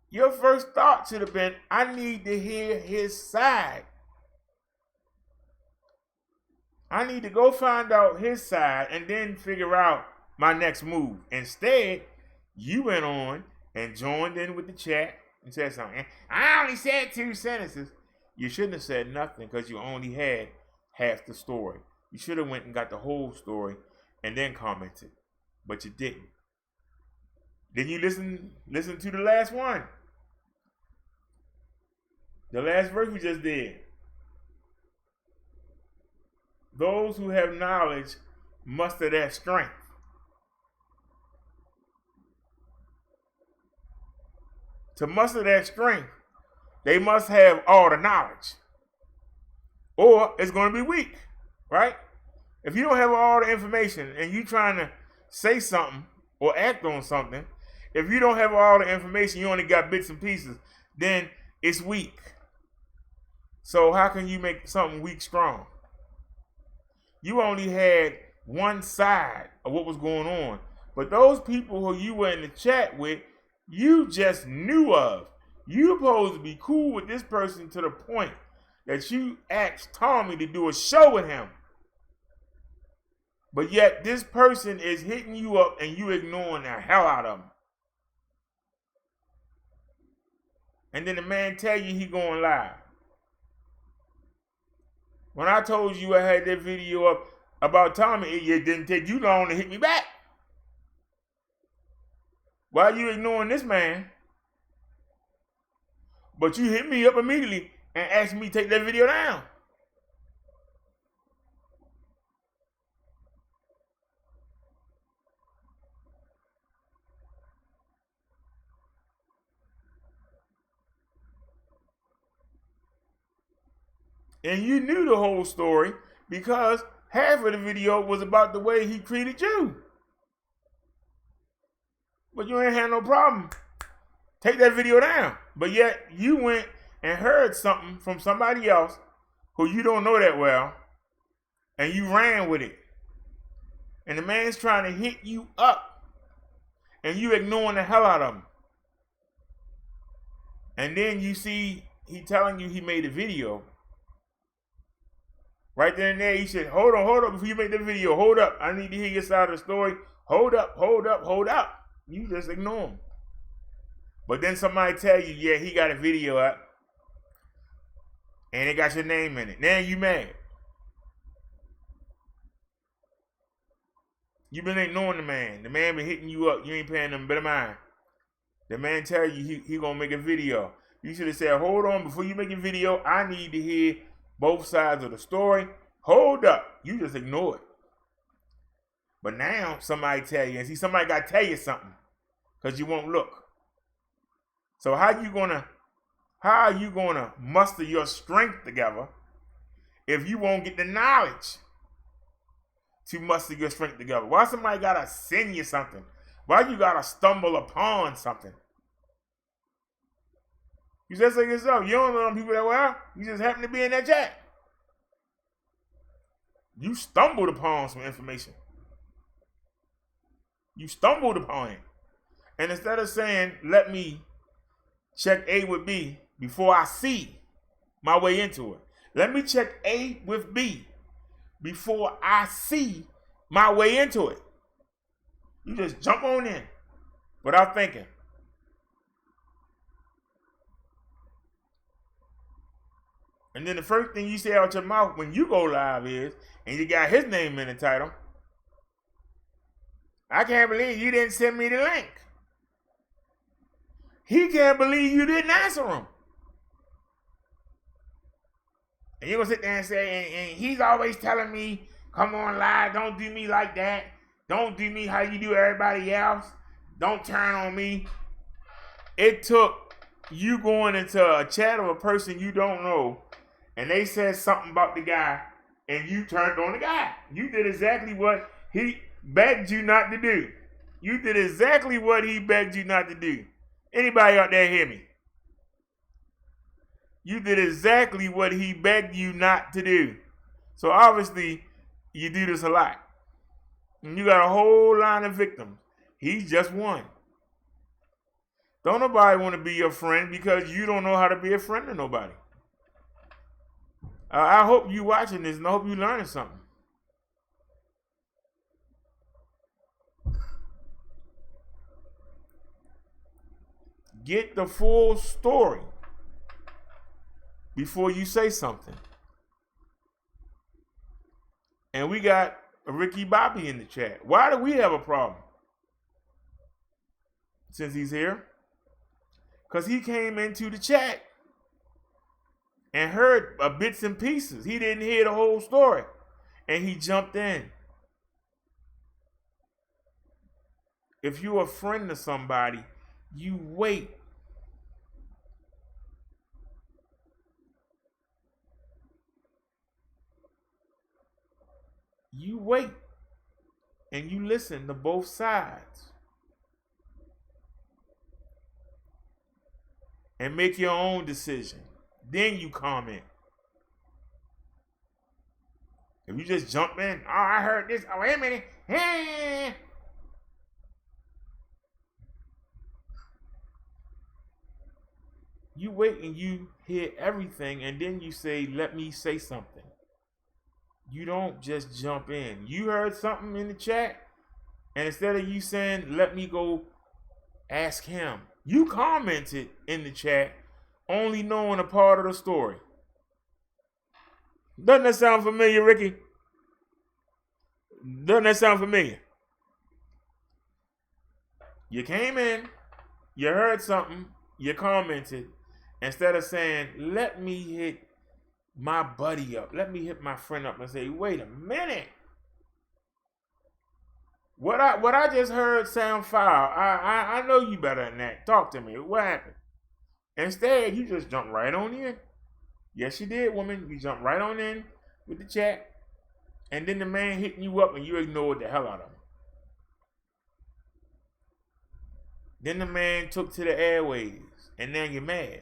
[SPEAKER 1] your first thought should have been, I need to hear his side. I need to go find out his side and then figure out my next move. Instead, you went on and joined in with the chat and said something. I only said 2 sentences. You shouldn't have said nothing because you only had half the story. You should have went and got the whole story and then commented. But you didn't. Then you listen to the last one. The last verse we just did. Those who have knowledge muster that strength. To muster that strength, they must have all the knowledge. Or it's going to be weak, right? If you don't have all the information and you trying to say something or act on something, if you don't have all the information, you only got bits and pieces, then it's weak. So how can you make something weak strong? You only had one side of what was going on. But those people who you were in the chat with, you just knew of. You're supposed to be cool with this person to the point that you asked Tommy to do a show with him. But yet this person is hitting you up and you ignoring the hell out of him. And then the man tell you he going live. When I told you I had that video up about Tommy, it didn't take you long to hit me back. Why are you ignoring this man? But you hit me up immediately and asked me to take that video down. And you knew the whole story because half of the video was about the way he treated you. But you ain't had no problem. Take that video down. But yet you went and heard something from somebody else who you don't know that well, and you ran with it. And the man's trying to hit you up, and you ignoring the hell out of him. And then you see he telling you he made a video. Right then and there, he said, hold up, before you make the video, hold up. I need to hear your side of the story. Hold up. You just ignore him. But then somebody tell you, yeah, he got a video up, and it got your name in it. Now you mad. You been ignoring the man. The man been hitting you up. You ain't paying him a bit of mind. The man tell you he gonna make a video. You should have said, hold on, before you make a video, I need to hear both sides of the story. Hold up. You just ignore it. But now somebody tell you, and see, somebody got to tell you something, because you won't look. So how are you gonna muster your strength together if you won't get the knowledge to muster your strength together? Why somebody gotta send you something? Why you gotta stumble upon something? You just say yourself, you don't know them people that well. You just happen to be in that chat. You stumbled upon some information. You stumbled upon it. And instead of saying, let me check A with B before I see my way into it. Let me check A with B before I see my way into it. You just jump on in without thinking. And then the first thing you say out your mouth when you go live is, and you got his name in the title, I can't believe you didn't send me the link. He can't believe you didn't answer him. And you're going to sit there and say, and he's always telling me, come on live, don't do me like that. Don't do me how you do everybody else. Don't turn on me. It took you going into a chat of a person you don't know, and they said something about the guy, and you turned on the guy. You did exactly what he begged you not to do. You did exactly what he begged you not to do. Anybody out there hear me? You did exactly what he begged you not to do. So obviously, you do this a lot. And you got a whole line of victims. He's just one. Don't nobody want to be your friend because you don't know how to be a friend to nobody. I hope you watching this and I hope you learning something. Get the full story before you say something. And we got Ricky Bobby in the chat. Why do we have a problem? Since he's here. Because he came into the chat and heard bits and pieces. He didn't hear the whole story. And he jumped in. If you're a friend to somebody, you wait. You wait. And you listen to both sides. And make your own decision. Then you comment. If you just jump in, oh, I heard this. Oh, wait a minute. Hey. You wait and you hear everything, and then you say, let me say something. You don't just jump in. You heard something in the chat, and instead of you saying, let me go ask him, you commented in the chat, only knowing a part of the story. Doesn't that sound familiar, Ricky? Doesn't that sound familiar? You came in, you heard something, you commented, instead of saying, let me hit my buddy up, let me hit my friend up and say, wait a minute. What I just heard sound foul. I know you better than that. Talk to me. What happened? Instead, you just jumped right on in. Yes, you did, woman. You jumped right on in with the chat. And then the man hitting you up and you ignored the hell out of him. Then the man took to the airways and now you're mad.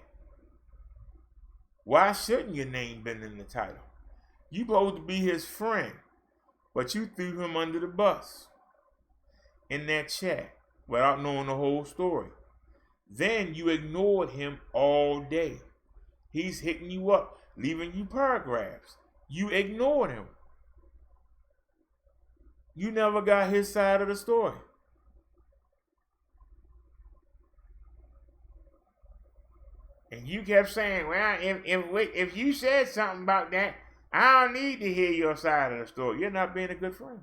[SPEAKER 1] Why shouldn't your name been in the title? You supposed to be his friend, but you threw him under the bus in that chat without knowing the whole story. Then you ignored him all day. He's hitting you up, leaving you paragraphs. You ignored him. You never got his side of the story. And you kept saying, well, if you said something about that, I don't need to hear your side of the story. You're not being a good friend.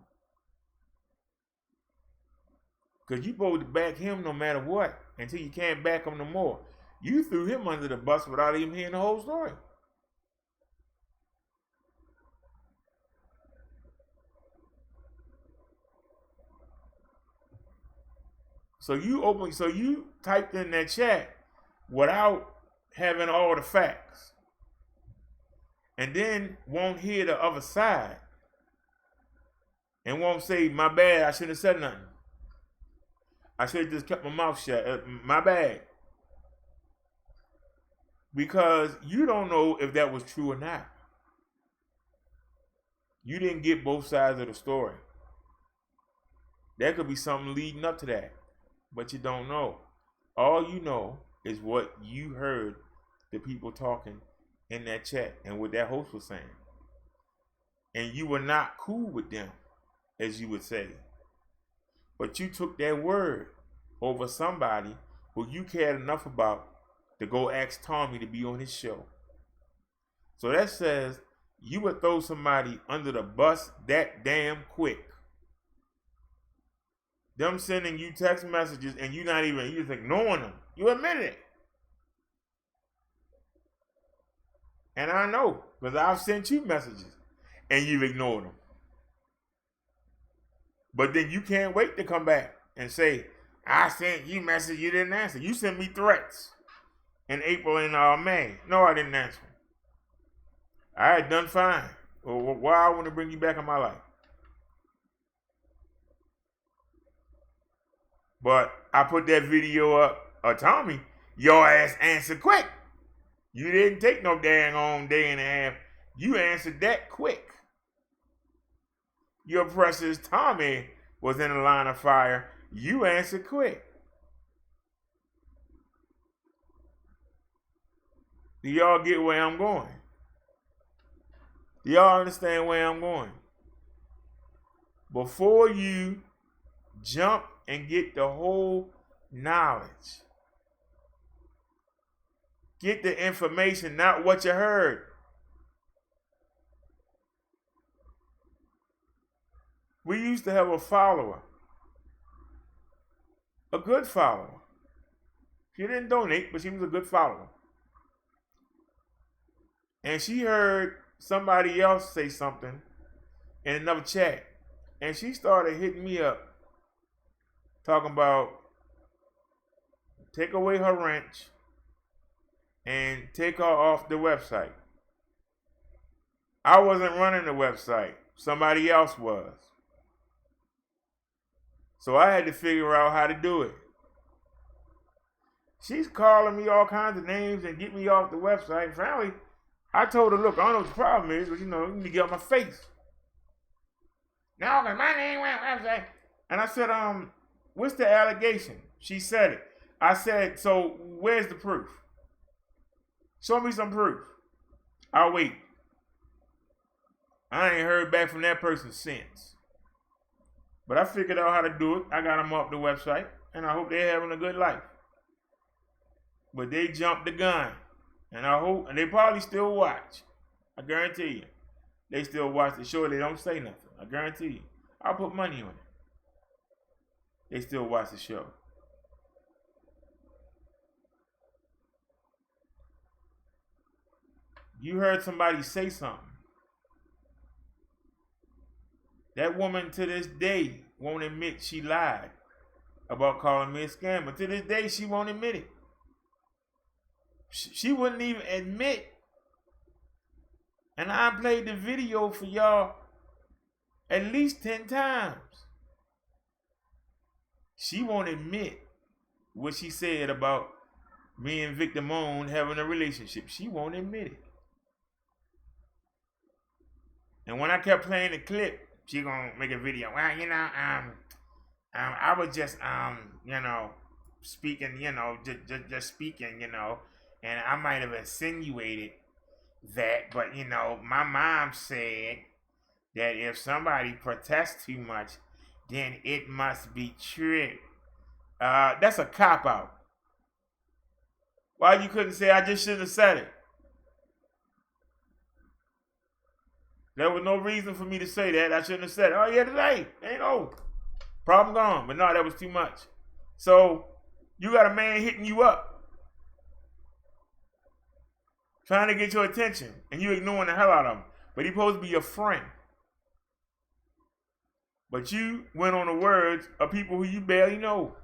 [SPEAKER 1] Because you supposed to back him no matter what until you can't back him no more. You threw him under the bus without even hearing the whole story. So you typed in that chat without having all the facts. And then won't hear the other side. And won't say, my bad, I shouldn't have said nothing. I should have just kept my mouth shut. My bad. Because you don't know if that was true or not. You didn't get both sides of the story. There could be something leading up to that, but you don't know. All you know is what you heard the people talking in that chat and what that host was saying. And you were not cool with them, as you would say. But you took that word over somebody who you cared enough about to go ask Tommy to be on his show. So that says you would throw somebody under the bus that damn quick. Them sending you text messages and you just ignoring them. You admitted it. And I know, because I've sent you messages and you've ignored them. But then you can't wait to come back and say, I sent you message, you didn't answer. You sent me threats in April and May. No, I didn't answer. I had done fine. Well, why I want to bring you back in my life? But I put that video up. Tommy, your ass answered quick. You didn't take no dang on day and a half. You answered that quick. Your precious Tommy was in the line of fire. You answered quick. Do y'all get where I'm going? Do y'all understand where I'm going? Before you jump and get the whole knowledge, get the information, not what you heard. We used to have a follower, a good follower. She didn't donate, but she was a good follower. And she heard somebody else say something in another chat. And she started hitting me up, talking about take away her wrench and take her off the website. I wasn't running the website. Somebody else was. So I had to figure out how to do it. She's calling me all kinds of names and get me off the website. Finally, I told her, look, I don't know what the problem is, but you need to get on my face. No, because my name went on the website. And I said, what's the allegation? She said it. I said, so where's the proof? Show me some proof. I'll wait. I ain't heard back from that person since. But I figured out how to do it. I got them off the website, and I hope they're having a good life. But they jumped the gun, and I hope, and they probably still watch. I guarantee you. They still watch the show. They don't say nothing. I guarantee you. I'll put money on it. They still watch the show. You heard somebody say something. That woman to this day won't admit she lied about calling me a scammer. To this day, she won't admit it. She wouldn't even admit. And I played the video for y'all at least 10 times. She won't admit what she said about me and Victor Moan having a relationship. She won't admit it. And when I kept playing the clip, she gonna make a video. Well, I was just, speaking, just speaking, and I might have insinuated that, but, my mom said that if somebody protests too much, then it must be true. That's a cop-out. Why you couldn't say, I just shouldn't have said it? There was no reason for me to say that. I shouldn't have said it. Oh, yeah, today. There you go. Problem gone. But no, that was too much. So, you got a man hitting you up, trying to get your attention, and you ignoring the hell out of him. But he's supposed to be your friend. But you went on the words of people who you barely know.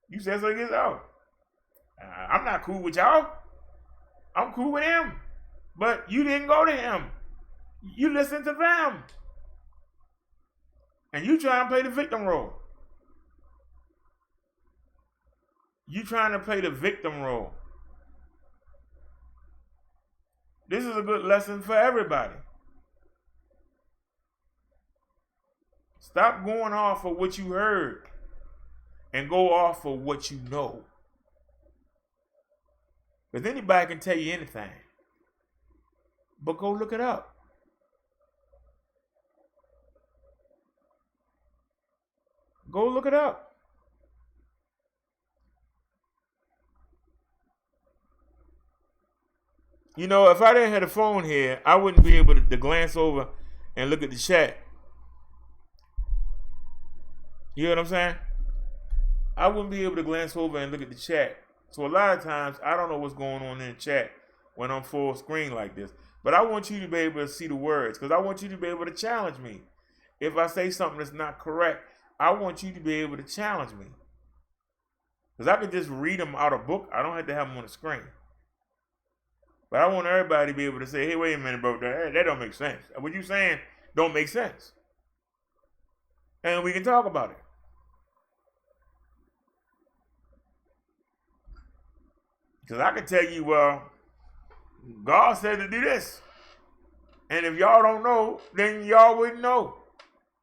[SPEAKER 1] You said so it gets out. I'm not cool with y'all. I'm cool with him. But you didn't go to him. You listened to them. And you trying to play the victim role. You trying to play the victim role. This is a good lesson for everybody. Stop going off of what you heard and go off of what you know. Because anybody can tell you anything. But go look it up. Go look it up. If I didn't have the phone here, I wouldn't be able to glance over and look at the chat. You know what I'm saying? I wouldn't be able to glance over and look at the chat. So a lot of times, I don't know what's going on in the chat when I'm full screen like this. But I want you to be able to see the words because I want you to be able to challenge me. If I say something that's not correct, I want you to be able to challenge me. Because I could just read them out of book. I don't have to have them on the screen. But I want everybody to be able to say, hey, wait a minute, bro. That don't make sense. What you saying don't make sense. And we can talk about it. Because I can tell you, well, God said to do this. And if y'all don't know, then y'all wouldn't know.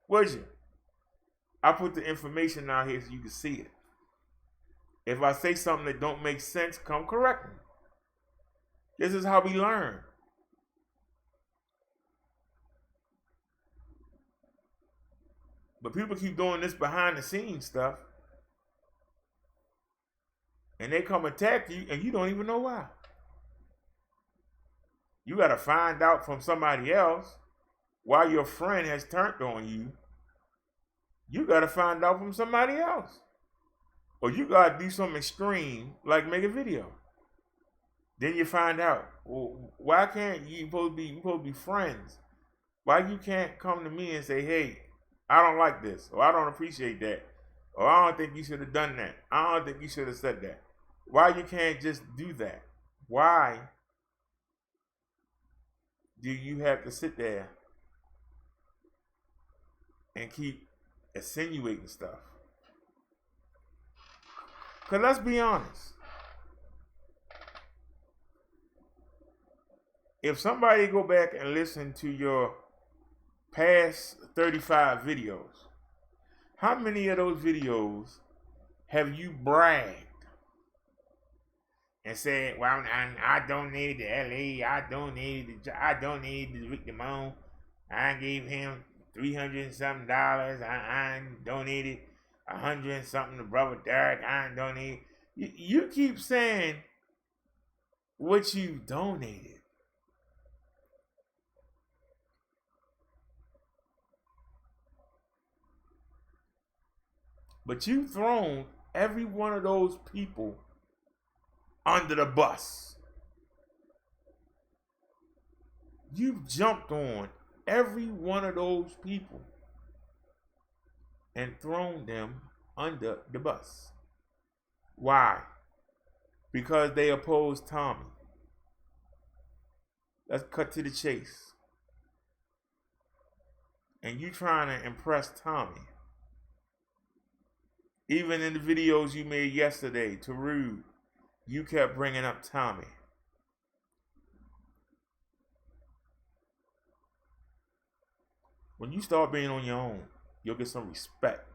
[SPEAKER 1] Would you? I put the information out here so you can see it. If I say something that don't make sense, come correct me. This is how we learn. But people keep doing this behind the scenes stuff. And they come attack you and you don't even know why. You got to find out from somebody else why your friend has turned on you. You got to find out from somebody else. Or you got to do something extreme like make a video. Then you find out, well, why can't you supposed to be friends? Why you can't come to me and say, hey, I don't like this, or I don't appreciate that, or I don't think you should have done that. I don't think you should have said that. Why you can't just do that? Why do you have to sit there and keep insinuating stuff? Because let's be honest. If somebody go back and listen to your past 35 videos, how many of those videos have you bragged and said, well, I donated to LA, I donated to Victor Moan, I gave him $300 and something, I donated $100 and something to Brother Derrick, I donated. You keep saying what you donated. But you've thrown every one of those people under the bus. You've jumped on every one of those people and thrown them under the bus. Why? Because they oppose Tommy. Let's cut to the chase. and you trying to impress Tommy. Even in the videos you made yesterday to Rude, you kept bringing up Tommy. When you start being on your own, you'll get some respect.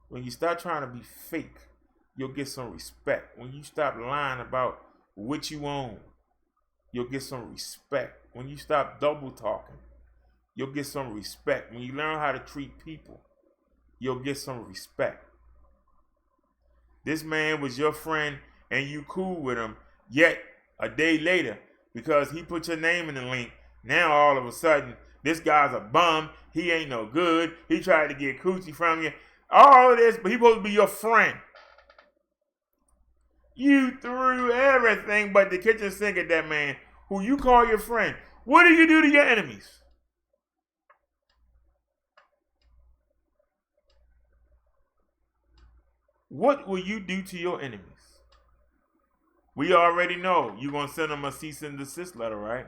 [SPEAKER 1] When you start trying to be fake, you'll get some respect. When you stop lying about what you own, you'll get some respect. When you stop double talking, you'll get some respect. When you learn how to treat people, you'll get some respect. This man was your friend and you cool with him, yet a day later, because he put your name in the link, now all of a sudden, this guy's a bum, he ain't no good, he tried to get coochie from you, all of this, but he supposed to be your friend. You threw everything but the kitchen sink at that man, who you call your friend. What do you do to your enemies? What will you do to your enemies? We already know you're going to send them a cease and desist letter, right?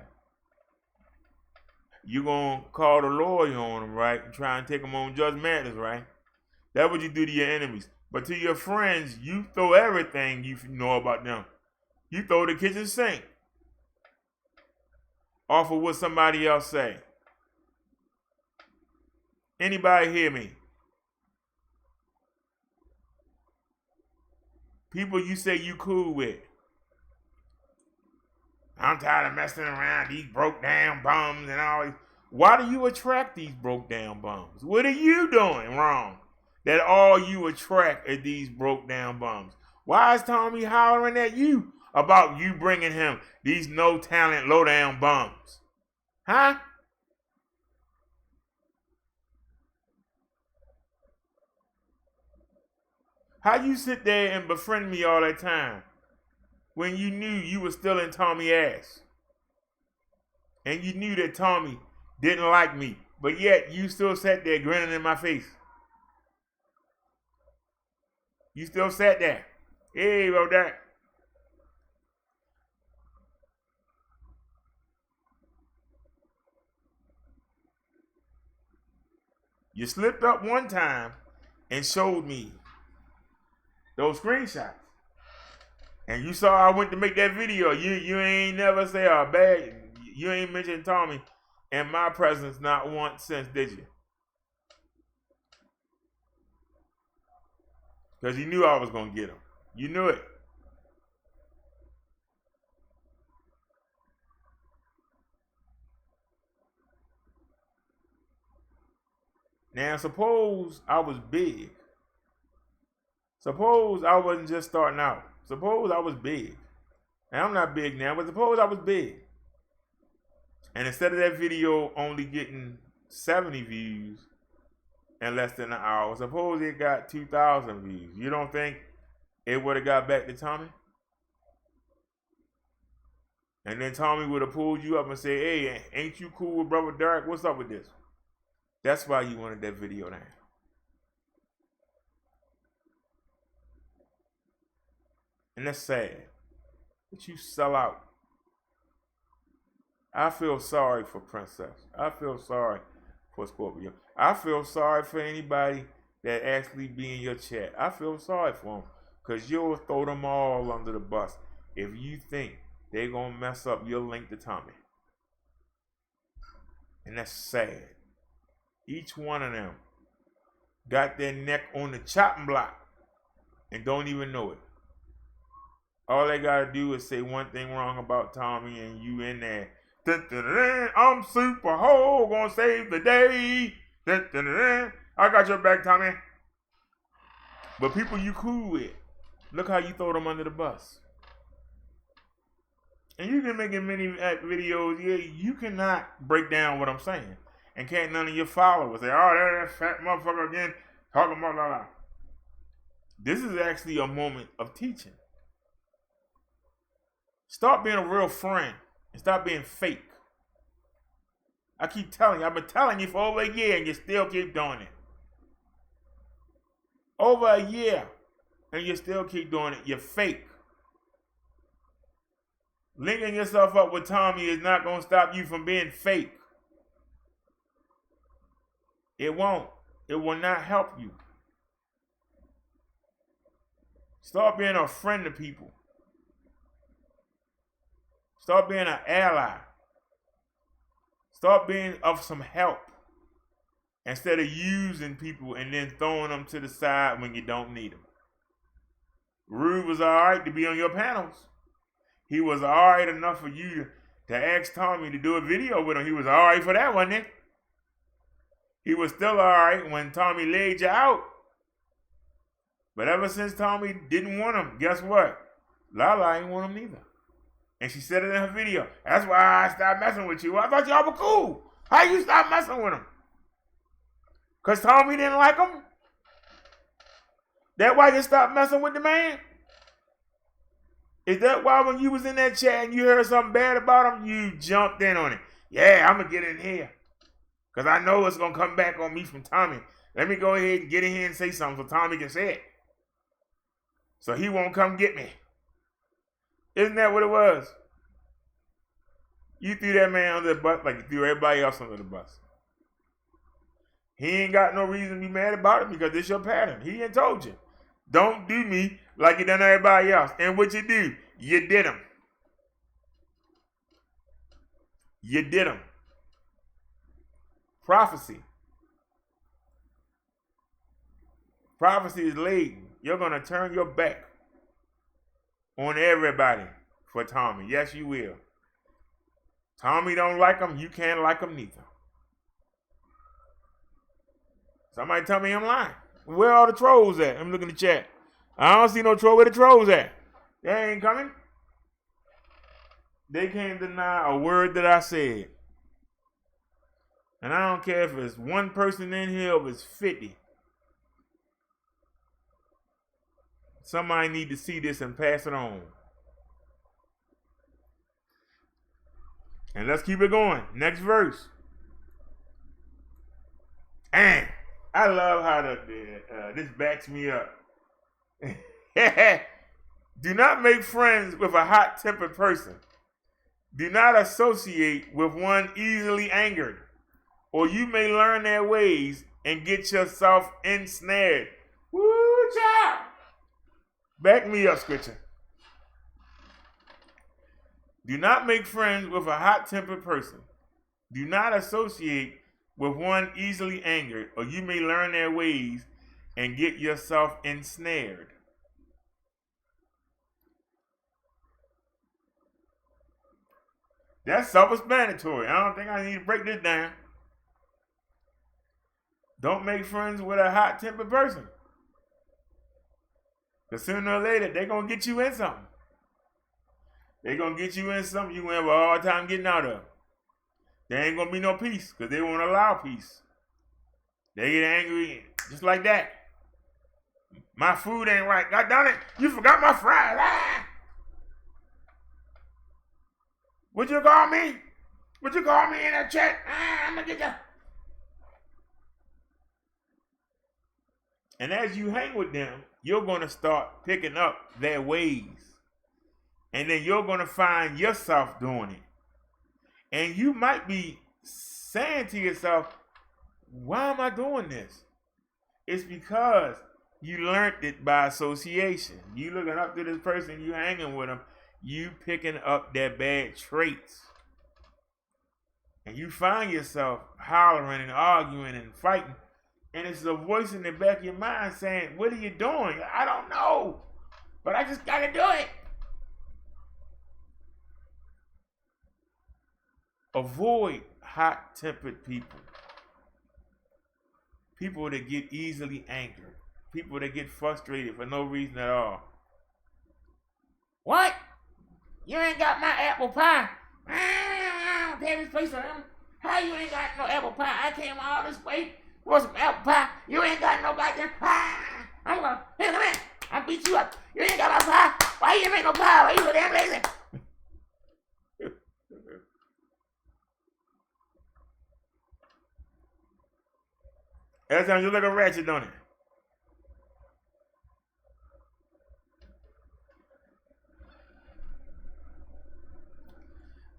[SPEAKER 1] You're going to call the lawyer on them, right? And try and take them on Judge Mathis, right? That's what you do to your enemies. But to your friends, you throw everything you know about them. You throw the kitchen sink off of what somebody else say. Anybody hear me? People you say you cool with. I'm tired of messing around these broke down bums and all. Why do you attract these broke down bums? What are you doing wrong that all you attract are these broke down bums? Why is Tommy hollering at you about you bringing him these no talent, low down bums? Huh? How you sit there and befriend me all that time when you knew you were still in Tommy's ass? And you knew that Tommy didn't like me, but yet you still sat there grinning in my face. You still sat there. Hey, about that. You slipped up one time and showed me those screenshots. And you saw I went to make that video. You ain't never say a bad, you ain't mentioned Tommy in my presence not once since, did you? Because you knew I was going to get him. You knew it. Now, suppose I was big. Suppose I wasn't just starting out. Suppose I was big. And I'm not big now, but suppose I was big. And instead of that video only getting 70 views in less than an hour, suppose it got 2,000 views. You don't think it would have got back to Tommy? And then Tommy would have pulled you up and said, hey, ain't you cool with Brother Derrick? What's up with this? That's why you wanted that video now. And that's sad that you sell out. I feel sorry for Princess. I feel sorry for Scorpio. I feel sorry for anybody that actually be in your chat. I feel sorry for them because you'll throw them all under the bus if you think they're going to mess up your link to Tommy. And that's sad. Each one of them got their neck on the chopping block and don't even know it. All they got to do is say one thing wrong about Tommy and you in there. I'm super ho, gonna save the day. I got your back, Tommy. But people you cool with, look how you throw them under the bus. And you can make many videos. Yeah, you cannot break down what I'm saying. And can't none of your followers say, oh, there's that fat motherfucker again talking about blah, blah. This is actually a moment of teaching. Start being a real friend and stop being fake. I keep telling you, I've been telling you for over a year and you still keep doing it. Over a year and you still keep doing it. You're fake. Linking yourself up with Tommy is not going to stop you from being fake. It won't. It will not help you. Start being a friend to people. Start being an ally. Start being of some help. Instead of using people and then throwing them to the side when you don't need them. Rude was all right to be on your panels. He was all right enough for you to ask Tommy to do a video with him. He was all right for that, wasn't he? He was still all right when Tommy laid you out. But ever since Tommy didn't want him, guess what? Lala ain't want him neither. And she said it in her video. That's why I stopped messing with you. I thought y'all were cool. How you stop messing with him? Because Tommy didn't like him? That why you stopped messing with the man? Is that why when you was in that chat and you heard something bad about him, you jumped in on it? Yeah, I'm going to get in here. Because I know it's going to come back on me from Tommy. Let me go ahead and get in here and say something so Tommy can say it. So he won't come get me. Isn't that what it was? You threw that man under the bus like you threw everybody else under the bus. He ain't got no reason to be mad about it because it's your pattern. He ain't told you. Don't do me like you done everybody else. And what you do, you did him. You did him. Prophecy. Prophecy is laden. You're going to turn your back on everybody for Tommy. Yes, you will. Tommy don't like him. You can't like him neither. Somebody tell me I'm lying. Where are all the trolls at? I'm looking at the chat. I don't see no troll. Where the trolls at? They ain't coming. They can't deny a word that I said. And I don't care if it's one person in here or if it's 50. Somebody need to see this and pass it on. And let's keep it going. Next verse. And I love how this backs me up. Do not make friends with a hot-tempered person. Do not associate with one easily angered, or you may learn their ways and get yourself ensnared. Woo, child! Back me up, scripture. Do not make friends with a hot-tempered person. Do not associate with one easily angered, or you may learn their ways and get yourself ensnared. That's self-explanatory. I don't think I need to break this down. Don't make friends with a hot-tempered person. Because sooner or later, they're going to get you in something. They're going to get you in something you're going to have a hard time getting out of. There ain't going to be no peace because they won't allow peace. They get angry just like that. My food ain't right. God darn it, you forgot my fries. Ah! Would you call me? Would you call me in that chat? Ah, I'm going to get you. And as you hang with them, you're going to start picking up their ways. And then you're going to find yourself doing it. And you might be saying to yourself, why am I doing this? It's because you learned it by association. You looking up to this person, you hanging with them, you picking up their bad traits. And you find yourself hollering and arguing and fighting. And it's a voice in the back of your mind saying, what are you doing? I don't know, but I just got to do it. Avoid hot-tempered people. People that get easily angered. People that get frustrated for no reason at all. What? You ain't got my apple pie. Tear this place around. How you ain't got no apple pie? I came all this way. Want some apple pie? You ain't got no goddamn pie. I'm gonna, hey, come here. I'll beat you up. You ain't got my pie. Why you make no pie? Why you so damn lazy? Every time you look a ratchet, don't it?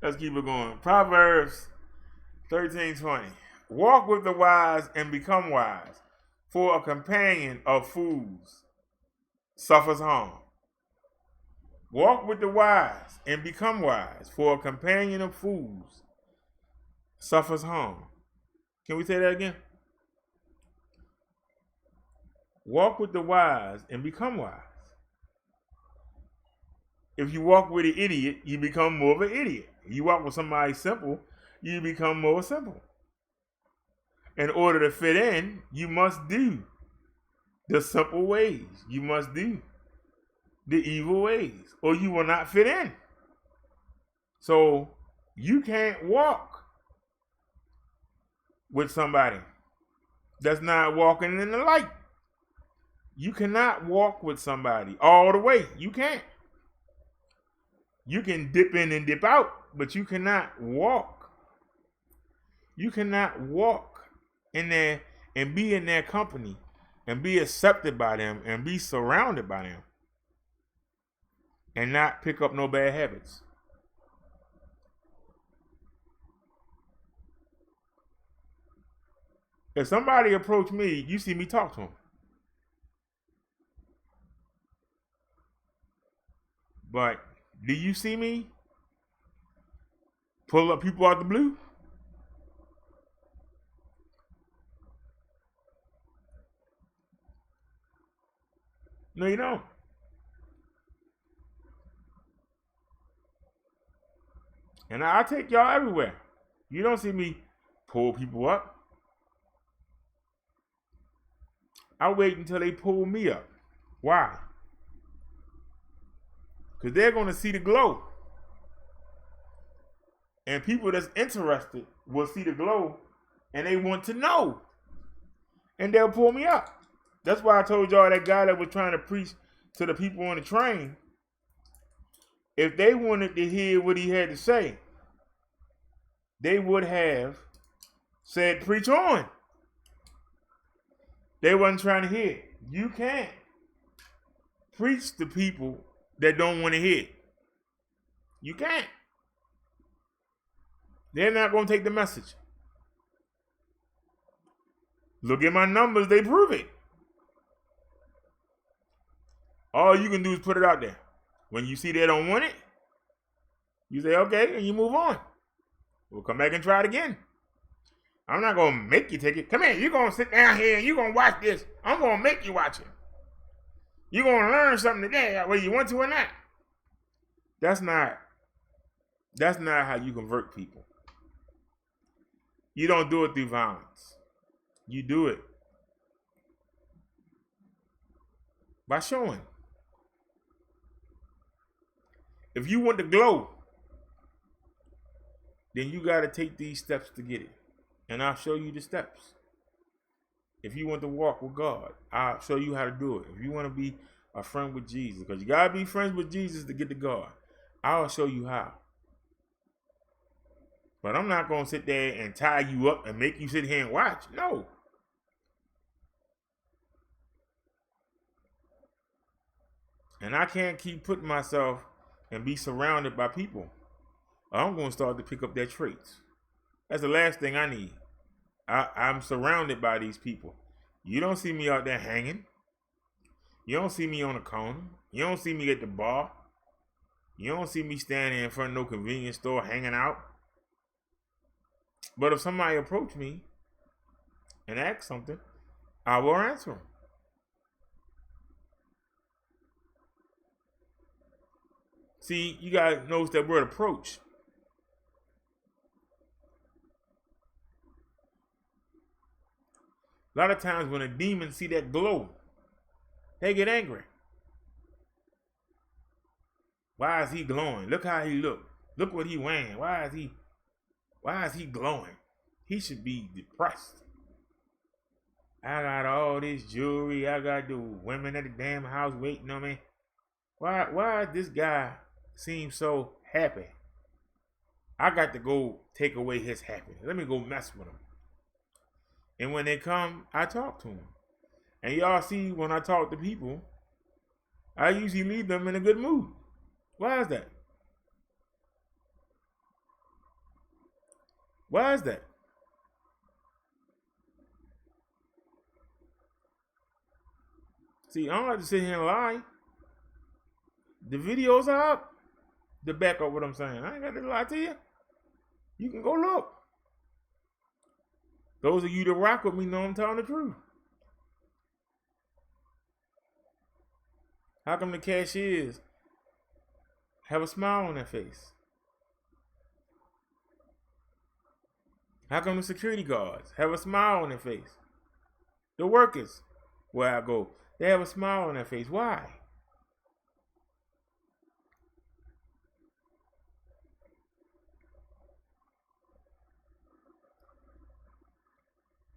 [SPEAKER 1] Let's keep it going. Proverbs 13:20. Walk with the wise and become wise, for a companion of fools suffers harm. Walk with the wise and become wise, for a companion of fools suffers harm. Can we say that again? Walk with the wise and become wise. If you walk with an idiot, you become more of an idiot. You walk with somebody simple, you become more simple. In order to fit in, you must do the simple ways. You must do the evil ways, or you will not fit in. So you can't walk with somebody that's not walking in the light. You cannot walk with somebody all the way. You can't. You can dip in and dip out, but you cannot walk. You cannot walk in there and be in their company and be accepted by them and be surrounded by them and not pick up no bad habits. If somebody approach me, you see me talk to them. But do you see me pull up people out the blue? No, you don't. And I take y'all everywhere. You don't see me pull people up. I wait until they pull me up. Why? Because they're going to see the glow. And people that's interested will see the glow and they want to know. And they'll pull me up. That's why I told y'all that guy that was trying to preach to the people on the train, if they wanted to hear what he had to say, they would have said, preach on. They wasn't trying to hear it. You can't preach to people that don't want to hear it. You can't. They're not going to take the message. Look at my numbers, they prove it. All you can do is put it out there. When you see they don't want it, you say, okay, and you move on. We'll come back and try it again. I'm not going to make you take it. Come here, you're going to sit down here and you're going to watch this. I'm going to make you watch it. You're going to learn something today, whether you want to or not. That's not how you convert people. You don't do it through violence. You do it by showing. If you want to glow, then you got to take these steps to get it. And I'll show you the steps. If you want to walk with God, I'll show you how to do it. If you want to be a friend with Jesus, because you got to be friends with Jesus to get to God, I'll show you how. But I'm not going to sit there and tie you up and make you sit here and watch. No. And I can't keep putting myself and be surrounded by people. I'm going to start to pick up their traits. That's the last thing I need. I'm surrounded by these people. You don't see me out there hanging. You don't see me on the corner. You don't see me at the bar. You don't see me standing in front of no convenience store hanging out. But if somebody approach me and ask something, I will answer them. See, you guys notice that word approach. A lot of times when a demon see that glow, they get angry. Why is he glowing? Look how he look. Look what he wearing. Why is he glowing? He should be depressed. I got all this jewelry. I got the women at the damn house waiting on me. Why this guy seem so happy? I got to go take away his happiness. Let me go mess with him. And when they come, I talk to them. And y'all see when I talk to people, I usually leave them in a good mood. Why is that? Why is that? See, I don't have to sit here and lie. The videos are up to back up what I'm saying. I ain't got to lie to you. You can go look. Those of you that rock with me know I'm telling the truth. How come the cashiers have a smile on their face? How come the security guards have a smile on their face? The workers, where I go, they have a smile on their face. Why?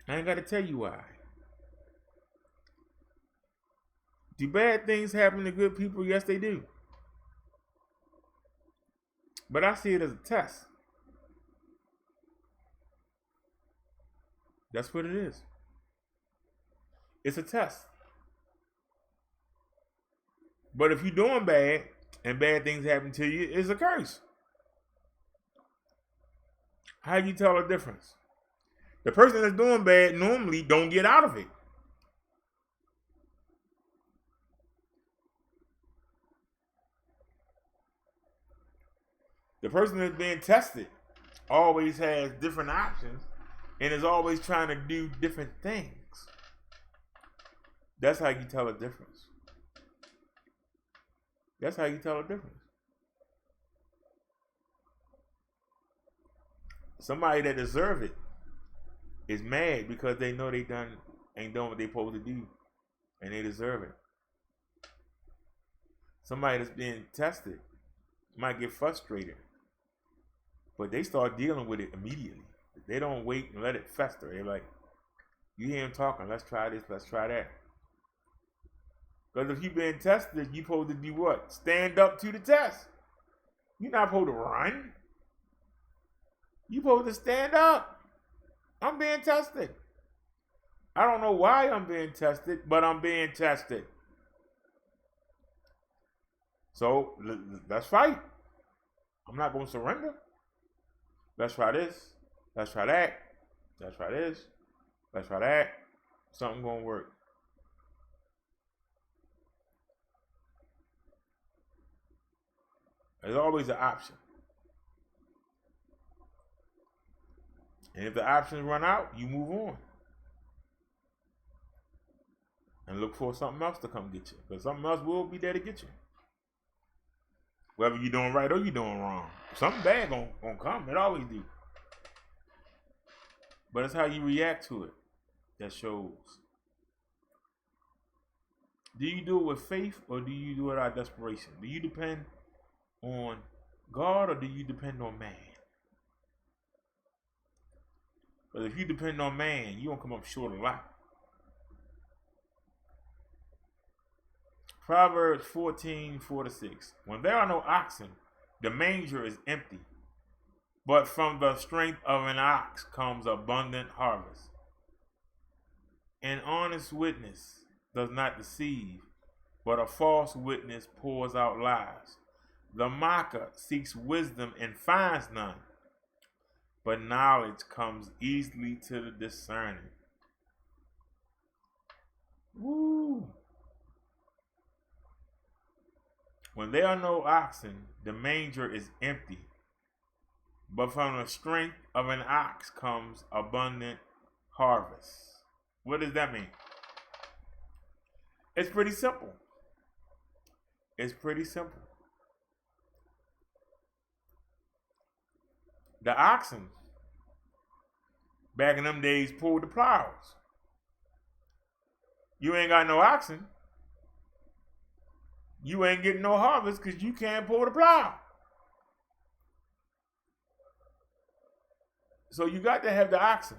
[SPEAKER 1] I ain't got to tell you why. Do bad things happen to good people? Yes, they do. But I see it as a test. That's what it is. It's a test. But if you're doing bad and bad things happen to you, it's a curse. How do you tell the difference? The person that's doing bad normally don't get out of it. The person that's being tested always has different options and is always trying to do different things. That's how you tell a difference. That's how you tell a difference. Somebody that deserves it is mad because they know they ain't done what they supposed to do and they deserve it. Somebody that's being tested might get frustrated, but they start dealing with it immediately. They don't wait and let it fester. They're like, you hear him talking, let's try this, let's try that. Because if you're being tested, you're supposed to do what? Stand up to the test. You're not supposed to run. You're supposed to stand up. I'm being tested. I don't know why I'm being tested, but I'm being tested. So let's fight. I'm not going to surrender. Let's try this. Let's try that. Let's try this. Let's try that. Something going to work. There's always an option. And if the options run out, you move on. And look for something else to come get you. Because something else will be there to get you. Whether you're doing right or you're doing wrong. Something bad gonna come. It always do. But it's how you react to it that shows. Do you do it with faith or do you do it out of desperation? Do you depend on God or do you depend on man? But if you depend on man, you're gonna come up short a lot. Proverbs 14:4-6. When there are no oxen, the manger is empty. But from the strength of an ox comes abundant harvest. An honest witness does not deceive, but a false witness pours out lies. The mocker seeks wisdom and finds none, but knowledge comes easily to the discerning. Woo! When there are no oxen, the manger is empty. But from the strength of an ox comes abundant harvest. What does that mean? It's pretty simple. It's pretty simple. The oxen, back in them days, pulled the plows. You ain't got no oxen. You ain't getting no harvest because you can't pull the plow. So you got to have the oxen.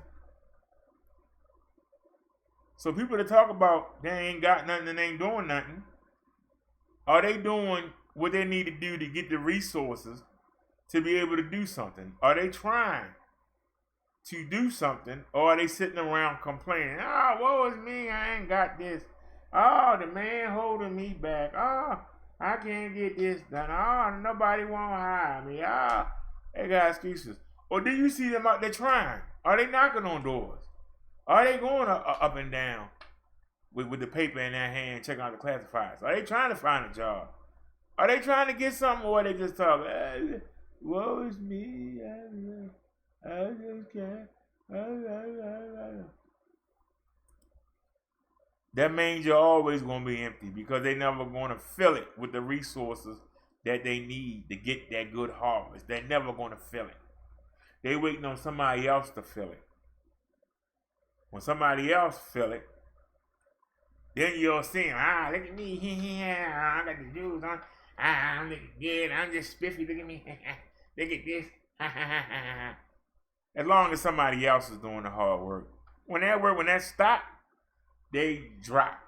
[SPEAKER 1] So people that talk about they ain't got nothing and they ain't doing nothing, are they doing what they need to do to get the resources to be able to do something? Are they trying to do something, or are they sitting around complaining, oh, woe is me, I ain't got this. Oh, the man holding me back. Oh, I can't get this done. Oh, nobody won't hire me. Oh, they got excuses. Or do you see them out there trying? Are they knocking on doors? Are they going up and down? with the paper in their hand, checking out the classifieds? Are they trying to find a job? Are they trying to get something, or are they just talking? Woe is me. I just can't. That manger always going to be empty because they never going to fill it with the resources that they need to get that good harvest. They're never going to fill it. They waiting on somebody else to fill it. When somebody else fill it, then you'll see them. Look at me. I got the juice on. I'm looking good. I'm just spiffy. Look at me. Look at this. As long as somebody else is doing the hard work. When that stop, they drop.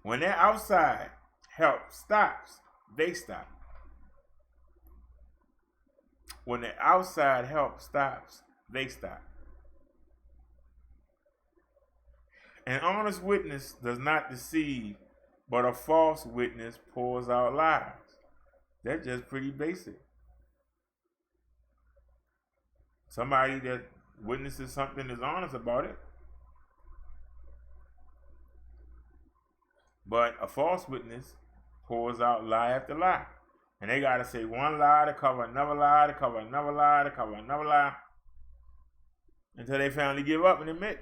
[SPEAKER 1] When that outside help stops, they stop. When the outside help stops, they stop. An honest witness does not deceive, but a false witness pours out lies. That's just pretty basic. Somebody that witnesses something is honest about it. But a false witness pours out lie after lie. And they got to say one lie to cover another lie, to cover another lie, to cover another lie, until they finally give up and admit.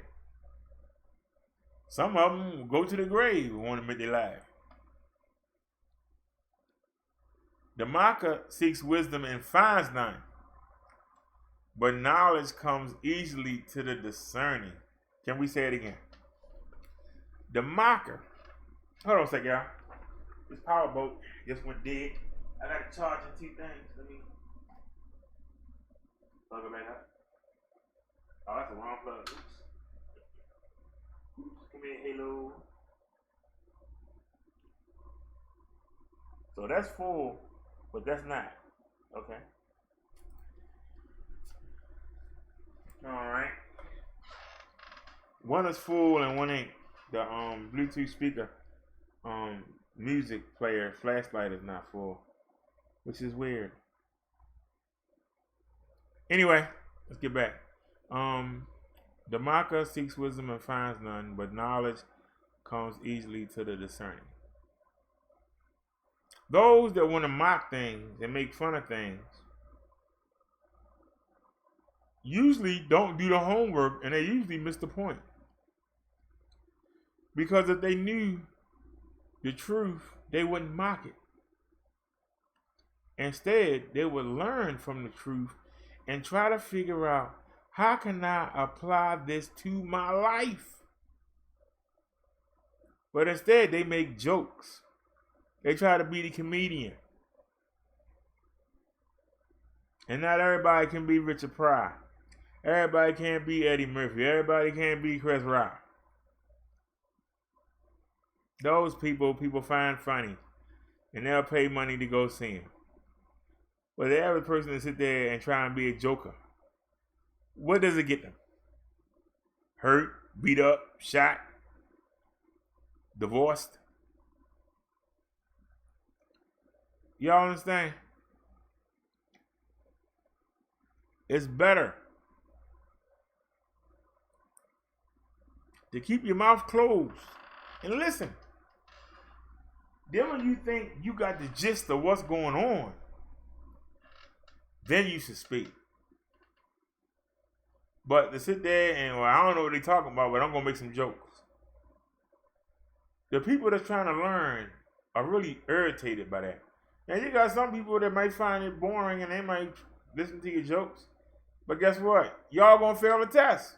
[SPEAKER 1] Some of them will go to the grave and won't admit they lied. The mocker seeks wisdom and finds none, but knowledge comes easily to the discerning. Can we say it again? The mocker. Hold on a second, y'all. This power boat just went dead. I got to charge in 2 things. Let me plug it back up. Oh, that's the wrong plug. Oops. Come here, Halo. So that's full, but that's not. Okay. Alright. One is full and one ain't. The Bluetooth speaker music player flashlight is not full, which is weird. Anyway, let's get back. The mocker seeks wisdom and finds none, but knowledge comes easily to the discerning. Those that want to mock things and make fun of things usually don't do the homework, and they usually miss the point. Because if they knew the truth, they wouldn't mock it. Instead, they would learn from the truth and try to figure out, how can I apply this to my life? But instead, they make jokes. They try to be the comedian. And not everybody can be Richard Pryor. Everybody can't be Eddie Murphy. Everybody can't be Chris Rock. Those people find funny, and they'll pay money to go see them. But the average person that sit there and try and be a joker, what does it get them? Hurt, beat up, shot, divorced. Y'all understand? It's better to keep your mouth closed and listen. Then when you think you got the gist of what's going on, then you should speak. But to sit there and, well, I don't know what they're talking about, but I'm going to make some jokes. The people that's trying to learn are really irritated by that. Now, you got some people that might find it boring and they might listen to your jokes. But guess what? Y'all going to fail the test.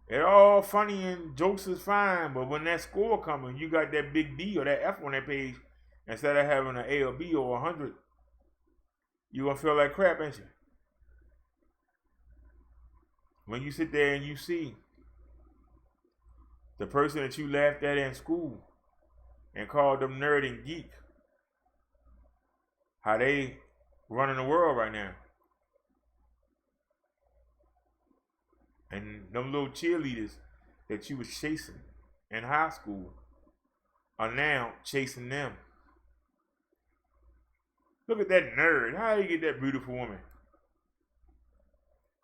[SPEAKER 1] It's all funny and jokes is fine, but when that score comes, you got that big D or that F on that page, instead of having an A or B or 100, you're going to feel like crap, ain't you? When you sit there and you see the person that you laughed at in school and called them nerd and geek, how they running the world right now. And them little cheerleaders that you was chasing in high school are now chasing them. Look at that nerd. How do you get that beautiful woman?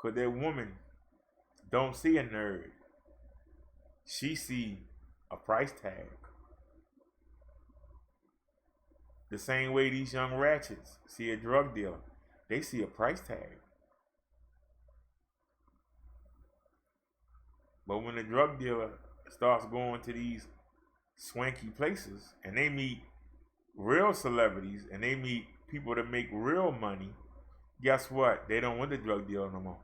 [SPEAKER 1] Because that woman don't see a nerd. She see a price tag. The same way these young ratchets see a drug dealer. They see a price tag. But when the drug dealer starts going to these swanky places and they meet real celebrities and they meet people that make real money, guess what? They don't want the drug dealer no more.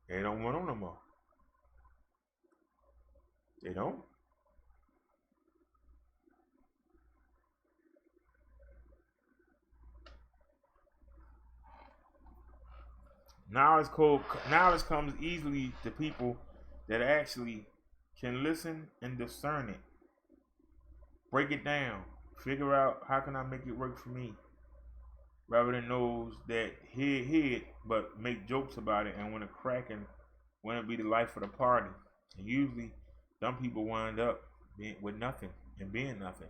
[SPEAKER 1] They don't want them no more. They don't. Knowledge comes easily to people that actually can listen and discern it. Break it down. Figure out how can I make it work for me. Rather than those that hear it but make jokes about it and want to crack and want to be the life of the party. And usually, some people wind up with nothing and being nothing.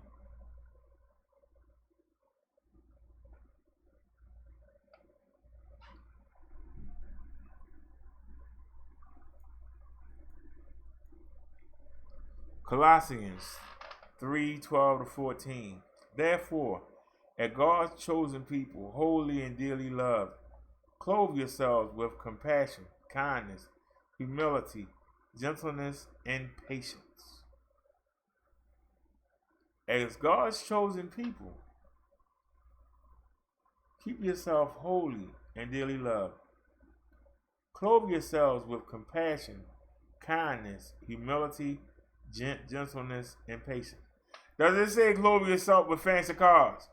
[SPEAKER 1] Colossians 3:12-14. Therefore, as God's chosen people, holy and dearly loved, clothe yourselves with compassion, kindness, humility, gentleness, and patience. As God's chosen people, keep yourself holy and dearly loved. Clothe yourselves with compassion, kindness, humility, gentleness, and patience. Does it say clothe yourself with fancy cars?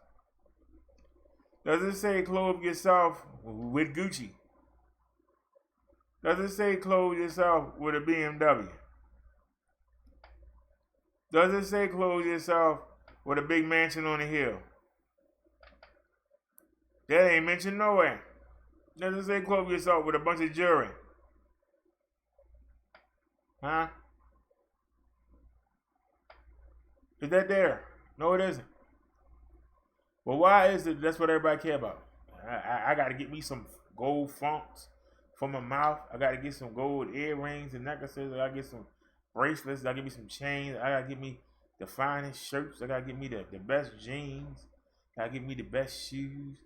[SPEAKER 1] Does it say clothe yourself with Gucci? Does it say clothe yourself with a BMW? Does it say clothe yourself with a big mansion on the hill? That ain't mentioned nowhere. Does it say clothe yourself with a bunch of jewelry? Huh? Is that there? No, it isn't. Well, why is it that's what everybody care about? I got to get me some gold funks for my mouth. I got to get some gold earrings and necklaces. I got to get some bracelets. I got to get me some chains. I got to get me the finest shirts. I got to get me the best jeans. I got to get me the best shoes.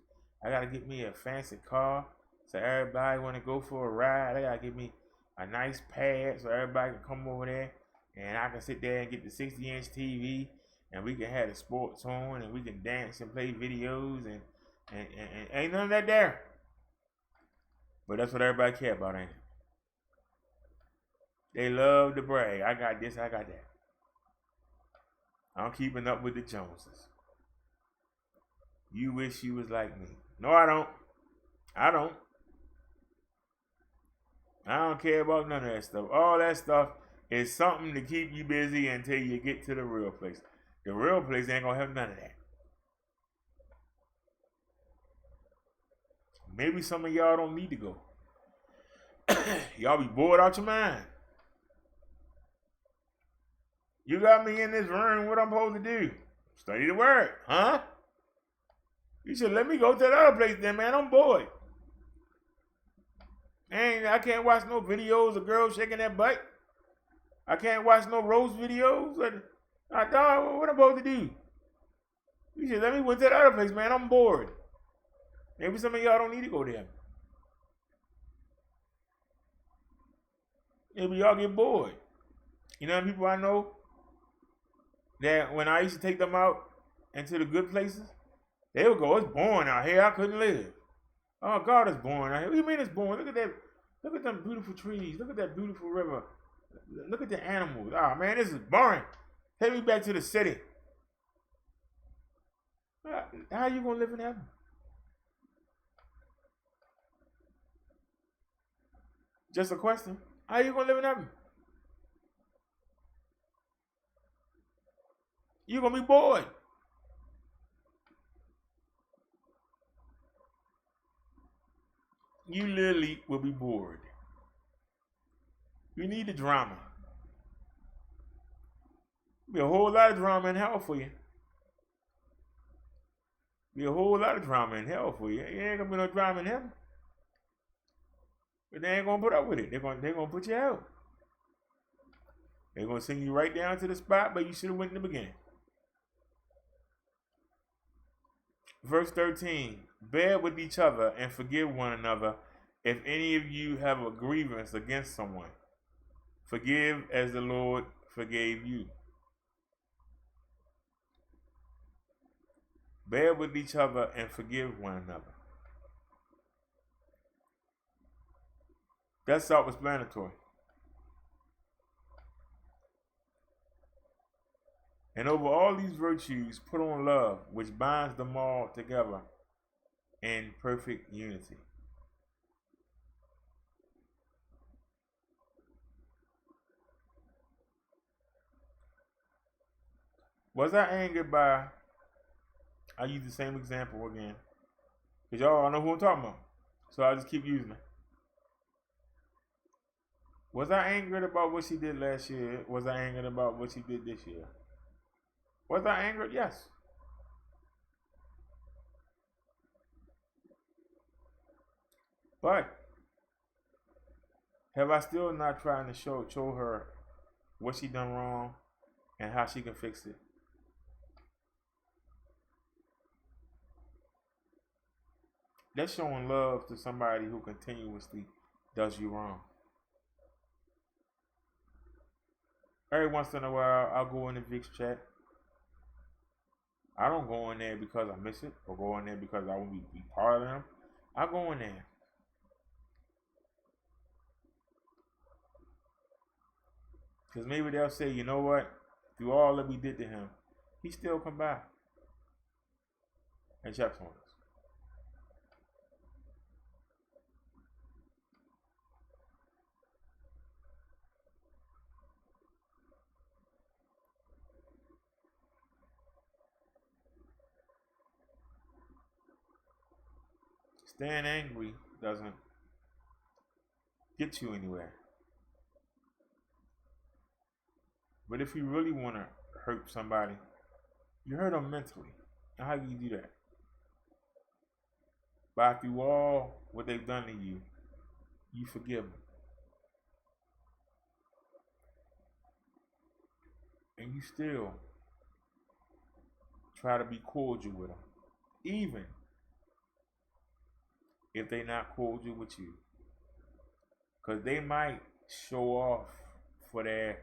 [SPEAKER 1] I got to get me a fancy car so everybody want to go for a ride. I got to get me a nice pad so everybody can come over there. And I can sit there and get the 60-inch TV, and we can have the sports on, and we can dance and play videos, and ain't none of that there. But that's what everybody care about, ain't it? They love to brag. I got this, I got that. I'm keeping up with the Joneses. You wish you was like me. No, I don't. I don't care about none of that stuff. All that stuff is something to keep you busy until you get to the real place. The real place ain't gonna have none of that. Maybe some of y'all don't need to go. Y'all be bored out your mind. You got me in this room, what I'm supposed to do? Study the word, huh? You should let me go to the other place then, man. I'm bored. I can't watch no videos of girls shaking their butt. I can't watch no roast videos. I thought, what I'm supposed to do? You should let me go to the other place, man. I'm bored. Maybe some of y'all don't need to go there. Maybe y'all get bored. You know, people I know that when I used to take them out into the good places, they would go, it's boring out here. I couldn't live. Oh, God, it's boring out here. What do you mean it's boring? Look at that. Look at them beautiful trees. Look at that beautiful river. Look at the animals. Oh, man, this is boring. Take me back to the city. How are you going to live in heaven? Just a question. How are you going to live in heaven? You're going to be bored. You literally will be bored. You need the drama. Be a whole lot of drama in hell for you. Be a whole lot of drama in hell for you. You ain't gonna be no drama in heaven. But they ain't gonna put up with it. They're gonna put you out. They're gonna send you right down to the spot, but you should have went in the beginning. Verse 13, bear with each other and forgive one another if any of you have a grievance against someone. Forgive as the Lord forgave you. Bear with each other and forgive one another. That's self-explanatory. And over all these virtues, put on love, which binds them all together in perfect unity. Was I angered by, I use the same example again, because y'all know who I'm talking about, so I'll just keep using it. Was I angered about what she did last year? Was I angered about what she did this year? Was I angered? Yes. But have I still not trying to show her what she done wrong and how she can fix it? That's showing love to somebody who continuously does you wrong. Every once in a while, I'll go in the VIX chat. I don't go in there because I miss it or go in there because I want to be part of them. I go in there. Because maybe they'll say, you know what? Through all that we did to him, he still come back and checks on us. Staying angry doesn't get you anywhere. But if you really want to hurt somebody, you hurt them mentally. And how do you do that? By through all what they've done to you, you forgive them. And you still try to be cordial with them. Even if they're not cordial with you. Because they might show off for their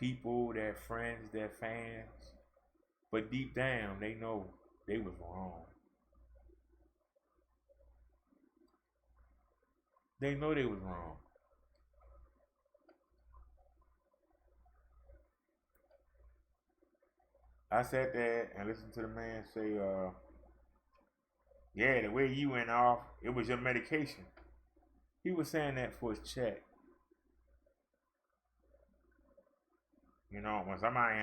[SPEAKER 1] people, their friends, their fans. But deep down, they know they was wrong. They know they was wrong. I sat there and listened to the man say, yeah, the way you went off, it was your medication. He was saying that for his check. You know, when somebody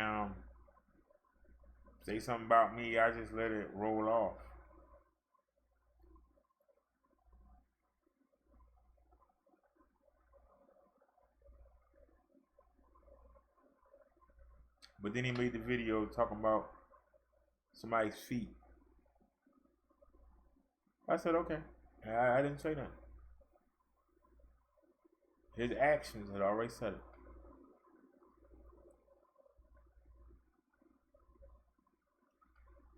[SPEAKER 1] say something about me, I just let it roll off. But then he made the video talking about somebody's feet. I said, okay. I didn't say nothing. His actions had already said it.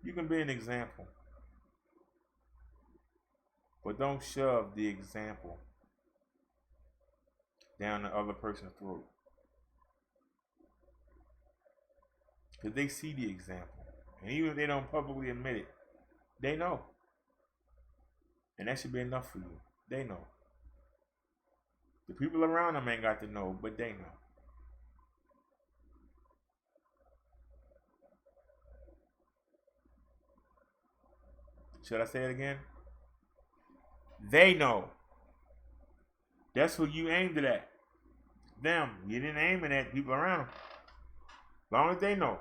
[SPEAKER 1] You can be an example. But don't shove the example down the other person's throat. Because they see the example. And even if they don't publicly admit it, they know. And that should be enough for you. They know. The people around them ain't got to know, but they know. Should I say it again? They know. That's who you aimed it at. Them. You didn't aim it at people around them. As long as they know.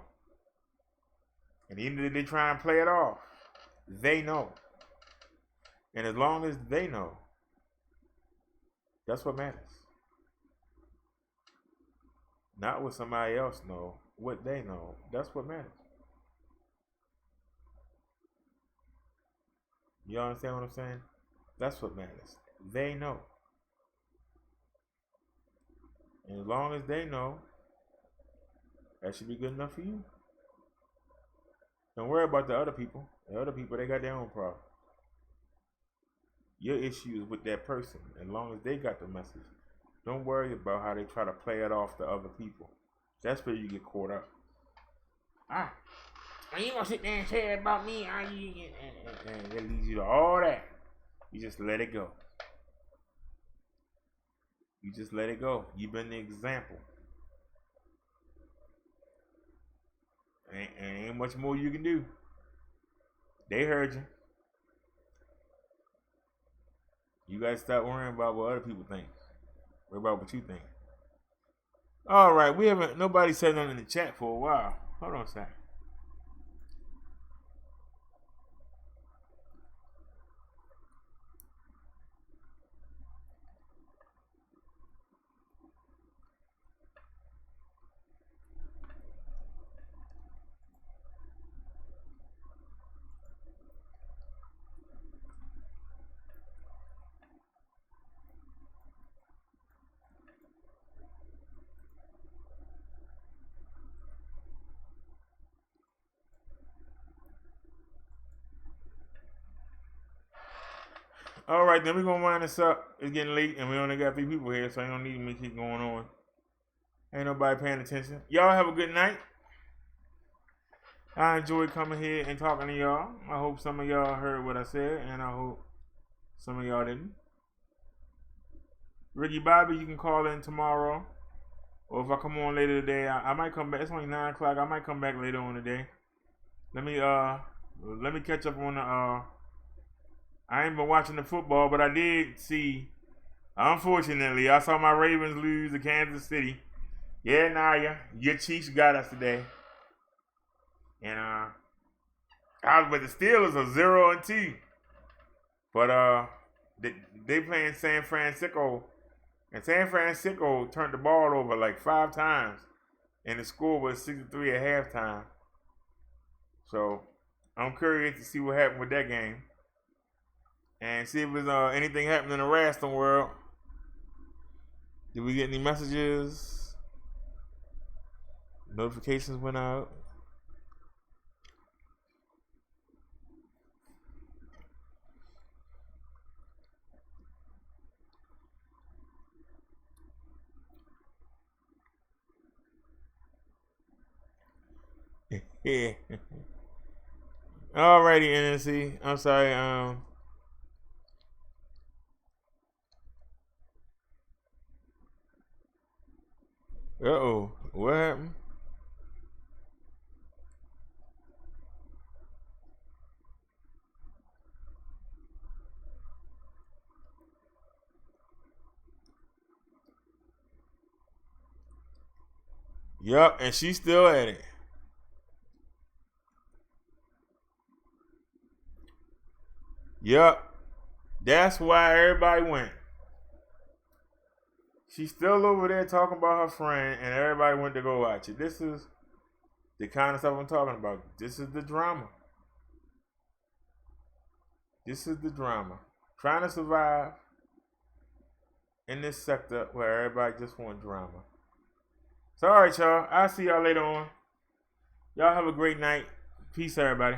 [SPEAKER 1] And even if they try and play it off, they know. And as long as they know, that's what matters. Not what somebody else know, what they know. That's what matters. You understand what I'm saying? That's what matters. They know. And as long as they know, that should be good enough for you. Don't worry about the other people. The other people, they got their own problem. Your issue is with that person. As long as they got the message. Don't worry about how they try to play it off to other people. That's where you get caught up. You gonna sit there and say it about me? And it leads you to all that. You just let it go. You just let it go. You've been the example. Ain't much more you can do. They heard you. You guys stop worrying about what other people think. Worry about what you think. All right, nobody said nothing in the chat for a while. Hold on a second. All right, then we're going to wind this up. It's getting late, and we only got 3 people here, so I don't need me to keep going on. Ain't nobody paying attention. Y'all have a good night. I enjoyed coming here and talking to y'all. I hope some of y'all heard what I said, and I hope some of y'all didn't. Ricky Bobby, you can call in tomorrow. Or if I come on later today, I might come back. It's only 9 o'clock. I might come back later on today. Let me catch up on the I ain't been watching the football, but I did see, unfortunately, I saw my Ravens lose to Kansas City. Yeah, Naya, your Chiefs got us today. And but the Steelers are 0-2. But they playing San Francisco, and San Francisco turned the ball over like 5 times, and the score was 63 at halftime. So I'm curious to see what happened with that game. And see if there's anything happening in the wrestling world. Did we get any messages? Notifications went out. Yeah. Alrighty, NNC. I'm sorry. Uh-oh. What happened? Yup, and she's still at it. Yup. That's why everybody went. She's still over there talking about her friend, and everybody went to go watch it. This is the kind of stuff I'm talking about. This is the drama. This is the drama. Trying to survive in this sector where everybody just wants drama. So, all right, y'all. I'll see y'all later on. Y'all have a great night. Peace, everybody.